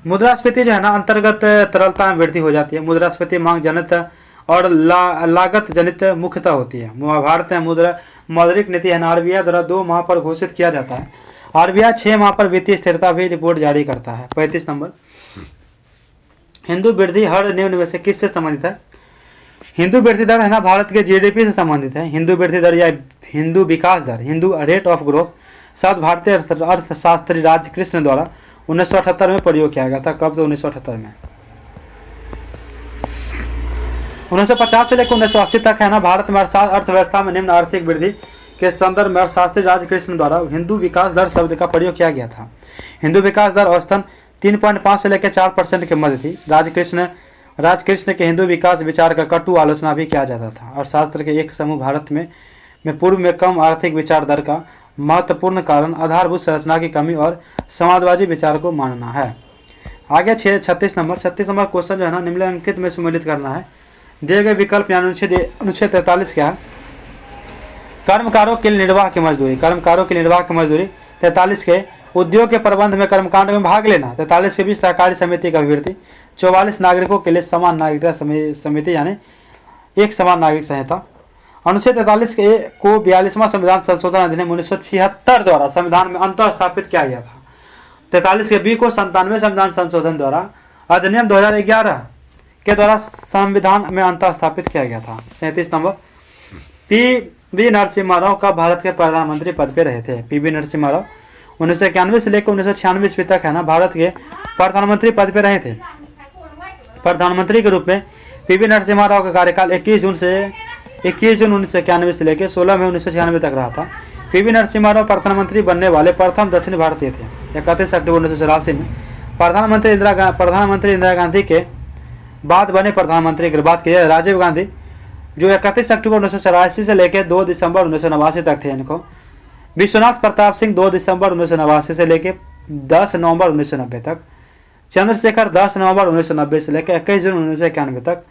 मुद्रास्फीति जो है ना अंतर्गत तरलता में वृद्धि हो जाती है। मुद्रास्फीति मांग जनित और लागत जनित मुख्यतः होती है। भारत में मौद्रिक नीति है RBI द्वारा 2 माह पर घोषित किया जाता है। RBI 6 माह पर वित्तीय स्थिरता भी रिपोर्ट जारी करता है। 35 नंबर हिंदू वृद्धि हर निम्न में से किससे संबंधित है? हिंदू वृद्धि दर है ना भारत के GDP से संबंधित है। हिंदू वृद्धि दर या हिंदू विकास दर हिंदू रेट ऑफ ग्रोथ शब्द भारतीय अर्थशास्त्री राजकृष्ण द्वारा 1978 में प्रयोग किया गया था। कब? तो 1978 में। 1950 से लेकर 1980 तक है ना भारत में अर्थव्यवस्था में निम्न आर्थिक वृद्धि के संदर्भ में अर्थशास्त्री राजकृष्ण द्वारा हिंदू विकास दर शब्द का प्रयोग किया गया था। हिंदू विकास दर औसतन 3.5 से लेकर 4% के मध्य थी। राजकृष्ण के हिंदू विकास विचार का कटु आलोचना भी किया जाता था। अर्थशास्त्र के एक समूह भारत में पूर्व में कम आर्थिक विचार दर का महत्वपूर्ण कारण आधारभूत संरचना की कमी और समाजवादी विचार को मानना है। आगे 36 नंबर क्वेश्चन जो है ना निम्नलिखित में सम्मिलित करना है। दिए गए विकल्प यानी अनुच्छेद 43 क्या है? कर्मकारों के निर्वाह की मजदूरी 43 के उद्योग के प्रबंध में कर्मकांड में भाग लेना। 43 के बीच सहकारी समिति का अभिवृद्धि। 44 नागरिकों के लिए समान नागरिकता समिति यानी एक समान नागरिक संहिता। अनुच्छेद 43 को 42वां संविधान संशोधन अधिनियम 1976 द्वारा संविधान में अंतः स्थापित किया गया था। 43 के B को 97 संविधान संशोधन द्वारा अधिनियम 2011 के द्वारा संविधान में अंतः स्थापित किया गया था। 37 नंबर PV नरसिम्हा राव का भारत के प्रधानमंत्री पद पे रहे थे। PV नरसिम्हा राव 1991 से लेकर 1996 ईस्वी तक है ना भारत के प्रधानमंत्री पद पे रहे थे। प्रधानमंत्री के रूप में PV नरसिम्हा राव का कार्यकाल 21 जून 1991 से लेकर 16 मई 1996 तक रहा था। PV नरसिम्हा राव प्रधानमंत्री बनने वाले प्रथम दक्षिण भारतीय थे। 31 अक्टूबर 1984 में प्रधानमंत्री इंदिरा गांधी के बाद बने प्रधानमंत्री की बात की जाए राजीव गांधी जो 31 अक्टूबर 1984 से लेकर 2 दिसंबर 1989 तक थे। इनको विश्वनाथ प्रताप सिंह 2 दिसंबर 1989 से लेकर 10 नवंबर 1990 तक। चंद्रशेखर 10 नवंबर 1990 से लेकर 21 जून 1991 तक।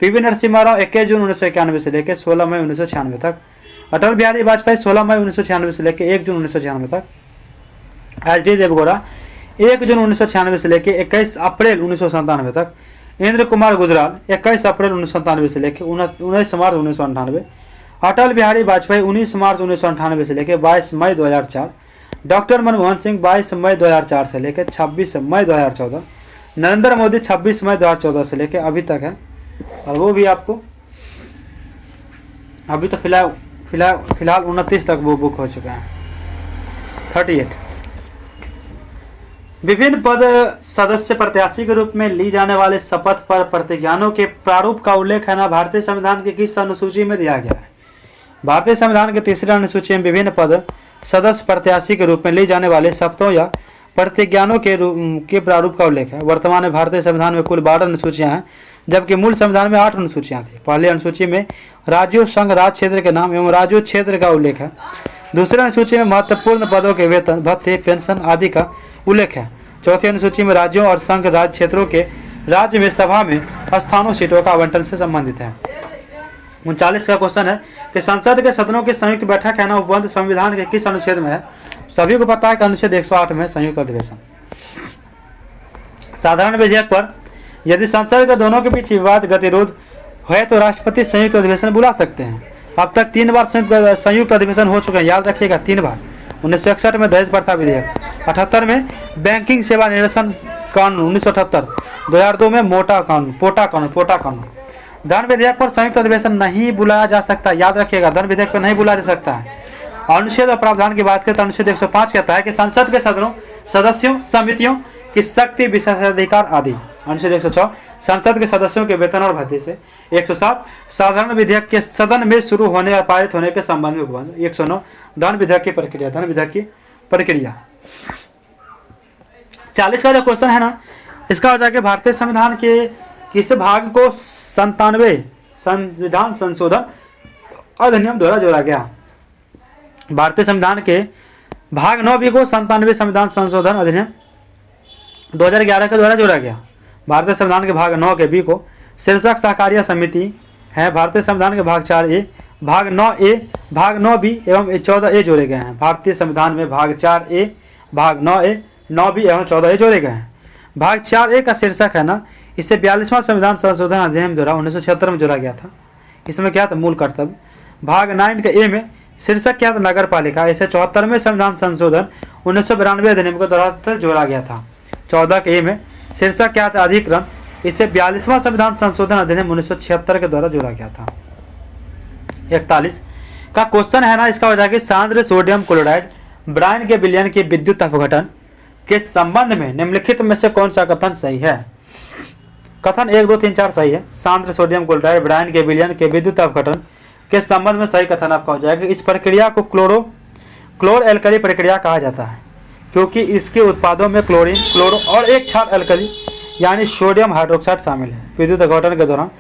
PV नरसिम्हा राव 21 जून 1991 से लेकर 16 मई 1996 तक। अटल बिहारी वाजपेयी 16 मई 1996 से लेकर 1 जून 1996 तक। HD देवगौड़ा 1 जून 1996 से लेकर 21 अप्रैल 1997 तक। इंद्र कुमार गुजराल 21 अप्रैल 1997 से लेकर 19 मार्च 1998। अटल बिहारी वाजपेयी 19 मार्च 1998 से लेकर 22 मई 2004। डॉक्टर मनमोहन सिंह 22 मई 2004 से लेकर 26 मई 2014। नरेंद्र मोदी 26 मई 2014 से लेकर अभी तक है। और वो भी आपको अभी तो फिलहाल 29 तक वो बुक हो चुका है। 38 विभिन्न पद सदस्य प्रत्याशी के रूप में ली जाने वाले शपथ पर प्रतिज्ञानों के प्रारूप का उल्लेख है ना भारतीय संविधान के किस अनुसूची में दिया गया है? भारतीय संविधान के तीसरे अनुसूची में विभिन्न पद सदस्य प्रत्याशी के रूप में ली जाने वाले शपथों या प्रतिज्ञानों के प्रारूप का उल्लेख है। वर्तमान में भारतीय संविधान में कुल 12 अनुसूचियां हैं जबकि मूल संविधान में 8 अनुसूचियां थी। पहली अनुसूची में राज्यों संघ राज्य क्षेत्र के नाम एवं राज्यों क्षेत्र का उल्लेख है। दूसरी अनुसूची में महत्वपूर्ण पदों के वेतन भत्ते पेंशन आदि का उल्लेख है। चौथी अनुसूची में राज्यों और संघ राज्य क्षेत्रों के राज्य में सभा में स्थानों सीटों का आवंटन से संबंधित है। 39 का क्वेश्चन है कि संसद के सदनों की संयुक्त बैठक है ना उपबंध संविधान के किस अनुच्छेद में है? सभी को पता है कि अनुच्छेद 108 में संयुक्त अधिवेशन। साधारण विधेयक पर यदि संसद के दोनों के बीच विवाद गतिरोध है तो राष्ट्रपति संयुक्त अधिवेशन बुला सकते हैं। अब तक 3 बार संयुक्त अधिवेशन हो चुके हैं, याद रखिएगा 3 बार। 1961 में दहेज प्रथा विधेयक, 78 में बैंकिंग सेवा निरसन कानून 1978, 2002 में पोटा कानून। धन विधेयक पर संयुक्त अधिवेशन नहीं बुलाया जा सकता, याद रखिएगा, धन विधेयक पर नहीं बुलाया जा सकता है। अनुच्छेद और प्रावधान की बात करें तो अनुच्छेद 105 कहता है कि संसद के सदस्यों समितियों की शक्ति विशेषाधिकार आदि। अनुच्छेद 106 संसद के सदस्यों के वेतन और भत्ते से। 107 साधारण विधेयक के सदन में शुरू होने और पारित होने के संबंध में उपबंध। 109 धन विधेयक की प्रक्रिया। 40 का जो क्वेश्चन है ना, इसका हो जाएगा भारतीय संविधान के किस भाग को 97 संविधान संशोधन अधिनियम द्वारा जोड़ा गया? भारतीय संविधान के भाग 9 को 97 संविधान संशोधन अधिनियम 2011 के द्वारा जोड़ा गया। भारतीय संविधान के भाग 9 के बी को शीर्षक सहकारिता समिति है। भारतीय संविधान के भाग 4A, भाग 9A, भाग 9B एवं 14A जोड़े गए हैं। भारतीय संविधान में भाग 4A, भाग 9A, 9B एवं 14A जोड़े गए हैं। भाग 4A का शीर्षक है ना, इसे 42वां संविधान संशोधन अधिनियम द्वारा 1976 में जोड़ा गया था। इसमें क्या था? मूल कर्तव्य। भाग 9 के ए में शीर्षक क्या था? नगर पालिका। इसे 74वें संविधान संशोधन 1992 अधिनियम के द्वारा जोड़ा गया था। 14 के ए में शीर्षक क्या था? अधिकरण। इसे 42वां संविधान संशोधन अधिनियम 1976 के द्वारा जोड़ा गया था। 41 का क्वेश्चन है ना, इसका हो जाएगा सांद्र सोडियम क्लोराइड ब्रायन के विलयन के विद्युत अपघटन के संबंध में निम्नलिखित में से कौन सा कथन सही है? कथन 1, 2, 3, 4 सही है। सांद्र सोडियम क्लोराइड ब्रायन के विलयन के विद्युत अपघटन के संबंध में सही कथन आपका हो जाएगा। इस प्रक्रिया को क्लोर एल्कली प्रक्रिया कहा जाता है क्योंकि इसके उत्पादों में क्लोरीन, क्लोरो और एक क्षार एल्कली यानी सोडियम हाइड्रोक्साइड शामिल है। विद्युत अपघटन के दौरान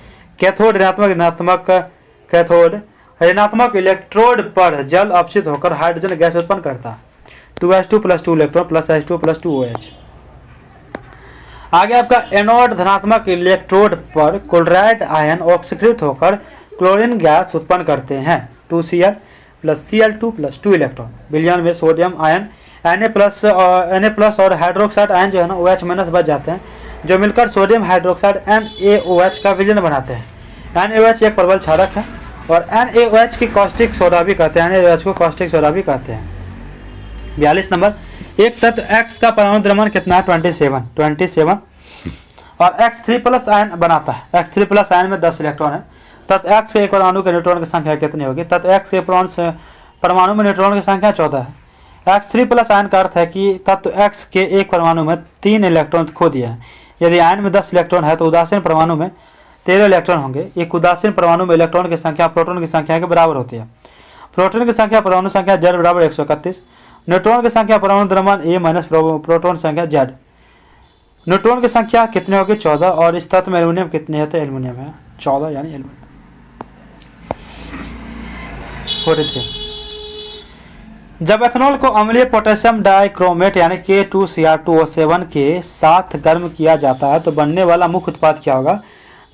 कैथोड ऋणात्मक इलेक्ट्रोड पर जल अपचित होकर हाइड्रोजन गैस उत्पन्न करता है। 2s2 + 2 electron plus H2 + 2 OH। आगे आपका एनोड धनात्मक इलेक्ट्रोड पर क्लोराइड आयन ऑक्सीकृत होकर क्लोरीन गैस उत्पन्न करते हैं। 2Cl + Cl2 + 2 electron. विलयन में सोडियम आयन Na+ और हाइड्रोक्साइड आयन जो है ना OH- बच जाते हैं, जो मिलकर सोडियम हाइड्रोक्साइड NaOH का विलयन बनाते हैं। NaOH एक प्रबल क्षारक है और NaOH की कॉस्टिक सोडा भी कहते हैं। NaOH को कॉस्टिक सोडा भी कहते हैं। 42 नंबर, एक तत्व X का परमाणु द्रव्यमान कितना है? 27 और X3+ आयन बनाता है। X3+ आयन में 10 इलेक्ट्रॉन है। तत्व X के एक परमाणु के न्यूट्रॉन की संख्या कितनी होगी? तत्व X के परमाणु में न्यूट्रॉन की संख्या 14 है। X3+ आयन का अर्थ है कि तत्व X के एक परमाणु में 3 इलेक्ट्रॉन खो दिया है। यदि आयन में 10 इलेक्ट्रॉन है तो उदासीन परमाणु में 13 इलेक्ट्रॉन होंगे। एक उदासीन परमाणु में इलेक्ट्रॉन की संख्या प्रोटॉन की संख्या के बराबर होती है। प्रोटॉन की संख्या परमाणु संख्या Z बराबर 131। न्यूट्रॉन की संख्या परमाणु द्रव्यमान A- प्रोटॉन संख्या Z। न्यूट्रॉन की संख्या कितनी होगी? 14। और इस तत्व में एल्यूमिनियम कितनी है? तो एल्यूमिनियम है 14 यानी एल्यूमिनियम। 43 जब एथेनॉल को अम्लीय पोटेशियम डाइक्रोमेट यानी K2Cr2O7 के साथ गर्म किया जाता है तो बनने वाला मुख्य उत्पाद क्या होगा?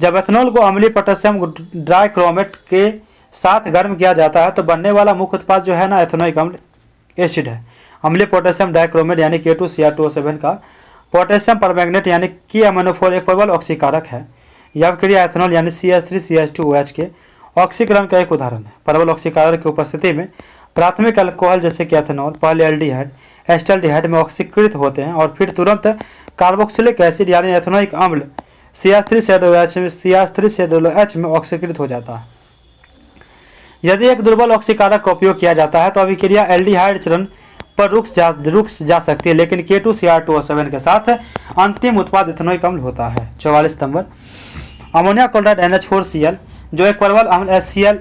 जब एथेनॉल को अम्लीय पोटेशियम डाइक्रोमेट के साथ गर्म किया जाता है तो बनने वाला मुख्य उत्पाद जो है ना एथेनोइक अम्ल एसिड है। अम्लीय पोटेशियम डाइक्रोमेट यानी K2Cr2O7 का पोटेशियम परमैंगनेट यानी KMnO4 एक प्रबल ऑक्सीकारक है। यह क्रिया एथेनॉल यानी CH3CH2OH के ऑक्सीकरण का एक उदाहरण है। प्रबल ऑक्सीकारक की उपस्थिति में प्राथमिक अल्कोहल जैसे कि एथेनॉल पहले एल्डिहाइड एस्टल्डिहाइड में ऑक्सीकृत होते हैं और फिर तुरंत कार्बोक्सिलिक एसिड यानी एथेनोइक अम्ल CH3COH में ऑक्सीकृत हो जाता है। यदि एक दुर्बल ऑक्सीकारक का उपयोग किया जाता है तो अभिक्रिया एल्डिहाइड चरण पर रुक जा सकती है, लेकिन K2Cr2O7 के साथ अंतिम उत्पाद इथेनोइक अम्ल होता है। 44 नंबर, अमोनिया क्लोराइड NH4Cl जो एक प्रबल अम्ल HCl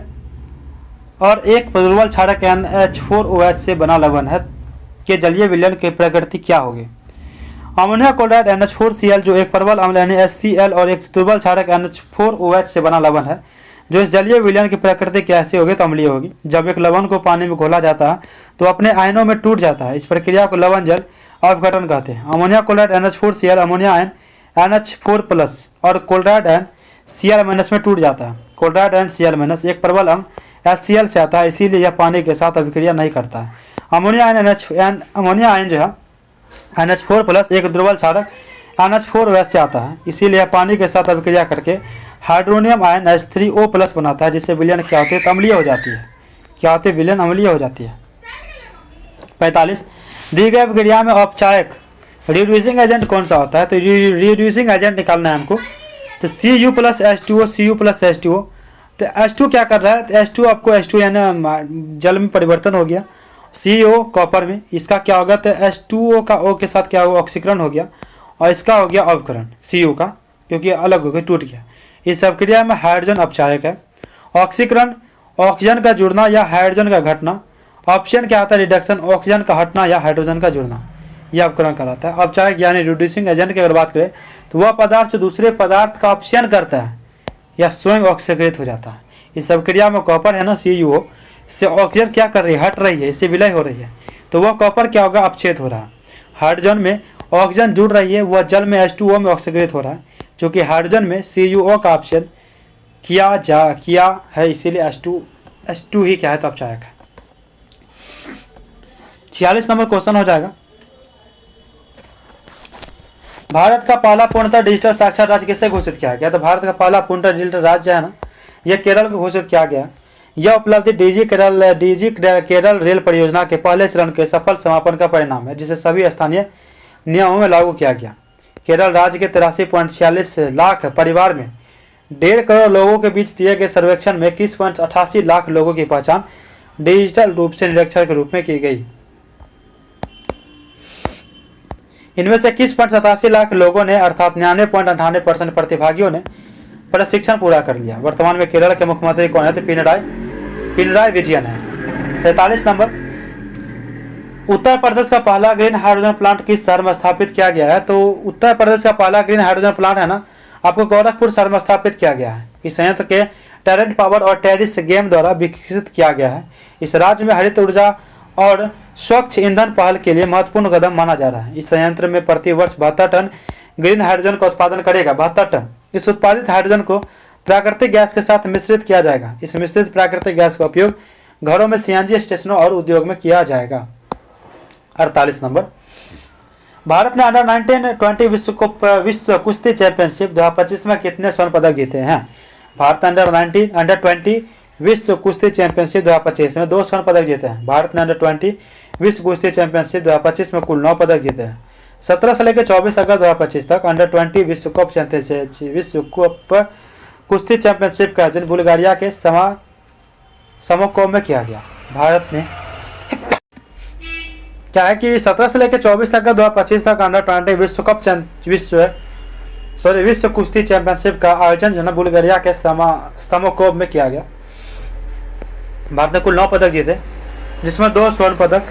और एक दुर्बल क्षारक NH4OH से बना लवण है के जलीय विलयन की प्रकृति क्या होगी? अमोनिया क्लोराइड NH4Cl जो एक प्रबल अम्ल NaCl और एक दुर्बल क्षारक NH4OH से बना लवण है, जो इस जलीय विलयन की प्रकृति कैसी होगी? तो अम्लीय होगी। जब एक लवण को पानी में घोला जाता है तो अपने आयनों में टूट जाता है। इस प्रक्रिया को लवण जल अपघटन कहते हैं। Ammonia chloride NH4Cl ammonia ion NH4+ और क्लोराइड एंड Cl- में टूट जाता है। क्लोराइड एंड Cl- एक प्रबल अंग HCl से आता है, इसीलिए यह पानी के साथ अभिक्रिया नहीं करता है। अमोनिया आयन जो है NH4+ एक दुर्बल क्षारक NH4 से आता है, इसीलिए पानी के साथ अभिक्रिया करके हाइड्रोनियम आयन H3O+ बनाता है, जिससे विलयन क्या होती है, अम्लीय हो जाती है। क्या होती है, विलयन अम्लीय हो जाती है। 45 दी गई अभिक्रिया में औपचारिक रिड्यूसिंग एजेंट कौन सा होता है? तो रिड्यूसिंग एजेंट निकालना है हमको। तो Cu+H2O, Cu+H2O, तो H2 क्या कर रहा है? तो H2 आपको H2 यानी जल में परिवर्तन हो गया, CO कॉपर में, इसका क्या होगा? तो H2O का O के साथ क्या होगा? ऑक्सीकरण हो गया, और इसका हो गया अवकरण CO का, क्योंकि अलग हो गया, टूट गया। इस अभिक्रिया में हाइड्रोजन अपचायक है। ऑक्सीकरण ऑक्सीजन का जुड़ना या हाइड्रोजन का घटना। ऑप्शन क्या आता है? रिडक्शन ऑक्सीजन का हटना या हाइड्रोजन का जुड़ना, यह अपकरण कहलाता है। अपचायक यानी रिड्यूसिंग एजेंट की अगर बात करें तो वह पदार्थ दूसरे पदार्थ का अपचयन करता है या स्वयं ऑक्सीकृत हो जाता है। इस अभिक्रिया में कॉपर है ना CuO से ऑक्सीजन क्या कर रही है? हट रही है, इससे विलय हो रही है, तो वह कॉपर क्या होगा? अपचेत हो रहा है। हाइड्रोजन में ऑक्सीजन जुड़ रही है, वह जल में H2O में ऑक्सीकृत हो रहा है, क्योंकि हाइड्रोजन में CuO का अपचयन किया है, इसीलिए H2 ही क्या है? तो अपचायक है। 46 नंबर क्वेश्चन हो जाएगा। भारत का पहला पूर्णतः डिजिटल साक्षर राज्य किसे घोषित किया गया? तो भारत का पहला पूर्णतः डिजिटल राज्य है ना, यह केरल को घोषित किया गया। यह उपलब्धि डीजी केरल रेल परियोजना के पहले चरण के सफल समापन का परिणाम है, जिसे सभी स्थानीय नियमों में लागू किया गया। केरल राज्य के 83.46 लाख परिवार में 1.5 करोड़ लोगों के बीच दिए गए सर्वेक्षण में 21.88 लाख लोगों की पहचान डिजिटल रूप से निरक्षर के रूप में की गई। इनमें से 21.87 लाख लोगों ने अर्थात 99.98% प्रतिभागियों ने प्रशिक्षण पूरा कर लिया। वर्तमान में केरल के मुख्यमंत्री कौन है? तो पिनराई विजयन है। 47 नंबर, उत्तर प्रदेश का पहला ग्रीन हाइड्रोजन प्लांट किस शहर में स्थापित किया गया है? तो उत्तर प्रदेश का पहला ग्रीन हाइड्रोजन प्लांट है ना, आपको गोरखपुर शहर में स्थापित किया गया है। इस संयंत्र के टैरेंट पावर और टेरिस गेम द्वारा विकसित किया गया है। इस राज्य में हरित ऊर्जा और स्वच्छ ईंधन पहल के लिए महत्वपूर्ण कदम माना जा रहा है। इस संयंत्र में प्रति वर्ष 72 टन ग्रीन हाइड्रोजन का उत्पादन करेगा। 72 टन। इस उत्पादित हाइड्रोजन को प्राकृतिक गैस के साथ मिश्रित किया जाएगा। इस मिश्रित प्राकृतिक गैस का उपयोग घरों में, CNG स्टेशनों और उद्योग में किया जाएगा। 48 नंबर, भारत ने अंडर 19-20 विश्व कुश्ती चैंपियनशिप 2025 में कितने स्वर्ण पदक जीते हैं? भारत अंडर 20 विश्व कुश्ती चैंपियनशिप 2025 में 2 स्वर्ण पदक जीते हैं। भारत ने अंडर 20 विश्व कुश्ती चैंपियनशिप 2025 में कुल 9 पदक जीते हैं। 17 से लेकर 24 अगस्त 2025 तक अंडर 20 विश्व कप कुश्ती चैंपियनशिप का आयोजन बुल्गारिया के समोको में किया गया। भारत ने क्या है कि 17 से लेकर 24 अगस्त 2025 तक अंडर 20 विश्व कुश्ती चैंपियनशिप का आयोजन जो है बुल्गारिया के समोको में किया गया। भारत ने कुल 9 पदक जीते, जिसमें 2 स्वर्ण पदक,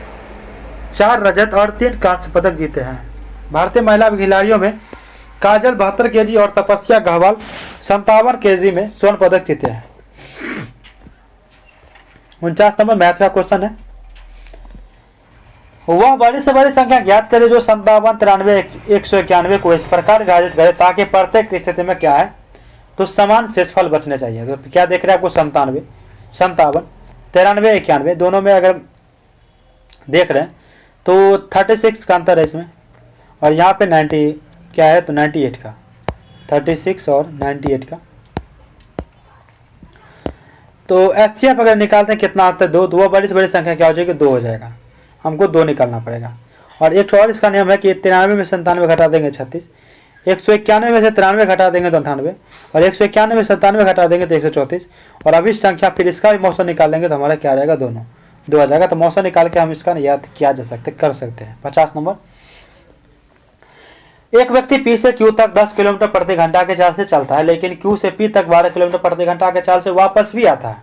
4 रजत और 3 कांस्य पदक जीते हैं। भारतीय महिला खिलाड़ियों में काजल 72 kg और तपस्या गहवाल 57 kg में स्वर्ण पदक जीते हैं। 49 नंबर मैथ का क्वेश्चन है। वह बड़ी से बड़ी संख्या ज्ञात करे जो 57, 93, 191 को इस प्रकार विभाजित करे ताकि प्रत्येक स्थिति में क्या है? तो समान शेषफल बचने चाहिए। तो क्या देख रहे हैं आपको? 57, 93, 91 दोनों में अगर देख रहे हैं तो 36 का अंतर है इसमें, और यहाँ पे 90 क्या है? तो 98 का, 36 और 98 का। तो HCF अगर निकालते हैं कितना आता है? 2। तो बड़ी से बड़ी संख्या क्या हो जाएगी? 2 हो जाएगा। हमको 2 निकालना पड़ेगा। और एक और इसका नियम है कि 93 में से 97 घटा देंगे 36, 191 में से 93 घटा देंगे तो 98, और 191 में 97 घटा देंगे तो 134, और अब इस संख्या फिर इसका भी मौसम निकालेंगे तो हमारा क्या आ जाएगा? दोनों 2 आ जाएगा। तो मौसम निकाल के हम इसका याद किया जा सकते कर सकते हैं। 50 नंबर, एक व्यक्ति P से Q तक 10 किलोमीटर प्रति घंटा के चाल से चलता है, लेकिन Q से P तक 12 किलोमीटर प्रति घंटा के चाल से वापस भी आता है।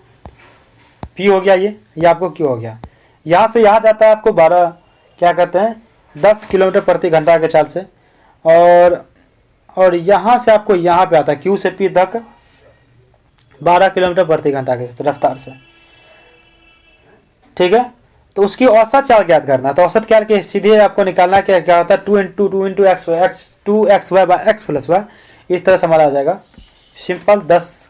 P हो गया ये आपको Q हो गया। यहाँ से यहाँ जाता है आपको 12 क्या कहते हैं 10 किलोमीटर प्रति घंटा के चाल से, और यहाँ से आपको यहाँ पे आता है Q से P तक 12 किलोमीटर प्रति घंटा के रफ्तार से। ठीक है, तो उसकी औसत चाल ज्ञात करना है। तो औसत चाल के सीधे आपको निकालना है क्या होता है, 2 × 2 इस तरह से हमारा आ जाएगा सिंपल 10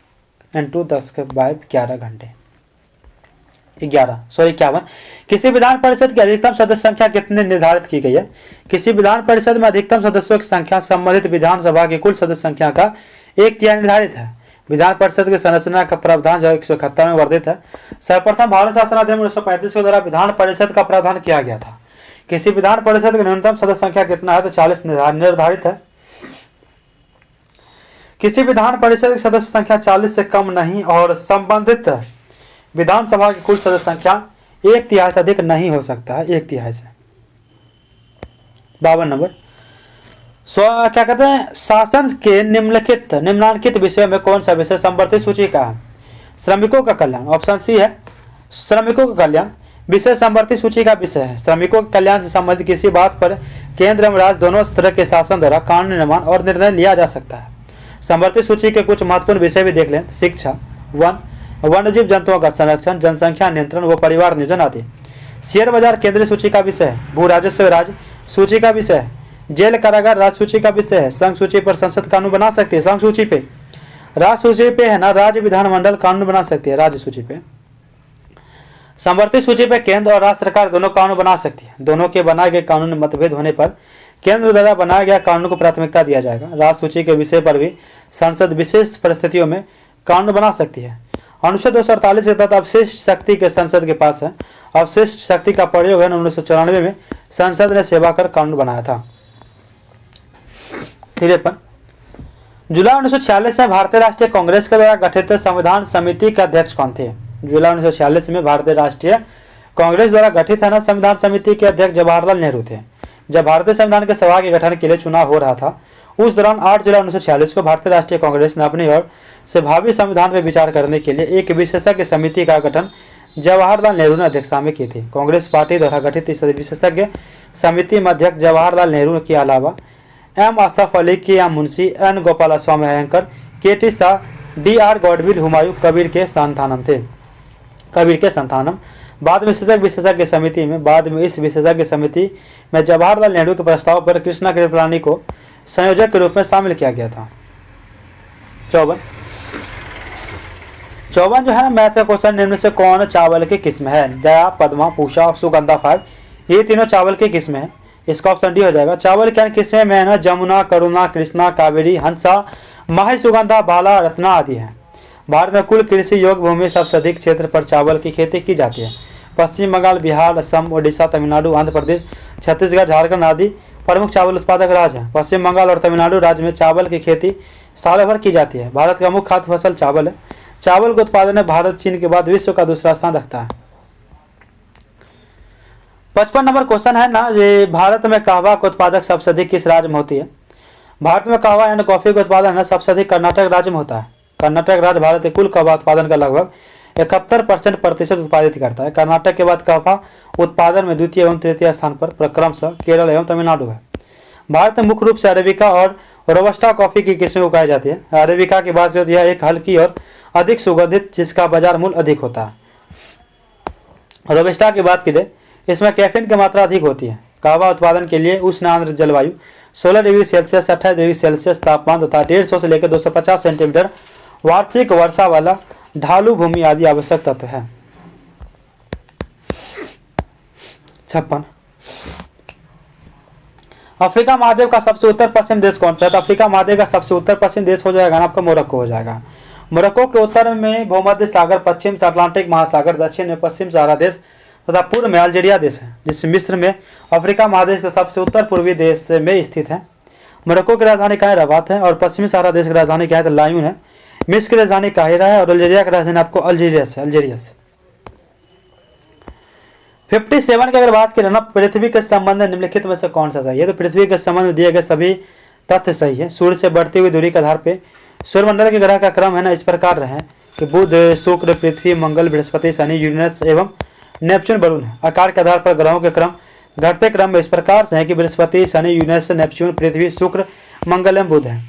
× 10⁻11 घंटे 51। किसी विधान परिषद की अधिकतम सदस्य संख्या कितने निर्धारित की गई है। किसी विधान परिषद में अधिकतम सदस्यों की संख्या संबंधित विधानसभा की कुल सदस्य संख्या का 1/3 निर्धारित है। विधान परिषद की संरचना का प्रावधान जो 171 में वर्णित है। सर्वप्रथम भारत शासन अधिनियम 1935 के द्वारा विधान परिषद का प्रावधान किया गया था। किसी विधान परिषद की न्यूनतम सदस्य संख्या कितना है, तो 40 निर्धारित है। किसी विधान परिषद की सदस्य संख्या 40 से कम नहीं और संबंधित विधानसभा की कुल सदस्य संख्या 1/3 से अधिक नहीं हो सकता है, 1/3 से। 52 नंबर, क्या कहते हैं, शासन के निम्नांकित विषयों में कौन सा विषय समवर्ती सूची का है। श्रमिकों का कल्याण, ऑप्शन सी है श्रमिकों का कल्याण विषय समवर्ती सूची का विषय है। श्रमिकों के कल्याण से संबंधित किसी बात पर केंद्र एवं राज्य दोनों तरह के शासन द्वारा कानून निर्माण और निर्णय लिया जा सकता है। समवर्ती सूची के कुछ महत्वपूर्ण विषय भी देख लें। शिक्षा, वन्यजीव जंतुओं का संरक्षण, जनसंख्या नियंत्रण व परिवार नियोजन आदि। शेयर बाजार केंद्रीय सूची का विषय है। भू राजस्व राज्य सूची का विषय है। जेल कारागार राज्य सूची का विषय है। संघ सूची पर संसद कानून बना सकती है, संघ सूची पे। राज्य सूची पे है ना, राज्य विधानमंडल कानून बना सकती है, राज्य सूची पे। समवर्ती सूची पे केंद्र और राज्य सरकार दोनों कानून बना सकती है। दोनों के बनाए गए कानून में मतभेद होने पर केंद्र द्वारा बनाया गया कानून को प्राथमिकता दिया जाएगा। राज्य सूची के विषय पर भी संसद विशेष परिस्थितियों में कानून बना सकती है। अनुच्छेद 248 के तहत अवशिष्ट शक्ति के संसद के पास है। अवशिष्ट शक्ति का प्रयोग है 1994 में संसद ने सेवा कर कानून बनाया था। 53 जुलाई 1946 में भारतीय राष्ट्रीय कांग्रेस के द्वारा गठित संविधान समिति के अध्यक्ष कौन थे। जुलाई 1946 में भारतीय राष्ट्रीय कांग्रेस द्वारा गठित है ना संविधान समिति के अध्यक्ष जवाहरलाल नेहरू थे। जब भारतीय संविधान के सभा के गठन के लिए चुनाव हो रहा था, उस दौरान 8 जुलाई 1946 को भारतीय राष्ट्रीय कांग्रेस ने अपनी ओर से भावी संविधान पर विचार करने के लिए एक विशेषज्ञ समिति का गठन जवाहरलाल नेहरू ने अध्यक्षता में की थी। कांग्रेस पार्टी द्वारा गठित इस विशेषज्ञ समिति में अध्यक्ष जवाहरलाल नेहरू के अलावा M Asaf Ali, K M Munshi, N Gopalaswami Ayyangar, K T Shah, D R Gadgil, Humayun Kabir K Santhanam थे। बाद में इस विशेषज्ञ समिति में जवाहरलाल नेहरू के प्रस्ताव पर कृष्णा कृपलानी को संयोजक के रूप में शामिल किया गया था। 54 जो है मैथ का क्वेश्चन, निम्न से कौन चावल की किस्म है। दया, पद्मा, पूषा, सुगंधा 5 ये तीनों चावल की किस्में हैं। इसका ऑप्शन डी हो जाएगा। चावल की अन्य किस्में में है ना जमुना, करुणा, कृष्णा, कावेरी, हंसा, माही, सुगंधा, बाला, रत्ना आदि हैं। भारत में कुल कृषि योग्य भूमि सबसे अधिक क्षेत्र पर चावल की खेती की जाती है। पश्चिम बंगाल, बिहार, असम, ओडिशा, तमिलनाडु, आंध्र प्रदेश, छत्तीसगढ़, झारखंड आदि प्रमुख चावल उत्पादक राज्य हैं। पश्चिम बंगाल और तमिलनाडु राज्य में चावल की खेती साल भर की जाती है। भारत का मुख्य खाद्य फसल चावल है। चावल के उत्पादन में भारत चीन के बाद विश्व का दूसरा स्थान रखता है। 55 नंबर क्वेश्चन है ना, ये भारत में कहवा का उत्पादक सबसे अधिक किस राज्य में होती है। भारत में कहवा यानी कॉफी का उत्पादन है सबसे अधिक कर्नाटक राज्य में होता है। कर्नाटक राज्य भारत के कुल कहवा उत्पादन का लगभग 71% उत्पादित करता है। कर्नाटक के बाद कहवा उत्पादन में द्वितीय एवं तृतीय स्थान पर क्रमशः केरल एवं तमिलनाडु है। भारत में मुख्य रूप से अरेबिका और रोबस्टा कॉफी की किस्में उगाई जाती है। अरेबिका की बात करें तो यह एक हल्की और अधिक सुगंधित, जिसका बाजार मूल्य अधिक होता है। रोबस्टा की बात करें, इसमें कैफीन की मात्रा अधिक होती है। कहवा उत्पादन के लिए उष्ण आर्द्र जलवायु 16 डिग्री सेल्सियस से 28 डिग्री सेल्सियस तापमान तथा 150 से लेकर 250 सेंटीमीटर वार्षिक वर्षा वाला ढालू भूमि आदि आवश्यक तत्व है। 56 अफ्रीका महाद्वीप का सबसे उत्तर पश्चिम देश कौन सा है। तो अफ्रीका महाद्वीप का सबसे उत्तर पश्चिम देश हो जाएगा ना आपका मोरक्को हो जाएगा। मोरक्को के उत्तर में भूमध्य सागर, पश्चिम से अटलांटिक महासागर, दक्षिण में पश्चिम सहारा देश तथा पूर्व में अल्जीरिया देश है, जिस मिस्र में अफ्रीका महादेश के सबसे उत्तर पूर्वी देश में स्थित है। मोरक्को की राजधानी क्या है, रबात है। और पश्चिमी सहारा देश की राजधानी क्या है, तो लायून है। मिस्र की राजधानी काहिरा है और अल्जीरिया की राजधानी आपको अल्जीरियस है, अल्जीरियस। 57 की अगर बात करें ना, पृथ्वी के संबंध में निम्नलिखित में से कौन सा सही है। तो पृथ्वी के संबंध में दिए गए सभी तथ्य सही है। सूर्य से बढ़ती हुई दूरी के आधार पर सूर्यमंडल के ग्रह का क्रम है ना इस प्रकार रहे कि बुध, शुक्र, पृथ्वी, मंगल, बृहस्पति, शनि, यूरेनस एवं नेपच्यून बलून है। आकार के आधार पर ग्रहों के क्रम घटते क्रम में इस प्रकार से है कि बृहस्पति, शनि, यूरेनस, नेपच्यून, पृथ्वी, शुक्र, मंगल एवं बुध है।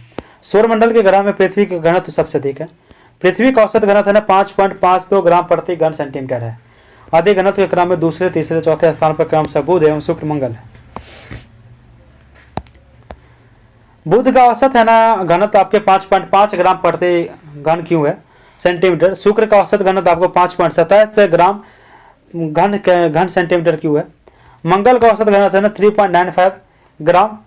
सौरमंडल के ग्रह में पृथ्वी का घनत्व सबसे अधिक है। पृथ्वी का औसत घनत्व है ना 5.52 ग्राम प्रति घन सेंटीमीटर है। अधिक घनत्व के क्रम में दूसरे, तीसरे, चौथे स्थान पर क्रमशः बुध एवं शुक्र, मंगल है। बुध का औसत है ना घनत्व आपके 5.5 ग्राम प्रति घन क्यों है सेंटीमीटर। शुक्र का औसत घनत्व आपको 5.27 ग्राम घन सेंटीमीटर क्यों है। मंगल का औसत घनत्व है ना 3.95 ग्राम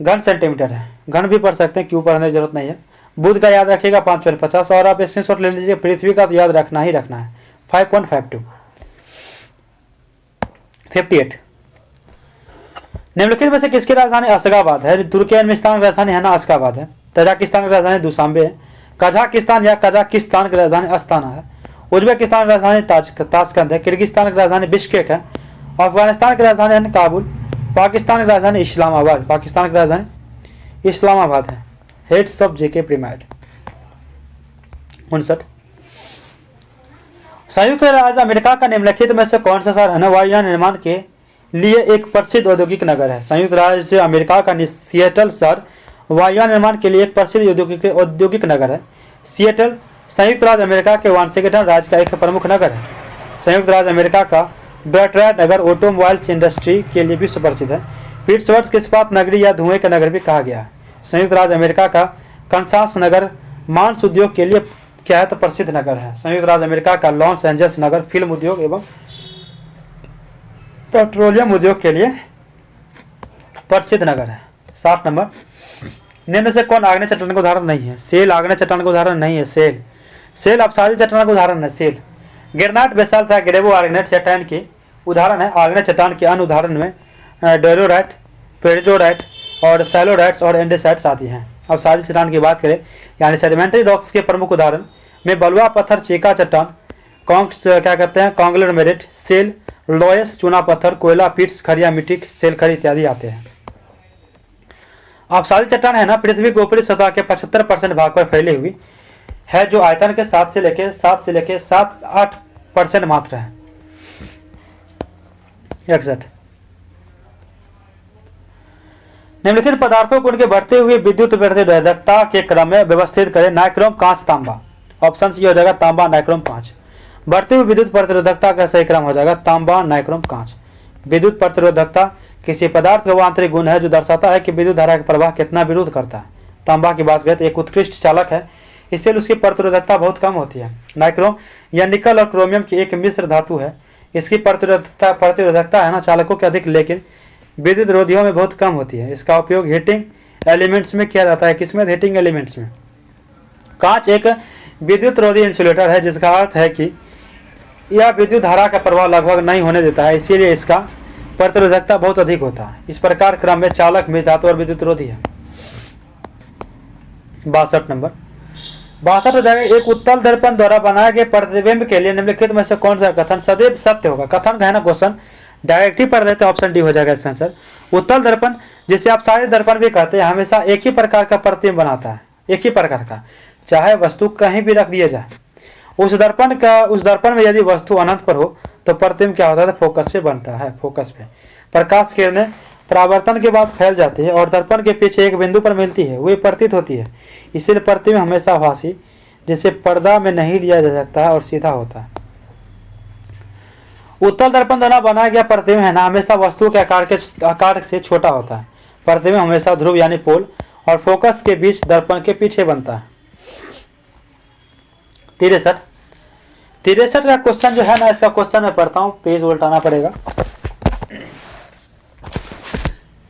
घन सेंटीमीटर है। घन भी पढ़ सकते हैं, क्यों पढ़ने की जरूरत नहीं है। बुध का याद रखिएगा 5.50 और आप स्क्रीनशॉट ले लीजिए। पृथ्वी का तो याद रखना ही रखना है 5.52। 58 निम्नलिखित में से किसकी राजधानी अशगाबाद है। तुर्कमेनिस्तान की राजधानी है ना अशगाबाद है। तजाकिस्तान की राजधानी दुशांबे है। कजाकिस्तान या कजाकिस्तान की राजधानी अस्ताना है। उज्बेकिस्तान की राजधानी ताशकंद है। किर्गिस्तान की राजधानी बिश्केक है। अफगानिस्तान की राजधानी है काबुल। पाकिस्तान की राजधानी इस्लामाबाद। पाकिस्तान की राजधानी इस्लामाबाद है। हेड्स ऑफ जेके प्रीमाइड। 59 संयुक्त राज्य अमेरिका का निम्नलिखित में से कौन सा शहर है ना वायुयान निर्माण के लिए एक प्रसिद्ध औद्योगिक नगर है। संयुक्त राज्य अमेरिका का सिएटल शहर वायुयान निर्माण के लिए एक प्रसिद्ध औद्योगिक नगर है। सिएटल संयुक्त राज्य अमेरिका के वाशिंगटन राज्य का एक प्रमुख नगर है। संयुक्त राज्य अमेरिका का डेट्रॉयट नगर ऑटोमोबाइल्स इंडस्ट्री के लिए विश्व प्रसिद्ध है। पिट्सबर्ग के इस्पात नगरी या धुएं का नगर भी कहा गया है। संयुक्त राज्य अमेरिका का कंसास नगर मांस उद्योग के लिए क्या है तो प्रसिद्ध नगर है। संयुक्त राज्य अमेरिका का लॉस एंजल्स नगर फिल्म उद्योग एवं पेट्रोलियम उद्योग के लिए प्रसिद्ध नगर है। 60 नंबर निम्न से कौन आग्नेय चट्टान का उदाहरण नहीं है। सेल आग्नेय चट्टान का उदाहरण नहीं है। सेल अपसारी चट्टान का उदाहरण है। सेल गिरनाट बेसाल्ट तथा ग्रेवो आग्नेय चट्टान के उदाहरण है। आग्नेय चट्टान के अन्य उदाहरण में डोलोराइट, पेरिडोराइट और सैलोराइट्स और एंडेसाइट्स आदि हैं। अब सारी चट्टान की बात करें यानी सेडिमेंट्री रॉक्स के प्रमुख उदाहरण में बलुआ पत्थर, चीका चट्टान, क्या कहते हैं कॉन्ग्लोमेरेट, सेल, लोयस, चूना पत्थर, कोयला, पिट्स, खरिया मिट्टी, सेल खरी इत्यादि आते हैं। अब सारी चट्टान है ना पृथ्वी की ऊपरी सतह के 75% भाग पर फैली हुई है, जो आयतन के 7 से लेकर 7-8% मात्र है। 61 निम्नलिखित पदार्थों को उनके बढ़ते हुए विद्युत प्रतिरोधकता के क्रम में व्यवस्थित करें। नाइक्रोम, कांच, तांबा। ऑप्शन सी हो जाएगा तांबा, नाइक्रोम, कांच। बढ़ती हुई विद्युत प्रतिरोधकता का सही क्रम हो जाएगा तांबा, नाइक्रोम, कांच। विद्युत प्रतिरोधकता किसी पदार्थ का वो आंतरिक गुण है जो दर्शाता है कि विद्युत धारा का प्रवाह कितना विरोध करता है। तांबा की बात करें तो एक उत्कृष्ट चालक है, इसलिए उसकी प्रतिरोधकता बहुत कम होती है। नाइक्रोम या निकल और क्रोमियम की एक मिश्र धातु है, इसकी प्रतिरोधकता है ना चालकों के अधिक लेकिन विद्युत रोधियों में बहुत कम होती है। इसका उपयोग हीटिंग एलिमेंट्स में किया जाता है। किसमें? हीटिंग एलिमेंट्स में। कांच एक विद्युत रोधी इंसुलेटर है, जिसका अर्थ है कि यह विद्युत धारा का प्रवाह लगभग नहीं होने देता है, इसीलिए इसका प्रतिरोधकता बहुत अधिक होता है। इस प्रकार क्रम में चालक, मिश्र धातु और विद्युत रोधी है। 62 नंबर 62 हो जाएगा। एक उत्तल दर्पण द्वारा बनाए गए प्रतिबिंब के लिए निम्नलिखित में से कौन सा कथन सदैव सत्य होगा। कथन का है ना क्वेश्चन डायरेक्ट ही पढ़ लेते हैं, ऑप्शन डी हो जाएगा इसका आंसर। उत्तल दर्पण जिसे आप सारे दर्पण भी कहते हैं हमेशा एक ही प्रकार का प्रतिबिंब बनाता है, एक ही प्रकार का, चाहे वस्तु कहीं भी रख दिया जाए। उस दर्पण में यदि वस्तु अनंत पर हो तो प्रतिबिंब क्या होता है? फोकस पे बनता है। फोकस पे प्रकाश किरणें परावर्तन के बाद फैल जाती है और दर्पण के पीछे एक बिंदु पर मिलती है, वही प्रतीत होती है। इसलिए प्रतिबिंब हमेशा भासी, जिसे पर्दा में नहीं लिया जा सकता और सीधा होता है। उत्तल दर्पण द्वारा बनाया गया प्रतिबिंब है ना हमेशा वस्तु के आकार से छोटा होता है। प्रतिबिंब हमेशा ध्रुव यानी पोल और फोकस के बीच दर्पण के पीछे बनता है। 63 का क्वेश्चन जो है ना, इसका क्वेश्चन मैं पढ़ता हूँ, पेज उल्टाना पड़ेगा।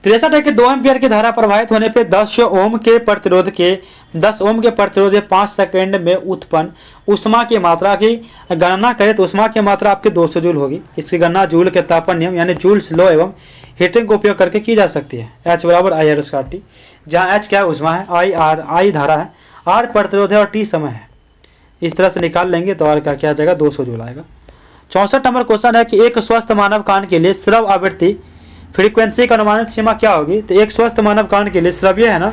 63 है कि 2 एम्पियर की धारा प्रवाहित होने पे 10 ओम के प्रतिरोध के 5 सेकंड में उत्पन्न उष्मा की मात्रा की गणना करें तो उष्मा की मात्रा आपकी 200 जूल होगी। इसकी गणना जूल के तापन नियम यानी जूल्स लॉ एवं हीटिंग का उपयोग करके की जा सकती है। H बराबर I R स्क्वायर टी, जहाँ H क्या उष्मा है, I धारा है, R प्रतिरोध है और T समय है। इस तरह से निकाल लेंगे तो R का क्या आ जाएगा? 200 जूल आएगा। 64 नंबर क्वेश्चन है कि एक स्वस्थ मानव कान के लिए श्रव्य आवृत्ति फ्रीक्वेंसी का अनुमानित सीमा क्या होगी। तो एक स्वस्थ मानव कान के लिए श्रव्य है ना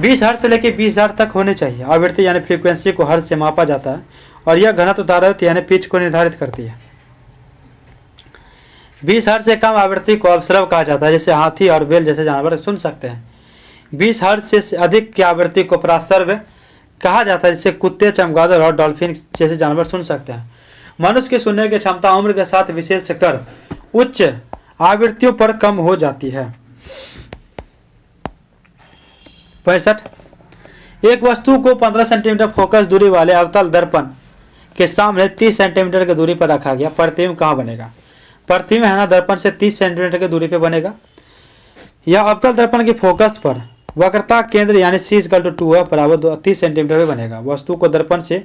20 हर्ट्ज से लेकर 20,000 तक होने चाहिए। आवृत्ति यानी फ्रीक्वेंसी को हर्ट्ज से मापा जाता है और यह घनत्व धारित यानी पिच को निर्धारित करती है। 20 हर्ट्ज से कम आवृत्ति को अवश्रव कहा जाता है, जैसे हाथी और बैल जैसे जानवर सुन सकते हैं। 20 हर्ट्ज से अधिक की आवृत्ति को प्राश्रव्य कहा जाता है, जिससे कुत्ते, चमगादड़ और डॉल्फिन जैसे जानवर सुन सकते हैं। मनुष्य की सुनने की क्षमता उम्र के साथ विशेषकर उच्च आवृत्तियों पर कम हो जाती है। 65 एक वस्तु को 15 सेंटीमीटर फोकस दूरी वाले अवतल दर्पण के सामने 30 सेंटीमीटर की दूरी पर रखा गया, प्रतिबिंब कहाँ बनेगा? प्रतिबिंब है ना दर्पण से 30 सेंटीमीटर की दूरी पर बनेगा। यह अवतल दर्पण की फोकस पर वक्रता केंद्र यानी C=2 बराबर 30 सेंटीमीटर में बनेगा। वस्तु को दर्पण से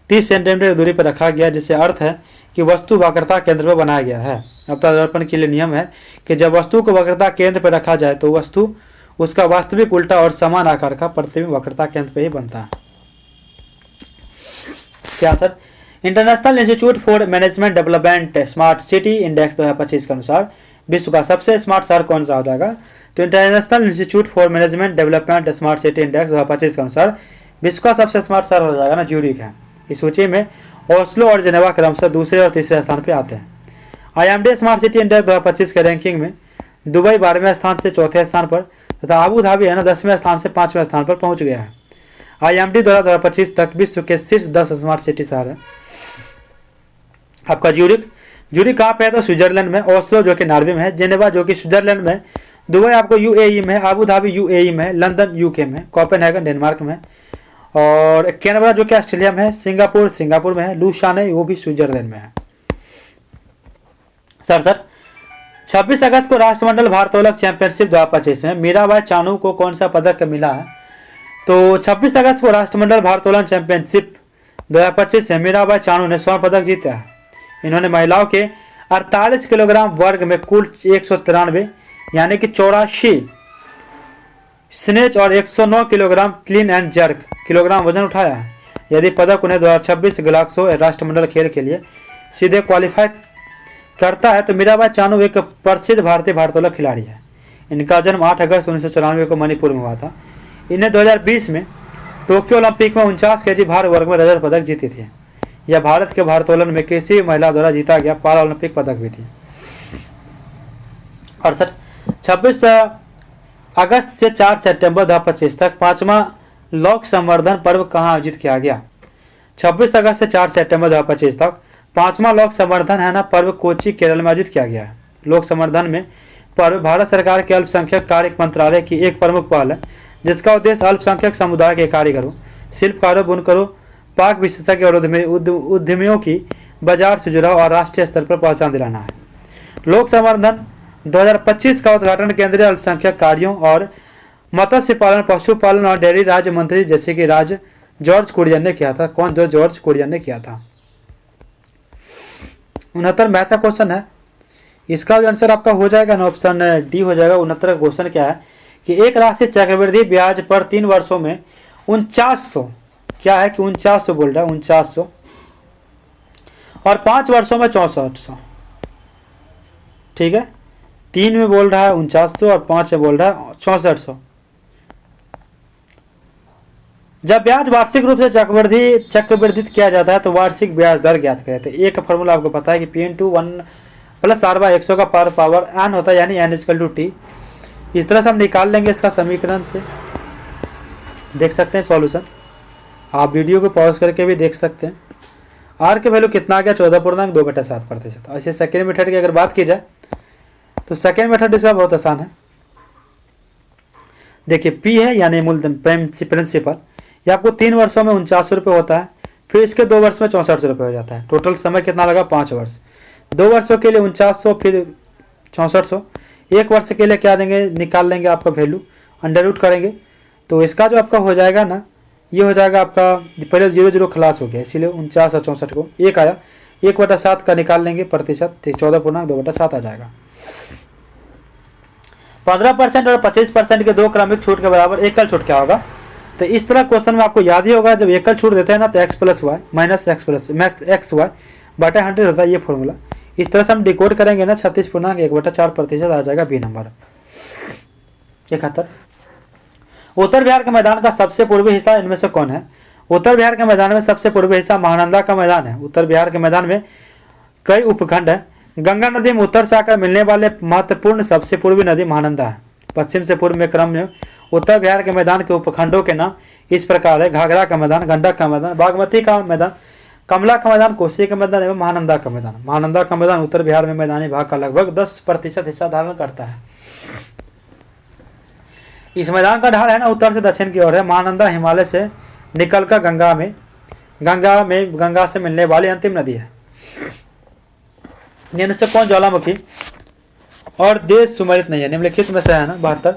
30 सेंटीमीटर की दूरी पर रखा गया, जिससे अर्थ है कि वस्तु वक्रता केंद्र पर बनाया गया है। अवतल दर्पण के लिए नियम है कि जब वस्तु को वक्रता केंद्र पर रखा जाए तो वस्तु उसका वास्तविक उल्टा और समान आकार का प्रतिबिंब वक्रता केंद्र पर ही बनता है। क्या sir? International institute for management development smart city index 2025 के अनुसार विश्व का सबसे स्मार्ट शहर कौन सा हो जाएगा? तो international institute for management development smart city index 2025 के अनुसार विश्व का सबसे स्मार्ट शहर हो जाएगा ना ज्यूरिख है। इस सूची में ओस्लो और जेनेवा क्रमशः दूसरे और तीसरे स्थान पर आते हैं। IMD स्मार्ट सिटी इंडेक्स 2025 के रैंकिंग में दुबई 12वें स्थान से चौथे स्थान पर तथा आबू धाबी है ना 10वें स्थान से 5वें स्थान पर पहुंच गया है। IMD द्वारा 2025 तक विश्व के शीर्ष 10 स्मार्ट सिटी शहर है। आपका ज्यूरिख कहाँ पे है? तो स्विट्जरलैंड में। ओस्लो जो कि नॉर्वे में है, जेनेवा जो कि स्विट्जरलैंड में, दुबई आपको UAE में, आबू धाबी UAE में, लंदन UK में, कोपेनहेगन डेनमार्क में, और कैनबरा जो कि ऑस्ट्रेलिया में है, सिंगापुर में है, लुसाने वो भी स्विट्जरलैंड में है। सर 26 अगस्त को राष्ट्रमंडल भारोत्तोलक चैंपियनशिप 2025 में मीराबाई चानू को कौन सा पदक मिला है? तो 26 अगस्त को राष्ट्रमंडल भारोत्तोलन चैंपियनशिप 2025 में मीराबाई चानू ने स्वर्ण पदक जीता है। इन्होंने महिलाओं के 48 किलोग्राम वर्ग में कुल 193 यानी कि 84 स्नेच और 109 kilogram clean and jerk kilogram वजन उठाया है। यदि पदक उन्हें 2026 ग्लाक्सो राष्ट्रमंडल खेल के लिए सीधे क्वालिफाई करता है तो मीराबाई चानू एक प्रसिद्ध भारतीय भारोत्तोलक खिलाड़ी है। इनका जन्म 8 अगस्त 1994 को मणिपुर में हुआ था। इन्हें 2020 में टोक्यो ओलंपिक में 49 kg भार वर्ग में रजत पदक जीती थी। यह भारत के भारोत्तोलन में किसी महिला द्वारा जीता गया पारा ओलंपिक पदक भी थी। और सर 26 अगस्त से 4 सितंबर 2025 तक 5वां लोक संवर्धन पर्व कहाँ आयोजित किया गया? 26 अगस्त से 4 सितंबर 2025 तक 5वां लोक संवर्धन है ना पर्व कोच्चि केरल में आयोजित किया गया है। लोक संवर्धन में पर्व भारत सरकार के अल्पसंख्यक कार्य मंत्रालय की एक प्रमुख पहल है, जिसका उद्देश्य अल्पसंख्यक समुदाय के कारीगरों, शिल्पकारों, बुनकरों, पाक विशेषज्ञ और उद्यमियों की बाजार से जुड़ाव और राष्ट्रीय स्तर पर पहचान दिलाना है। लोक संवर्धन 2025 का उद्घाटन केंद्रीय अल्पसंख्यक कार्यों और मत्स्य पालन, पशुपालन और डेयरी राज्य मंत्री जैसे कि जॉर्ज कुरियन ने किया था। कौन? जो जॉर्ज कुरियन ने किया था। 69 मैथ का क्वेश्चन है। इसका आंसर आपका हो जाएगा ना ऑप्शन डी हो जाएगा। 69 का क्वेश्चन क्या है कि एक राशि चक्रवृद्धि ब्याज पर 3 वर्षों में 4900 क्या है कि 4900 बोल रहा है 4900 और 5 वर्षों में 6400। ठीक है, 3 में बोल रहा है 4900 और 5 में बोल रहा है 6400। जब ब्याज वार्षिक रूप से चक्रवृद्धित किया जाता है तो वार्षिक ब्याज दर ज्ञात करें। तो एक फॉर्मूला आपको पता है कि P/1 + R/100 का पावर n होता है यानी n=T। इस तरह से हम निकाल लेंगे इसका समीकरण से। देख सकते हैं सॉल्यूशन, आप वीडियो को पॉज करके भी देख सकते हैं। R के वैल्यू कितना आ गया? 14.2/7%। ऐसे सेकेंड मेथड की अगर बात की जाए तो सेकेंड मेथड इसका बहुत आसान है। देखिए P है यानी मूलधन प्रिंसिपल, ये आपको 3 वर्षों में 4900 रुपये होता है, फिर इसके 2 वर्ष में 6400 रुपये हो जाता है। टोटल समय कितना लगा? 5 वर्ष। 2 वर्षों के लिए 4900 फिर 6400, 1 वर्ष के लिए क्या देंगे? निकाल लेंगे आपका वैल्यू, अंडर रूट करेंगे तो इसका जो आपका हो जाएगा ना, ये हो जाएगा आपका पहले 0 खलास हो गया, इसीलिए 49 और 64 को 1 आया। 1/7 का निकाल लेंगे प्रतिशत, 14.2/7 आ जाएगा। 15% और 25% के 2 क्रमिक छूट के बराबर एकल छूट क्या होगा? तो इस तरह क्वेश्चन में आपको याद ही होगा, जब एकल छूट देते हैं ना तो x + y - x y 100 होता है ये फॉर्मूला। इस तरह से हम डिकोड करेंगे ना 36.1/4% आ जाएगा बी नंबर। 71 उत्तर बिहार के मैदान का सबसे पूर्वी हिस्सा इनमें से कौन है? उत्तर बिहार के मैदान में सबसे पूर्वी हिस्सा महानंदा का मैदान है। उत्तर बिहार के मैदान में कई उपखंड है। गंगा नदी में उत्तर से आकर मिलने वाले महत्वपूर्ण सबसे पूर्वी नदी महानंदा है। पश्चिम से पूर्व में क्रम में उत्तर बिहार के मैदान के उपखंडों के नाम इस प्रकार है: घाघरा का मैदान, गंडक का मैदान, बागमती का मैदान, कमला का मैदान, कोसी का मैदान एवं महानंदा का मैदान। महानंदा का मैदान उत्तर बिहार में मैदानी भाग का लगभग 10% हिस्सा धारण करता है। इस मैदान का ढाल है ना उत्तर से दक्षिण की ओर है। महानंदा हिमालय से निकलकर गंगा से मिलने वाली अंतिम नदी है। निम्न से कौन ज्वालामुखी और देश सुमेलित नहीं है? निम्नलिखित में से है ना 72।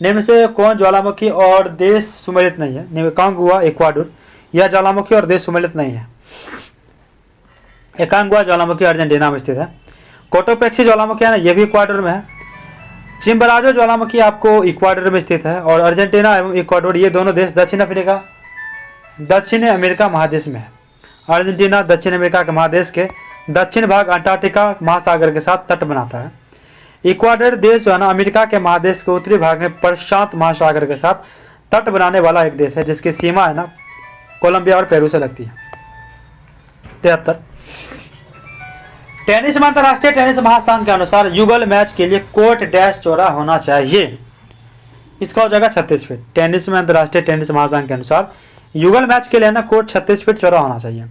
निम्न से कौन ज्वालामुखी और देश सुमेलित नहीं है? एकांगुआ इक्वाडोर। यह ज्वालामुखी और देश सुमेलित नहीं है। एकांगुआ ज्वालामुखी अर्जेंटीना में स्थित है। कोटोपेक्सी ज्वालामुखी है ना, यह भी इक्वाडोर में है। चिम्बराजो ज्वालामुखी आपको इक्वाडोर में स्थित है। और अर्जेंटीना एवं इक्वाडोर ये दोनों देश दक्षिण अमेरिका महादेश में है। अर्जेंटीना दक्षिण अमेरिका के महादेश के दक्षिण भाग अंटार्कटिका महासागर के साथ तट बनाता है। इक्वाडोर देश जो है ना अमेरिका के महादेश के उत्तरी भाग में प्रशांत महासागर के साथ तट बनाने वाला एक देश है, जिसकी सीमा है ना कोलंबिया और पेरू से लगती है। 73। टेनिस में अंतर्राष्ट्रीय टेनिस महासंघ के अनुसार युगल मैच के लिए कोर्ट डैश चौड़ा होना चाहिए। इसका हो जाएगा 36 फीट। टेनिस में अंतर्राष्ट्रीय टेनिस महासंघ के अनुसार युगल मैच के लिए ना कोर्ट 36 फीट चौड़ा होना चाहिए।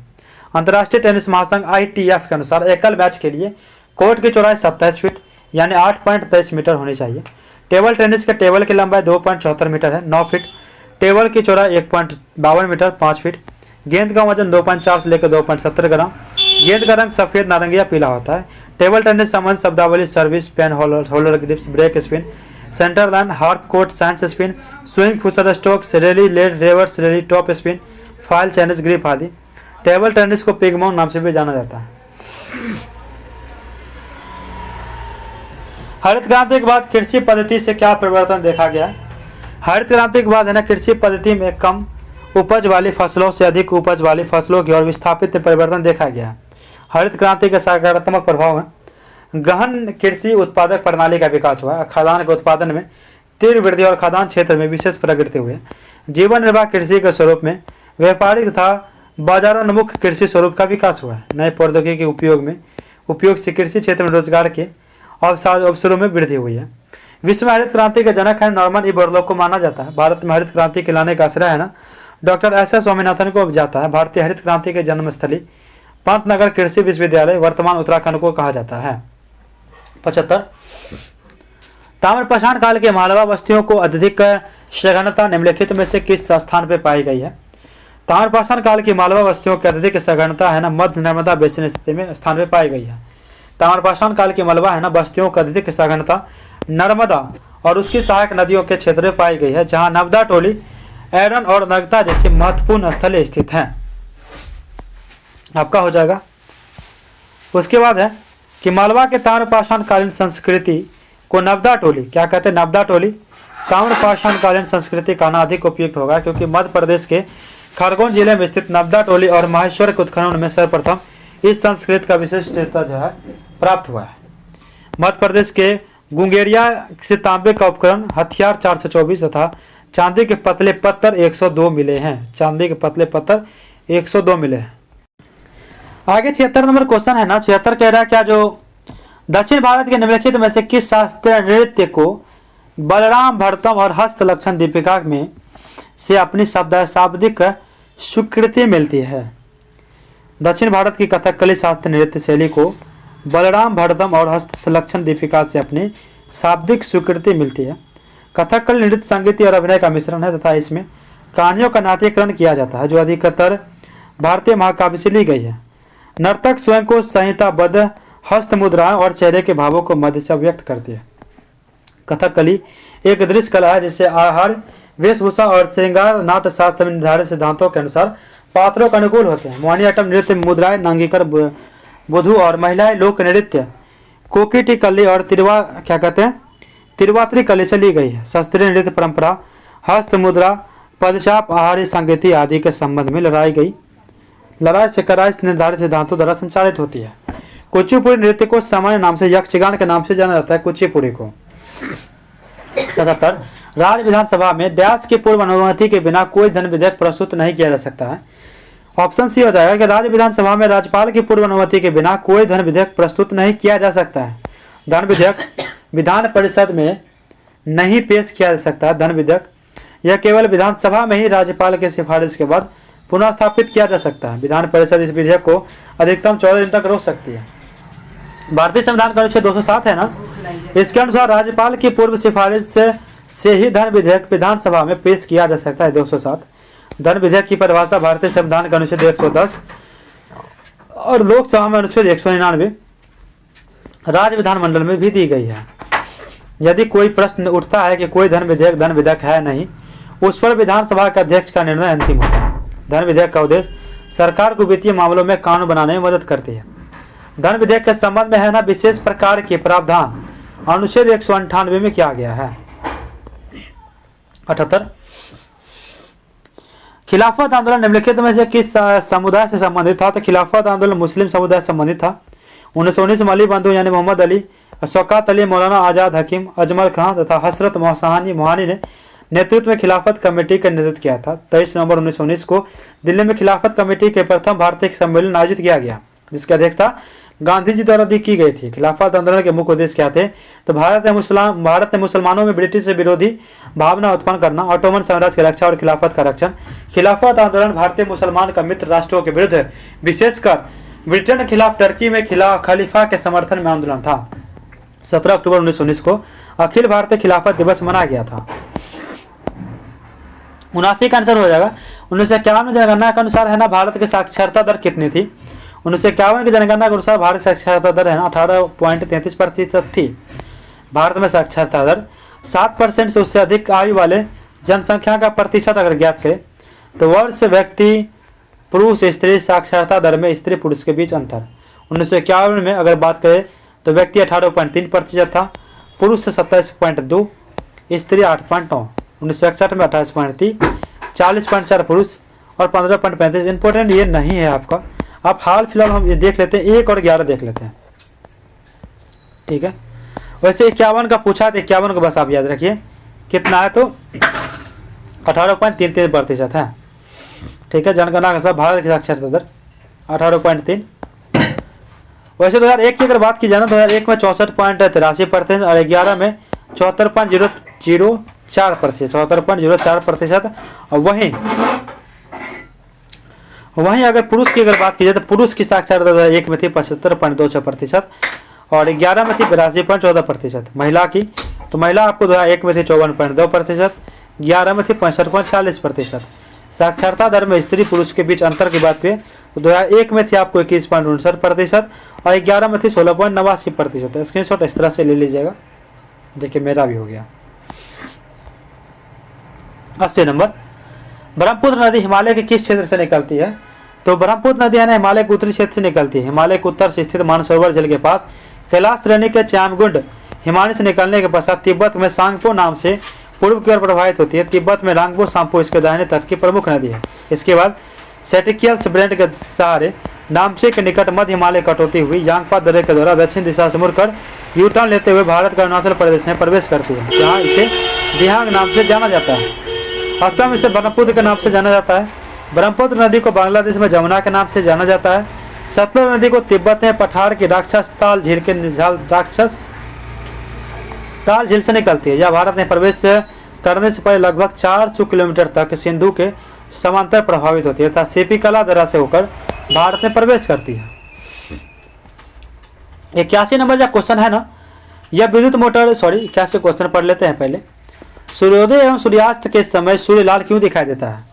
अंतर्राष्ट्रीय टेनिस महासंघ ITF के अनुसार एकल मैच के लिए कोर्ट की चौड़ाई 27 फीट यानी 8.23 मीटर होनी चाहिए। टेबल टेनिस के टेबल की लंबाई 2.74 मीटर है, 9 फीट। टेबल की चौड़ाई 1.52 मीटर, 5 फीट। गेंद का वजन 2.4 से लेकर 2.70 ग्राम। गेंद का रंग सफेद, नारंगी या पीला होता है। टेबल टेनिस संबंध शब्दावली: service, pen holder grips, break spin, centre line, half court, साइंस स्पिन, स्विंग, फुसर strokes, rally, let, reverse rally, top spin, फाइल, चैनिस ग्रिप आदि। टेबल टेनिस को पिगमोन नाम से भी जाना जाता है। हरित क्रांति के बाद कृषि पद्धति से क्या परिवर्तन देखा गया? हरित क्रांति के बाद है ना कृषि पद्धति में कम उपज वाली फसलों से अधिक उपज वाली फसलों की ओर विस्थापित परिवर्तन देखा गया। हरित क्रांति के सकारात्मक प्रभाव में गहन कृषि उत्पादक प्रणाली का विकास हुआ। खाद्यान्न के उत्पादन में तीव्र वृद्धि और खाद्यान्न क्षेत्र में विशेष प्रगति हुई। जीवन निर्वाह कृषि के स्वरूप में व्यापारिक तथा बाजारोन्मुख कृषि स्वरूप का विकास हुआ है। नए प्रौद्योगिकी के उपयोग से कृषि क्षेत्र में रोजगार के अवसरों में वृद्धि हुई है। विश्व में हरित क्रांति के जनक है नॉर्मन ई बोरलॉग को माना जाता है। भारत में हरित क्रांति के लाने का श्रेय है ना डॉक्टर SS स्वामीनाथन को जाता है। भारतीय हरित क्रांति के जन्मस्थली पंतनगर कृषि विश्वविद्यालय वर्तमान उत्तराखंड को कहा जाता है। 75। ताम्रपाषाण काल के मालवा बस्तियों को अत्यधिक सघनता निम्नलिखित में से किस स्थान पर पाई गई है? ताम्रपाषाण काल की मालवा बस्तियों की अत्यधिक सघनता है ना मध्य नर्मदा बेसिन स्थिति में स्थान पर पाई गई है। ताम्रपाषाण काल की मलबा है ना बस्तियों की अत्यधिक सघनता नर्मदा और उसकी सहायक नदियों के क्षेत्र में पाई गई है, जहां नवदा टोली, एरन और नगता जैसी महत्वपूर्ण स्थलें स्थित हैं। आपका हो जाएगा। उसके बाद है कि मालवा के ताम्रपाषाण कालीन संस्कृति को नवदा टोली क्या कहते हैं? नवदा टोली ताम्रपाषाण कालीन संस्कृति का नाम अधिक उपयुक्त होगा, क्योंकि मध्य प्रदेश के खरगोन जिले में स्थित नवदा टोली और माहेश्वर के उत्खनन में सर्वप्रथम इस संस्कृति का विशिष्टता जो है प्राप्त हुआ है। मध्य प्रदेश के गुंगेरिया से तांबे का उपकरण, हथियार 424 तथा चांदी के पतले पत्थर 102 मिले हैं। चांदी के पतले पत्थर 102 मिले हैं। आगे 76 नंबर क्वेश्चन है ना। 76 कह रहा है क्या जो दक्षिण भारत के निम्नलिखित में से किस शास्त्रीय नृत्य को बलराम भरतम और हस्तलक्षण दीपिका में से अपनी शाब्दिक स्वीकृति मिलती है? दक्षिण भारत की कथकली शास्त्रीय नृत्य शैली को बलराम भरतम और हस्तलक्षण दीपिका से अपनी शाब्दिक स्वीकृति मिलती है। कथकली नृत्य संगीत और अभिनय का मिश्रण है तथा इसमें कहानियों का नाट्यकरण किया जाता है, जो अधिकतर भारतीय महाकाव्य से ली गई है। नर्तक स्वयं को संहिताबद्ध हस्त मुद्राएं और चेहरे के भावों को मध्य से व्यक्त करती है। कथकली एक दृश्य कला है जिससे आहार, वेशभूषा और श्रृंगार नाट्य शास्त्र में निर्धारित सिद्धांतों के अनुसार पात्रों के अनुकूल होते हैं। मोहिनीअट्टम नृत्य मुद्राएं नांगीकर बुधु और महिलाएं लोक नृत्य कोकिटिकल्ली और तिरुवात्री कली से ली गई है। शास्त्रीय नृत्य परंपरा हस्त मुद्रा, पदचाप, आहारी संगीति आदि के संबंध में लड़ाई से कराई निर्धारित सिद्धांतों द्वारा संचालित होती है। कुचिपुड़ी नृत्य को सामान्य नाम से यक्षगान के नाम से जाना जाता है। कुचिपुड़ी को 77 राज्य विधानसभा में डैश की पूर्व अनुमति के बिना कोई धन विधेयक प्रस्तुत नहीं किया जा सकता है। ऑप्शन सी हो जाएगा कि राज्य विधानसभा में राज्यपाल की पूर्व अनुमति के बिना कोई धन विधेयक प्रस्तुत नहीं किया जा सकता है। धन विधेयक विधान परिषद में नहीं पेश किया जा सकता है। धन विधेयक यह केवल विधानसभा में ही राज्यपाल की सिफारिश के बाद पुनः स्थापित किया जा सकता है। विधान परिषद इस विधेयक को अधिकतम 14 दिन तक रोक सकती है। भारतीय संविधान का अनुच्छेद 207 है ना, इसके अनुसार राज्यपाल की पूर्व सिफारिश से ही धन विधेयक विधानसभा में पेश किया जा सकता है। 207 धन विधेयक की परिभाषा भारतीय संविधान का अनुच्छेद 110 और लोकसभा में अनुच्छेद 199 राज्य विधानमंडल में भी दी गई है। यदि कोई प्रश्न उठता है कि कोई धन विधेयक है नहीं, उस पर विधानसभा के अध्यक्ष का निर्णय अंतिम होता है। धन विधेयक का उद्देश्य सरकार को वित्तीय मामलों में कानून बनाने में मदद करती है। धन विधेयक के संबंध में है ना विशेष प्रकार के प्रावधान अनुच्छेद 198 में किया गया है। 78 खिलाफत आंदोलन निम्नलिखित में से किस समुदाय से संबंधित था? तो खिलाफत आंदोलन मुस्लिम समुदाय से संबंधित था। 1919 में अली बंधु यानी मोहम्मद अली, शौकत अली, मौलाना आजाद हकीम, अजमल खां तथा हसरत मोहानी ने नेतृत्व में खिलाफत कमेटी का नेतृत्व किया था। 23 नवंबर 1919 को दिल्ली में खिलाफत कमेटी के प्रथम भारतीय सम्मेलन आयोजित किया गया, जिसकी अध्यक्षता गांधी जी द्वारा की गई थी। खिलाफत आंदोलन के मुख्य उद्देश्य क्या थे? तो भारत में मुसलमानों में ब्रिटिश विरोधी भावना उत्पन्न करना, ऑटोमन साम्राज्य की रक्षा और खिलाफत का रक्षण। खिलाफत आंदोलन भारतीय मुसलमान का मित्र राष्ट्रों के विरुद्ध, विशेषकर ब्रिटेन के खिलाफ टर्की में खलीफा के समर्थन में आंदोलन था। 17 अक्टूबर 1919 को अखिल भारतीय खिलाफत दिवस मनाया गया था। 79 का आंसर हो जाएगा। 1951 में जनगणना के अनुसार है ना भारत की साक्षरता दर कितनी थी? 1951 की जनगणना के अनुसार भारत साक्षरता दर है ना 18.33% थी। भारत में साक्षरता दर 7% से उससे अधिक आयु वाले जनसंख्या का प्रतिशत अगर ज्ञात करें तो वर्ष व्यक्ति पुरुष स्त्री साक्षरता दर में स्त्री पुरुष के बीच अंतर 1951 में अगर बात करें तो व्यक्ति 18.3% था, पुरुष से 27.2, स्त्री 8.9। 1961 में 28.3, 40.4 पुरुष और 15.35। इंपॉर्टेंट ये नहीं है आपका, आप हाल फिलहाल हम ये देख लेते हैं, 1 और 11 देख लेते हैं, ठीक है। वैसे 51 का पूछा तो 51 को बस आप याद रखिए कितना है, तो 18.33% है, ठीक है। जनगणना के साथ भारत की साक्षरता दर 18.3। वैसे 2001 की अगर बात की जाए ना 2001 में 64.83% और 11 में 74.004%, 74.04%। और वहीं अगर पुरुष की अगर बात की जाए तो पुरुष की साक्षरता 2001 में थी 75.26% और 11 में थी 82.14%। महिला की तो महिला आपको 2001 में थी 54.2%, 11 में थी 65.46%। साक्षरता दर में स्त्री पुरुष के बीच अंतर की बात करें तो 2001 में थी आपको 21.59% और 11 में थी 16.89%। स्क्रीनशॉट इस तरह से ले लीजिएगा। देखिए मेरा भी हो गया। 80 नंबर, ब्रह्मपुत्र नदी हिमालय के किस क्षेत्र से निकलती है? तो ब्रह्मपुत्र नदी है ना हिमालय के उत्तरी क्षेत्र से निकलती है। हिमालय के उत्तर से स्थित मानसरोवर झील के पास कैलाश श्रेणी के चामगुंड हिमालय से निकलने के पश्चात तिब्बत में सांगपो नाम से पूर्व की ओर प्रवाहित होती है। तिब्बत में रांगबो सांपो इसके दाहिने तट की प्रमुख नदी है। इसके बाद सेटिकियल्स ब्रेंड के सहारे नामचे के निकट मध्य हिमालय कटौती हुई यांगपा दर्रे के द्वारा दक्षिण दिशा से मुड़कर यू टर्न लेते हुए भारत का अरुणाचल प्रदेश में प्रवेश करती है, जहाँ इसे दिहांग नाम से जाना जाता है। असम इसे ब्रह्मपुत्र के नाम से जाना जाता है। ब्रह्मपुत्र नदी को बांग्लादेश में जमुना के नाम से जाना जाता है। सतलुज नदी को तिब्बत में पठार की राक्षस ताल झील से निकलती है। यह भारत में प्रवेश करने से पहले लगभग 400 किलोमीटर तक सिंधु के समांतर प्रभावित होती है तथा सीपी कला दर्रा से होकर भारत में प्रवेश करती है। 81 नंबर जो क्वेश्चन है ना, यह विद्युत मोटर 81 क्वेश्चन पढ़ लेते हैं पहले। सूर्योदय एवं सूर्यास्त के समय सूर्य लाल क्यों दिखाई देता है?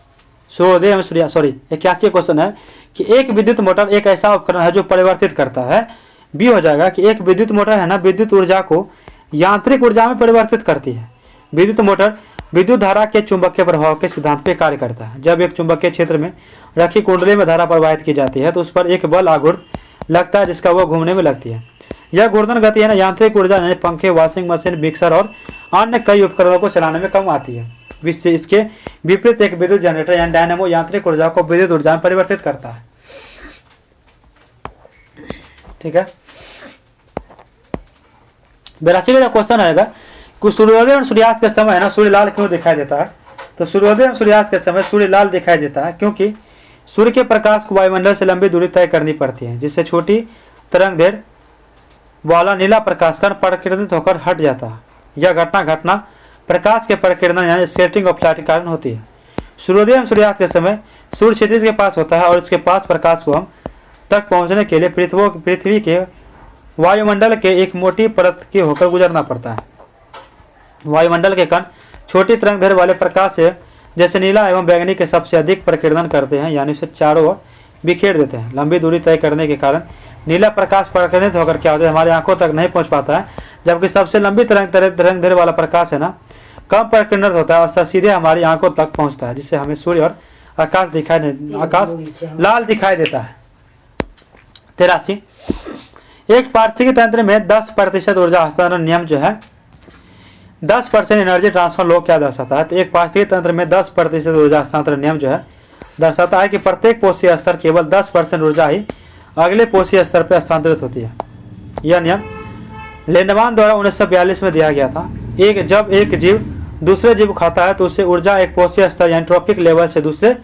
सूर्योदय एवं सूर्यास्त 81 क्वेश्चन है कि एक विद्युत मोटर एक ऐसा उपकरण है जो परिवर्तित करता है। बी हो जाएगा कि एक विद्युत मोटर है ना विद्युत ऊर्जा को यांत्रिक ऊर्जा में परिवर्तित करती है। विद्युत मोटर विद्युत धारा के चुंबकीय प्रभाव के सिद्धांत पे कार्य करता है। जब एक चुंबकीय क्षेत्र में रखी कुंडली में धारा प्रवाहित की जाती है तो उस पर एक बल आघूर्ण लगता है जिसका वह घूमने में लगती है। यह घूर्णन गति है ना यांत्रिक ऊर्जा यानी पंखे, वॉशिंग मशीन, मिक्सर और अन्य कई उपकरणों को चलाने में कम आती है। इसके विपरीत एक विद्युत जनरेटर यानी डायनेमो यांत्रिक ऊर्जा को विद्युत ऊर्जा में परिवर्तित करता है, ठीक है। 82 का क्वेश्चन आएगा कि सूर्योदय और सूर्यास्त के समय है ना सूर्य लाल क्यों दिखाई देता है? तो सूर्योदय और सूर्यास्त के समय सूर्य लाल दिखाई देता है क्योंकि सूर्य के प्रकाश को वायुमंडल से लंबी दूरी तय करनी पड़ती है, जिससे छोटी तरंग दैर्घ्य वाला नीला प्रकाश कण प्रकीर्णित होकर हट जाता है। यह घटना प्रकाश के प्रकीर्णन यानी स्कैटरिंग ऑफ लाइट के कारण होती है। सूर्योदय एवं सूर्यास्त के समय सूर्य क्षितिज के पास होता है और इसके पास प्रकाश को हम तक पहुंचने के लिए पृथ्वी के वायुमंडल के एक मोटी परत के होकर गुजरना पड़ता है। वायुमंडल के कण छोटी तरंगदैर्घ्य वाले प्रकाश से जैसे नीला एवं बैंगनी के सबसे अधिक प्रकीर्णन करते हैं, यानी उसे चारों ओर बिखेर देते हैं। लंबी दूरी तय करने के कारण नीला प्रकाश प्रकीर्णित होकर क्या होता है, हमारी आंखों तक नहीं पहुंच पाता है, जबकि सबसे लंबी तरंगदैर्घ्य वाला प्रकाश है ना, कम प्रकीर्णित होता है और सब सीधे हमारी आंखों तक पहुंचता है, जिससे हमें सूर्य और आकाश लाल दिखाई देता है। 83 एक पारिस्थितिकी तंत्र में 10% ऊर्जा हस्तांतरण नियम जो है 10% एनर्जी ट्रांसफर लॉ क्या दर्शाता है। तो एक पारिस्थितिकी तंत्र में 10% ऊर्जा हस्तांतरण नियम जो है दर्शाता है कि प्रत्येक पोषीय स्तर केवल 10% ऊर्जा ही अगले पोषीय स्तर पर हस्तांतरित होती है। यह नियम लेंडमान द्वारा 1942 में दिया गया था। जब एक जीव दूसरे जीव खाता है तो उससे ऊर्जा एक पोषीय स्तर यानी ट्रॉपिक लेवल से दूसरे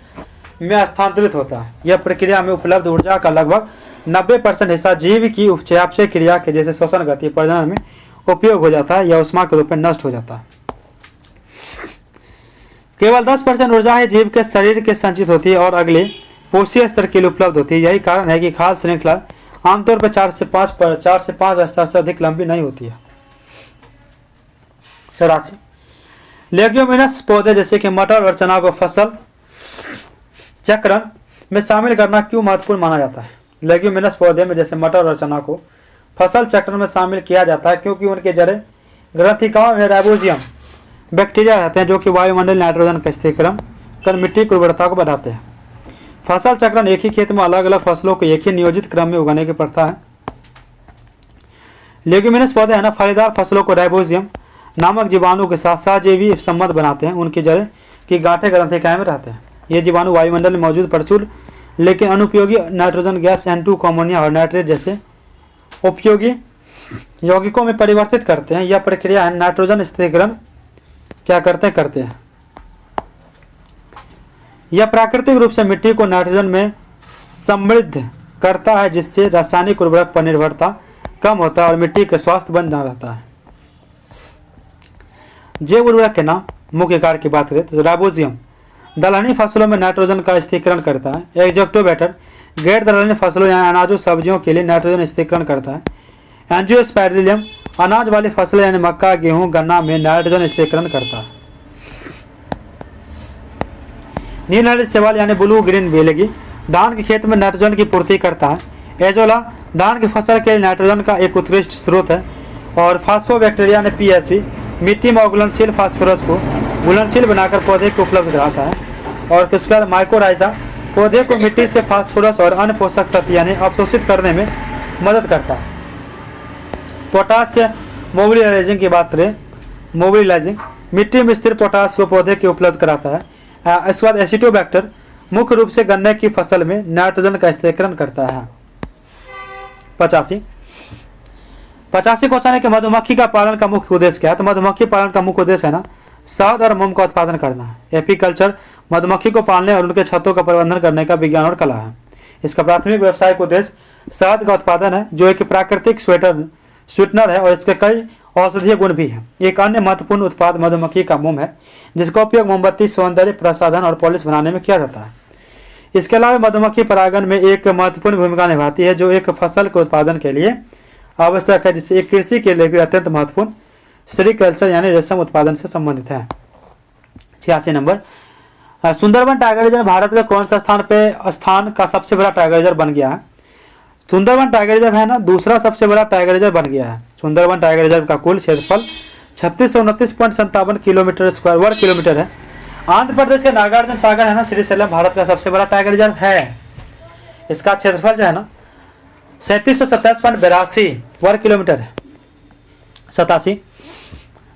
में हस्तांतरित होता है। यह प्रक्रिया में उपलब्ध ऊर्जा का लगभग 90% हिस्सा जीव की चयापचय क्रिया के जैसे श्वसन गति प्रजनन में उपयोग हो जाता है या उष्मा के रूप में नष्ट हो जाता है। केवल 10% ऊर्जा ही जीव के शरीर के संचित होती है और अगले पोषीय स्तर के लिए उपलब्ध होती है। यही कारण है कि खाद्य श्रृंखला आमतौर पर 4 से 5 स्तर से अधिक लंबी नहीं होती है। 84 लेग्यूमिनस पौधे जैसे कि मटर और चना को फसल चक्रण में शामिल करना क्यों महत्वपूर्ण माना जाता है। लेग्यूमिनस पौधे में जैसे मटर और चना को फसल चक्रण में शामिल किया जाता है क्योंकि उनके जड़ें ग्रंथिकाओं में राइबोसोम बैक्टीरिया रहते हैं जो कि वायुमंडल नाइट्रोजन का स्थिरीकरण कर मिट्टी की उर्वरता को बढ़ाते हैं। फसल चक्रण एक ही खेत में अलग अलग फसलों को एक ही नियोजित क्रम में उगाने की प्रथा है। लेग्यूमिनस पौधे है ना फलीदार फसलों को राइबोसोम नामक जीवाणु के साथ सहजीवी संबंध बनाते हैं। उनकी जड़ें की गांठें ग्रंथिकाएं में रहते हैं। ये जीवाणु वायुमंडल में मौजूद प्रचुर लेकिन अनुपयोगी नाइट्रोजन गैस N2 अमोनिया और नाइट्रेट जैसे उपयोगी यौगिकों में परिवर्तित करते हैं। यह प्रक्रिया है नाइट्रोजन स्थिरीकरण क्या करते हैं। यह प्राकृतिक रूप से मिट्टी को नाइट्रोजन में समृद्ध करता है जिससे रासायनिक उर्वरक पर निर्भरता कम होता है और मिट्टी का स्वास्थ्य बना रहता है। जैव उर्वरक के नाम मुख्य कार्य की बात करें तो राइबोसोम दलहनी फसलों में नाइट्रोजन का स्थिरीकरण करता है। एग्जोक्टोबैक्टर गैर दलहनी फसलों या अनाजों सब्जियों के लिए नाइट्रोजन स्थिरीकरण करता है। एंजियोस्पाइरिलियम अनाज वाली फसलें यानी मक्का गेहूं गन्ना में नाइट्रोजन स्थिरीकरण करता है। नील हरित शैवाल यानी ब्लू ग्रीन बेलगी धान के खेत में नाइट्रोजन की पूर्ति करता है। एजोला धान की फसल के लिए नाइट्रोजन का एक उत्कृष्ट स्रोत है। और फास्फोबैक्टीरिया ने PSP मिट्टी में घुलनशील फास्फोरस को घुलनशील बनाकर पौधे को उपलब्ध कराता है। और उसके बाद माइकोराइजा पौधे को मिट्टी से फास्फोरस और अन्य पोषक तत्व यानी अवशोषित करने में मदद करता है। पोटासियम मोबिलाइजिंग की बात करें मोबिलाइजिंग मिट्टी में स्थिर पोटास को पौधे के उपलब्ध कराता है। इसके बाद एसिटोबैक्टर मुख्य रूप से गन्ने की फसल में नाइट्रोजन का स्थिरीकरण करता है। 85 क्वेश्चन है कि मधुमक्खी का पालन का मुख्य उद्देश्य क्या है। तो मधुमक्खी पालन का मुख्य उद्देश्य है ना शहद और मोम का उत्पादन करना है। एपीकल्चर मधुमक्खी को पालने और उनके छत्तों का प्रबंधन करने का विज्ञान और कला है। इसका प्राथमिक व्यवसायिक उद्देश्य शहद का उत्पादन है जो एक प्राकृतिक स्वीटनर है और इसके कई औषधीय गुण भी है। एक अन्य महत्वपूर्ण उत्पाद मधुमक्खी का मोम है जिसका उपयोग मोमबत्ती सौंदर्य प्रसाधन और पॉलिश बनाने में किया जाता है। इसके अलावा मधुमक्खी परागण में एक महत्वपूर्ण भूमिका निभाती है जो एक फसल के उत्पादन के लिए आवश्यक है, जिससे एक कृषि के लिए भी अत्यंत महत्वपूर्ण सेरिकल्चर यानी रेशम उत्पादन से संबंधित है। 86 number Sundarban tiger reserve Bharat का कौन सा स्थान का सबसे बड़ा टाइगर रिजर्व बन गया है। सुंदरबन टाइगर रिजर्व है ना दूसरा सबसे बड़ा टाइगर रिजर्व बन गया है। सुंदरबन टाइगर रिजर्व का कुल क्षेत्रफल 3629.57 किलोमीटर स्क्वायर वर्ग किलोमीटर है। आंध्र प्रदेश के नागार्जुन सागर है ना श्रीशैलम भारत का सबसे बड़ा टाइगर रिजर्व है। इसका क्षेत्रफल जो है ना 3727.82 वर्ग किलोमीटर है। 87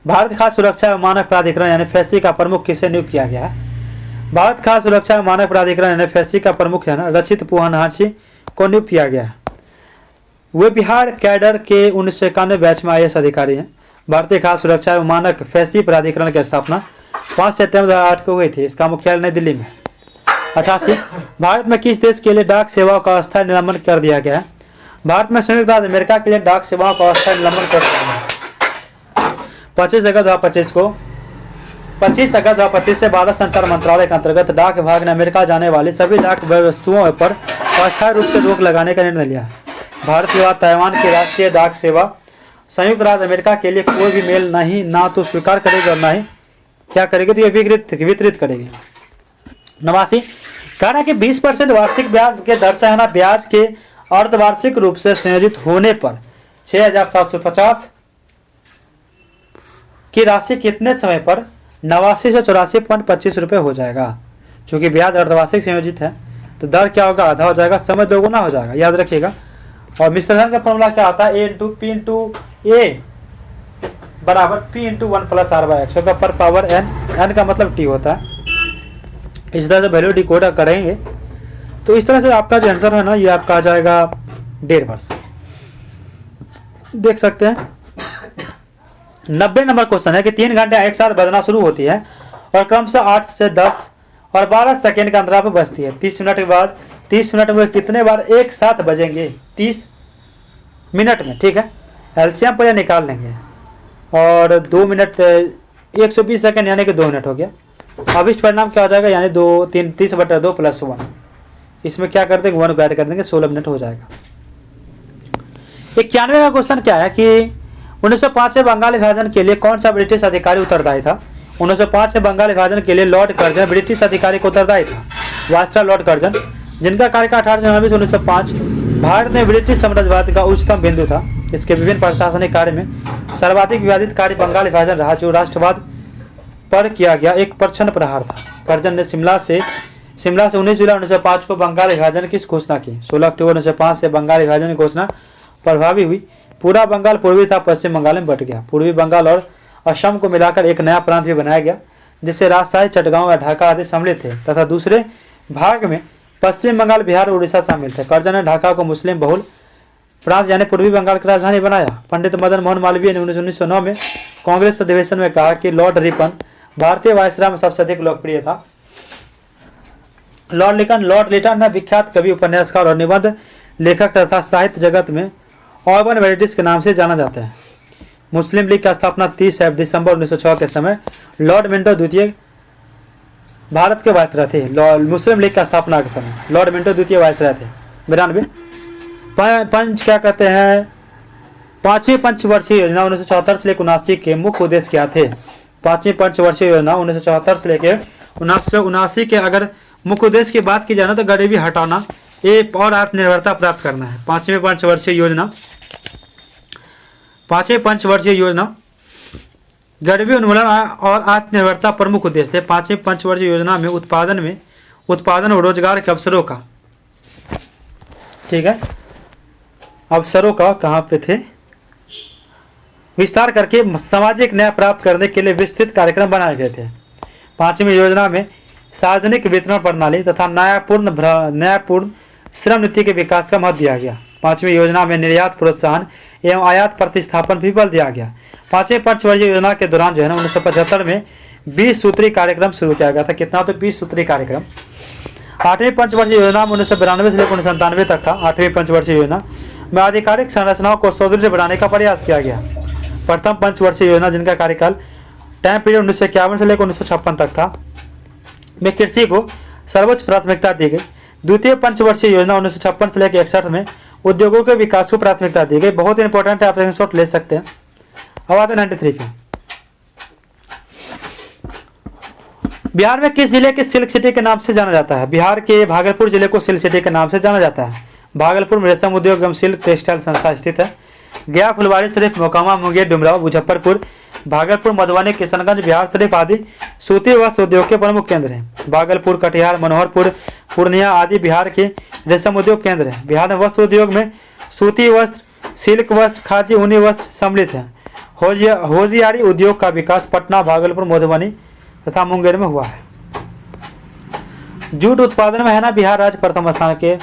भारत खाद्य सुरक्षा एवं मानक प्राधिकरण यानी फैसी का प्रमुख किसे नियुक्त किया गया है। भारत खाद्य सुरक्षा एवं मानक प्राधिकरण यानी फैसी का प्रमुख है ना रचित पूहनहासी को नियुक्त किया गया है। वे बिहार कैडर के 1991 बैच में IAS अधिकारी हैं। भारतीय खाद्य सुरक्षा एवं मानक फैसी प्राधिकरण की स्थापना 5 सितंबर 2008 को हुई थी। इसका मुख्यालय नई दिल्ली में। 88 भारत में किस देश के लिए डाक सेवाओं का अस्थायी निलंबन कर दिया गया है। भारत में संयुक्त राज्य अमेरिका के लिए डाक सेवाओं का अस्थायी निलंबन कर दिया गया है। 25 अगस्त 2025 को 25 अगस्त 2025 से भारत संचार मंत्रालय के अंतर्गत डाक विभाग ने अमेरिका जाने वाली सभी डाक वस्तुओं पर अस्थायी रूप से रोक लगाने का निर्णय लिया। भारत के बाद ताइवान की राष्ट्रीय डाक सेवा संयुक्त राज्य अमेरिका के लिए कोई भी मेल नहीं ना तो स्वीकार करेगी और ना ही क्या करेगी, तो ये वितरित करेगी। 89 कह रहा है कि 20% वार्षिक ब्याज के दर से है ना ब्याज के अर्धवार्षिक रूप से संयोजित होने पर 6,750 की राशि कितने समय पर 8984.25 रुपये हो जाएगा। चूंकि ब्याज अर्धवार्षिक संयोजित है तो दर क्या होगा, आधा हो जाएगा, समय दोगुना हो जाएगा, याद रखिएगा। और मिश्र धन का फॉर्मूला क्या आता है, A बराबर P/1 + R/x होगा पर पावर n का मतलब t होता है। इस तरह से वैल्यू डिकोड करेंगे तो इस तरह से आपका जो आंसर है ना ये आपका आ जाएगा 1.5 वर्ष। देख सकते हैं 90 नंबर क्वेश्चन है कि 3 घंटे एक साथ बजना शुरू होती है और क्रमशः 8 से 10 और 12 सेकेंड का अंतराल पर बजती है। 30 मिनट के बाद 30 मिनट में कितने बार एक साथ बजेंगे 30 मिनट में, ठीक है। एलसीएम पर निकाल लेंगे और 2 मिनट 120 सेकेंड यानी कि 2 मिनट हो गया। अब इस परिणाम क्या हो जाएगा, यानी 2 3 30/2 + 1, इसमें क्या कर देंगे 1 को ऐड कर देंगे, 16 मिनट हो जाएगा। 91 का क्वेश्चन क्या है कि 1905 में बंगाल विभाजन के लिए कौन सा ब्रिटिश अधिकारी उत्तरदायी था। 1905 में बंगाल विभाजन के लिए लॉर्ड कर्जन ब्रिटिश अधिकारी को उत्तरदायी था। वायसराय लॉर्ड कर्जन, जिनका कार्यकाल 1899 से 1905 भारत में ब्रिटिश साम्राज्यवाद का उच्चतम बिंदु था। इसके विभिन्न प्रशासनिक कार्य में सर्वाधिक विवादित कार्य बंगाल विभाजन रहा, जो राष्ट्रवाद पर किया गया एक प्रचंड प्रहार था। कर्जन ने शिमला से 19 जुलाई 1905 को बंगाल विभाजन की घोषणा की। 16 अक्टूबर 1905 से बंगाल विभाजन की घोषणा प्रभावी हुई। पूरा बंगाल पूर्वी था पश्चिम बंगाल में बट गया। पूर्वी बंगाल और असम को मिलाकर एक नया प्रांत भी बनाया गया, जिससे राजशाही, चटगांव या ढाका आदि सम्मिलित थे तथा दूसरे भाग में पश्चिम बंगाल, बिहार और उड़ीसा शामिल थे। कर्जन ने ढाका को मुस्लिम बहुल प्रांत यानी पूर्वी बंगाल की राजधानी बनाया। पंडित मदन मोहन मालवीय ने 1909 में कांग्रेस अधिवेशन में कहा कि लॉर्ड रिपन भारतीय वायसराय में सबसे अधिक लोकप्रिय था। लॉर्ड लिटन ने विख्यात कवि, उपन्यासकार और निबंध लेखक तथा साहित्य जगत में ऑर्बन वेरिटिस के नाम से जाना जाता है। मुस्लिम लीग की स्थापना 30 दिसंबर 1906 के समय लॉर्ड मिंटो द्वितीय भारत के वायसराय थे। मुस्लिम लीग की स्थापना के समय लॉर्ड मिंटो द्वितीय वायसराय थे। 92 पंच क्या कहते हैं, 5वीं पंचवर्षीय योजना 1974 से लेकर 79 के मुख्य उद्देश्य क्या थे। 5वीं पंचवर्षीय योजना 1974 से लेकर 1979 के अगर मुख्य उद्देश्य की बात की जाए ना तो गरीबी हटाना और आत्मनिर्भरता प्राप्त करना है। 5वीं पंचवर्षीय योजना गरीबी उन्मूलन और आत्मनिर्भरता प्रमुख उद्देश्य थे। 5वीं पंचवर्षीय योजना में उत्पादन और रोजगार के अवसरों का, ठीक है, अवसरों का कहाँ पे थे, विस्तार करके सामाजिक न्याय प्राप्त करने के लिए विस्तृत कार्यक्रम बनाए गए थे। 5वीं योजना में सार्वजनिक वितरण प्रणाली तथा न्यायपूर्ण श्रम नीति के विकास का महत्व दिया गया। 5वीं योजना में निर्यात प्रोत्साहन एवं आयात प्रतिस्थापन भी बल दिया गया। 5वीं पंचवर्षीय योजना के दौरान जो है ना 1975 में 20 सूत्री कार्यक्रम शुरू किया गया था। कितना, तो 20 सूत्री कार्यक्रम। 8वीं पंचवर्षीय योजना में 1992 से लेकर 1997 तक था। 8वीं पंचवर्षीय योजना में आधिकारिक संरचनाओं को सुदृढ़ बनाने का प्रयास किया गया। प्रथम पंचवर्षीय योजना, जिनका कार्यकाल टाइम पीरियड 1951 से लेकर 1956 तक था, में कृषि को सर्वोच्च प्राथमिकता दी गई। द्वितीय पंचवर्षीय योजना 1956 से लेकर 61 में उद्योगों के विकास को प्राथमिकता दी गई। बहुत इंपॉर्टेंट है, आप स्क्रीनशॉट ले सकते हैं। अब आते 93 पे। बिहार में किस जिले के सिल्क सिटी के नाम से जाना जाता है। बिहार के भागलपुर जिले को सिल्क सिटी के नाम से जाना जाता है। भागलपुर में रेशम उद्योग एवं सिल्क टेक्सटाइल संस्था स्थित है। गया, फुलवारी शरीफ, मोकामा, मुंगेर, डुमराव, मुजफ्फरपुर, भागलपुर, मधुबनी, किशनगंज, बिहार शरीफ आदि सूती वस्त्र उद्योग के प्रमुख केंद्र हैं। भागलपुर, कटिहार, मनोहरपुर, पूर्णिया आदि बिहार के रेशम उद्योग केंद्र हैं। बिहार में वस्त्र उद्योग में सूती वस्त्र, सिल्क वस्त्र, खादी, ऊनी वस्त्र सम्मिलित हैं। होजियारी उद्योग का विकास पटना, भागलपुर, मधुबनी तथा मुंगेर में हुआ है। जूट उत्पादन में है ना बिहार राज्य प्रथम स्थान के,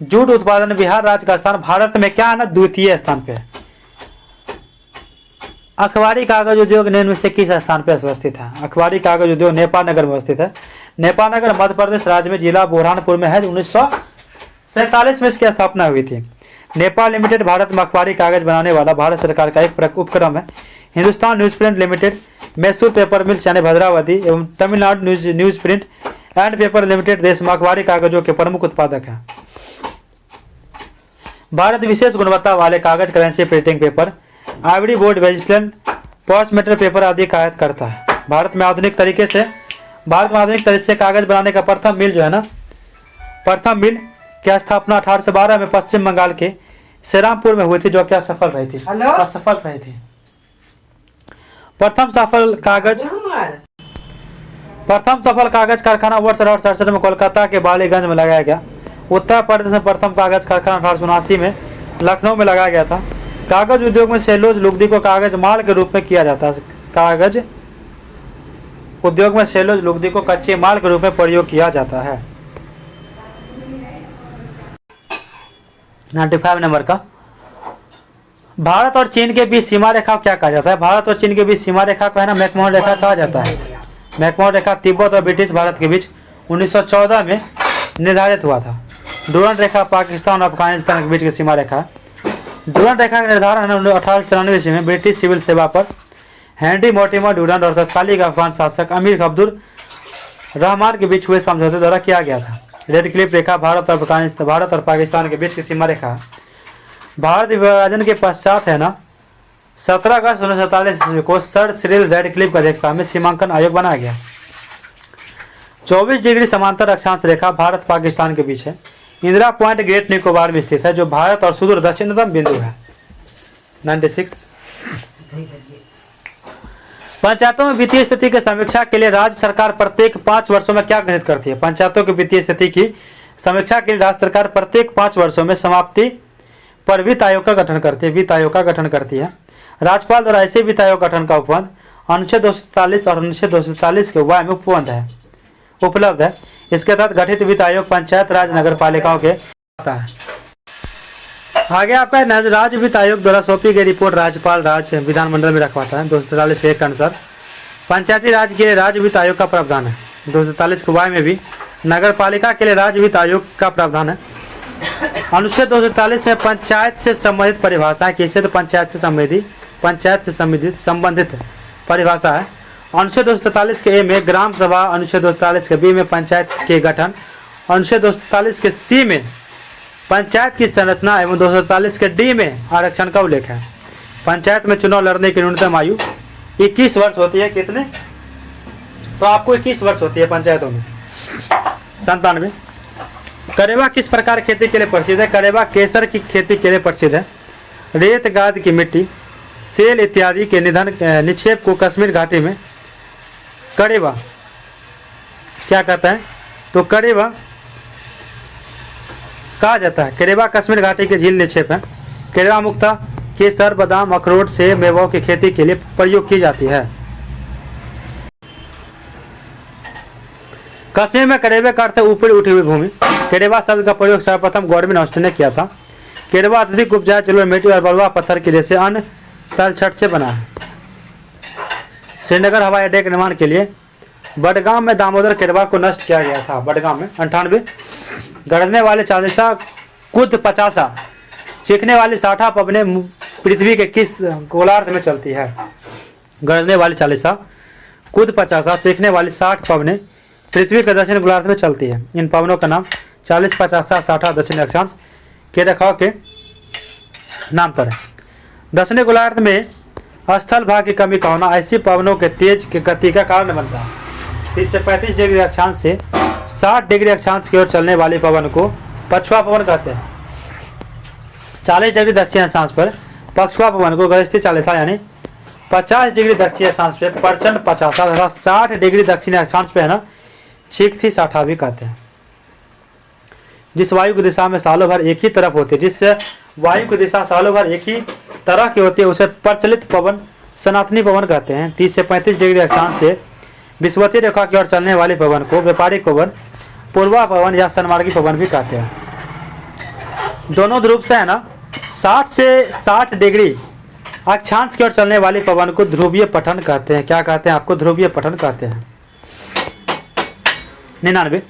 जूट उत्पादन बिहार राज्य का स्थान भारत में क्या है ना द्वितीय स्थान पे है। अखबारी कागज उद्योग निम्न में से किस स्थान पर अवस्थित है। अखबारी कागज उद्योग नेपाल नगर में अवस्थित है। नेपाल नगर मध्य प्रदेश राज्य में जिला बुरहानपुर में है। 1947 में इसकी स्थापना हुई थी। नेपाल लिमिटेड भारत में अखबारी कागज बनाने वाला भारत सरकार का एक उपक्रम है। Hindustan newsprint limited Mysore paper mills यानी भद्रावती एवं Tamil Nadu news print and paper limited देश में अखबारी कागजों के प्रमुख उत्पादक हैं। भारत विशेष गुणवत्ता वाले कागज, currency printing paper, Ivory board, vegetable, पॉच मेटल पेपर आदि का आयात करता है। भारत में आधुनिक तरीके से कागज बनाने का प्रथम मिल जो है ना, प्रथम मिल की स्थापना 1812 में पश्चिम बंगाल के श्रीरामपुर में हुई थी, जो कि असफल रही थी। प्रथम सफल कागज कारखाना वर्ष 1867 में कोलकाता के बालीगंज में लगाया गया। उत्तर प्रदेश में प्रथम कागज कारखाना 1879 में लखनऊ में लगाया गया था। कागज उद्योग में सेलुलोज लुगदी को कागज माल के रूप में किया जाता है। कागज उद्योग में सेलुलोज लुगदी को कच्चे माल के रूप में प्रयोग किया जाता है। 95 नंबर का, भारत और चीन के बीच सीमा रेखा क्या कहा जाता है? भारत और चीन के बीच सीमा रेखा को है ना मैकमोहन रेखा कहा जाता है। मैकमोहन रेखा तिब्बत और ब्रिटिश भारत के बीच 1914 में निर्धारित हुआ था। डूरंड रेखा पाकिस्तान और अफगानिस्तान के बीच की सीमा रेखा। डूरंड रेखा का निर्धारण 1894 में ब्रिटिश सिविल सेवा पर हेनरी मोर्टिमर डूरंड और तत्कालीन अफगान शासक अमीर अब्दुल रहमान के बीच हुए समझौते द्वारा किया गया था। रेड क्लिफ रेखा भारत और पाकिस्तान के बीच की सीमा रेखा। भारत विभाजन के पश्चात है ना 17 अगस्त 1947 को सर सिरिल रेडक्लिफ की अध्यक्षता में सीमांकन आयोग बनाया गया। 24 डिग्री समांतर अक्षांश रेखा भारत पाकिस्तान के बीच है। इंदिरा पॉइंट ग्रेट निकोबार में स्थित है, जो भारत और सुदूर दक्षिणतम बिंदु है। 96 पंचायतों में वित्तीय स्थिति की समीक्षा के लिए राज्य सरकार प्रत्येक 5 वर्षों में क्या गठित करती है? पंचायतों की वित्तीय स्थिति की समीक्षा के लिए राज्य सरकार प्रत्येक 5 वर्षों में समाप्ति पर वित्त आयोग का गठन करती है। राज्यपाल द्वारा ऐसे वित्त आयोग गठन का उपबंध अनुच्छेद 243 और अनुच्छेद 243 के वाय में उपलब्ध है। इसके तहत गठित वित्त आयोग पंचायत राज नगर पालिकाओं के आता है। आगे आपका राज्य वित्त आयोग द्वारा सौंपी गई रिपोर्ट राज्यपाल राज्य विधानमंडल में रखवाता है। 243 के अनुसार पंचायती राज के लिए राज्य वित्त आयोग का प्रावधान है। 243 के वाय में भी नगर पालिका के लिए राज्य वित्त आयोग का प्रावधान है। अनुच्छेद 243 में पंचायत से संबंधित परिभाषा कैसे? तो पंचायत से संबंधित परिभाषा है। अनुच्छेद 243 के ए में ग्राम सभा, अनुच्छेद 243 के बी में पंचायत के गठन, अनुच्छेद 243 के सी में पंचायत की संरचना एवं 243 के डी में आरक्षण का उल्लेख है। पंचायत में चुनाव लड़ने की न्यूनतम आयु 21 वर्ष होती है। कितने? तो आपको 21 वर्ष होती है पंचायतों में। 97 करेवा किस प्रकार खेती के लिए प्रसिद्ध है? करेवा केसर की खेती के लिए प्रसिद्ध है। रेत, गाद की मिट्टी, सेल इत्यादि के निक्षेप को कश्मीर घाटी में करेवा क्या कहता है? तो करेवा कहा जाता है। करेवा कश्मीर घाटी के झील निक्षेप है। करेवा मुख्यतः केसर, बादाम, अखरोट से मेवों की खेती के लिए प्रयोग की जाती है। कश्मीर में करेवे का अर्थ है ऊपरी उठी हुई भूमि। करेवा शब्द का प्रयोग सर्वप्रथम गॉडविन ऑस्टिन ने किया था। करेवा अत्यधिक उपजाऊ जलोढ़ मिट्टी और बलुआ पत्थर के जैसे अन्य तलछट से बना है। श्रीनगर हवाई अड्डे के निर्माण के लिए बडगाम में दामोदर करेवा को नष्ट किया गया था। बडगाम में 98 गरजने वाले 40 कुद 50 चीखने वाली 60 पवने पृथ्वी के किस गोलार्ध में चलती है? गरजने वाली 40 कुद 50 चीखने वाली 60 पवने पृथ्वी के दक्षिण गोलार्ध में चलती है। इन पवनों का नाम 40, 50, 60 दक्षिण अक्षांश के रखाव के नाम पर है। दक्षिणी गोलार्ध में स्थल भाग की कमी का होना ऐसी पवनों के तेज की गति का कारण बनता है। 30 से 35 डिग्री अक्षांश से 60 डिग्री अक्षांश की ओर चलने वाले पवन को पछुआ पवन कहते हैं। 40 डिग्री दक्षिण अक्षांश पर पछुआ पवन को गृहस्थी 40 यानी 50 डिग्री दक्षिण अक्षांश पे प्रचंड 50 तथा 60 डिग्री दक्षिण अक्षांश पे है ना चीखती 60 भी कहते हैं। जिस वायु की दिशा में सालों भर एक ही तरफ होती है, जिस वायु की दिशा सालों भर एक ही तरह की होती है, उसे प्रचलित पवन सनातनी पवन कहते हैं। 30 से 35 डिग्री अक्षांश से विषुवतीय रेखा की ओर चलने वाले पवन को व्यापारिक पवन, पूर्वा पवन या सनमार्गी पवन भी कहते हैं। दोनों ध्रुव से है ना 60 से 60 डिग्री अक्षांश की ओर चलने वाली पवन को ध्रुवीय पठन कहते हैं। क्या कहते हैं? आपको ध्रुवीय पठन कहते हैं। 99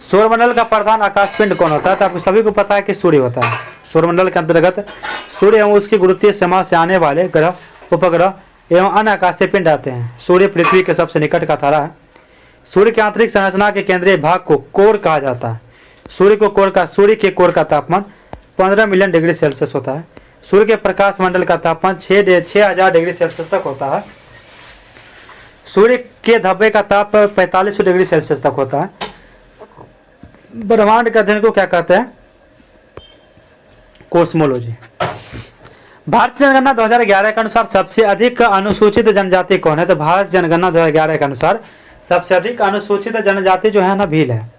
सौरमंडल का प्रधान आकाशपिंड कौन होता है? तो आपको सभी को पता है कि सूर्य होता है। सौरमंडल के अंतर्गत सूर्य एवं उसकी गुरुत्वीय सीमा से आने वाले ग्रह, उपग्रह एवं अन्य आकाशीय पिंड आते हैं। सूर्य पृथ्वी के सबसे निकट का तारा है। सूर्य की आंतरिक संरचना के केंद्रीय भाग को कोर कहा जाता है। सूर्य के कोर का तापमान 15 मिलियन डिग्री सेल्सियस होता है। सूर्य के प्रकाश मंडल का तापमान 6000 डिग्री सेल्सियस तक होता है। सूर्य के धब्बे का ताप 4500 डिग्री सेल्सियस तक होता है। ब्रह्मांड के अध्ययन को क्या कहते हैं? कोस्मोलॉजी। भारतीय जनगणना 2011 के अनुसार सबसे अधिक अनुसूचित जनजाति कौन है? तो भारतीय जनगणना 2011 के अनुसार सबसे अधिक अनुसूचित जनजाति जो है ना भील है।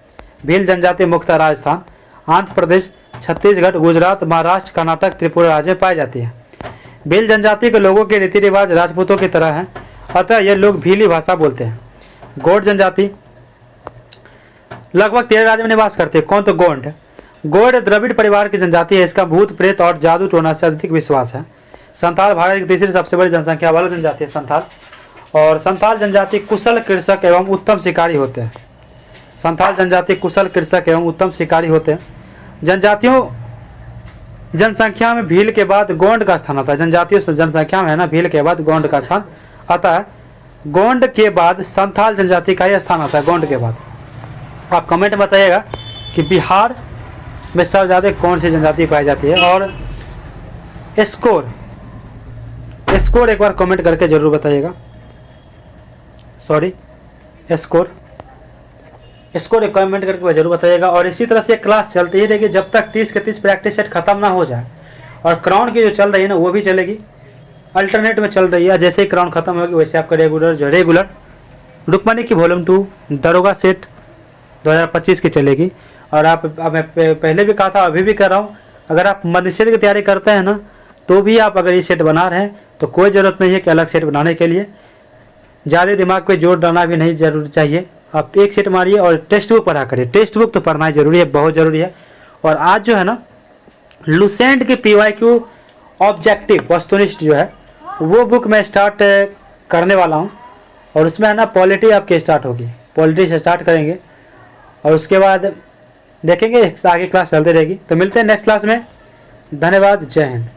भील जनजाति मुख्यतः राजस्थान, आंध्र प्रदेश, छत्तीसगढ़, गुजरात, महाराष्ट्र, कर्नाटक, त्रिपुरा राज्य में पाई जाती है। भील जनजाति के लोगों के रीति रिवाज राजपूतों की तरह हैं, अतः ये लोग भीली भाषा बोलते हैं। गोंड जनजाति लगभग 13 राज्य में निवास करते हैं। कौन? तो गोंड। गोंड द्रविड़ परिवार की जनजाति है। इसका भूत प्रेत और जादू टोना से अधिक विश्वास है। संथाल भारत की तीसरी सबसे बड़ी जनसंख्या वाला जनजाति है संथाल। और संथाल जनजाति कुशल कृषक एवं उत्तम शिकारी होते हैं। संथाल जनजाति कुशल कृषक एवं उत्तम शिकारी होते हैं। जनसंख्या में भील के बाद गोंड का स्थान आता है। जनजातीय जनसंख्या में है ना भील के बाद गोंड का स्थान आता है। गोंड के बाद संथाल जनजाति का यह स्थान आता है। गोंड के बाद आप कमेंट में बताइएगा कि बिहार में सबसे ज़्यादा कौन सी जनजाति पाई जाती है। और स्कोर एक बार कमेंट करके जरूर बताइएगा। स्कोर एक कमेंट करके जरूर बताइएगा। और इसी तरह से क्लास चलती ही रहेगी जब तक 30 के 30 प्रैक्टिस सेट खत्म ना हो जाए। और क्राउन की जो चल रही है ना वो भी चलेगी, अल्टरनेट में चल रही है। जैसे ही क्राउन खत्म होगी वैसे आपका रेगुलर रुक्मणी की वॉल्यूम 2 दरोगा सेट 2025 की चलेगी। और आप मैं पहले भी कहा था, अभी भी कर रहा हूँ, अगर आप मध्यसेट की तैयारी करते हैं ना तो भी आप अगर ये सेट बना रहे हैं तो कोई ज़रूरत नहीं है कि अलग सेट बनाने के लिए ज़्यादा दिमाग पे जोर डालना भी नहीं जरूर चाहिए। आप एक सेट मारिए और टेक्स्ट बुक पढ़ा करिए। टेक्स्ट बुक तो पढ़ना ही जरूरी है, बहुत ज़रूरी है। और आज जो है ना लुसेंट की PYQ ऑब्जेक्टिव वस्तुनिष्ठ जो है वो बुक मैं स्टार्ट करने वाला हूँ। और उसमें है ना पॉलिटी आपकी स्टार्ट होगी, पॉलिटी से स्टार्ट करेंगे और उसके बाद देखेंगे आगे क्लास चलती रहेगी। तो मिलते हैं नेक्स्ट क्लास में। धन्यवाद, जय हिंद।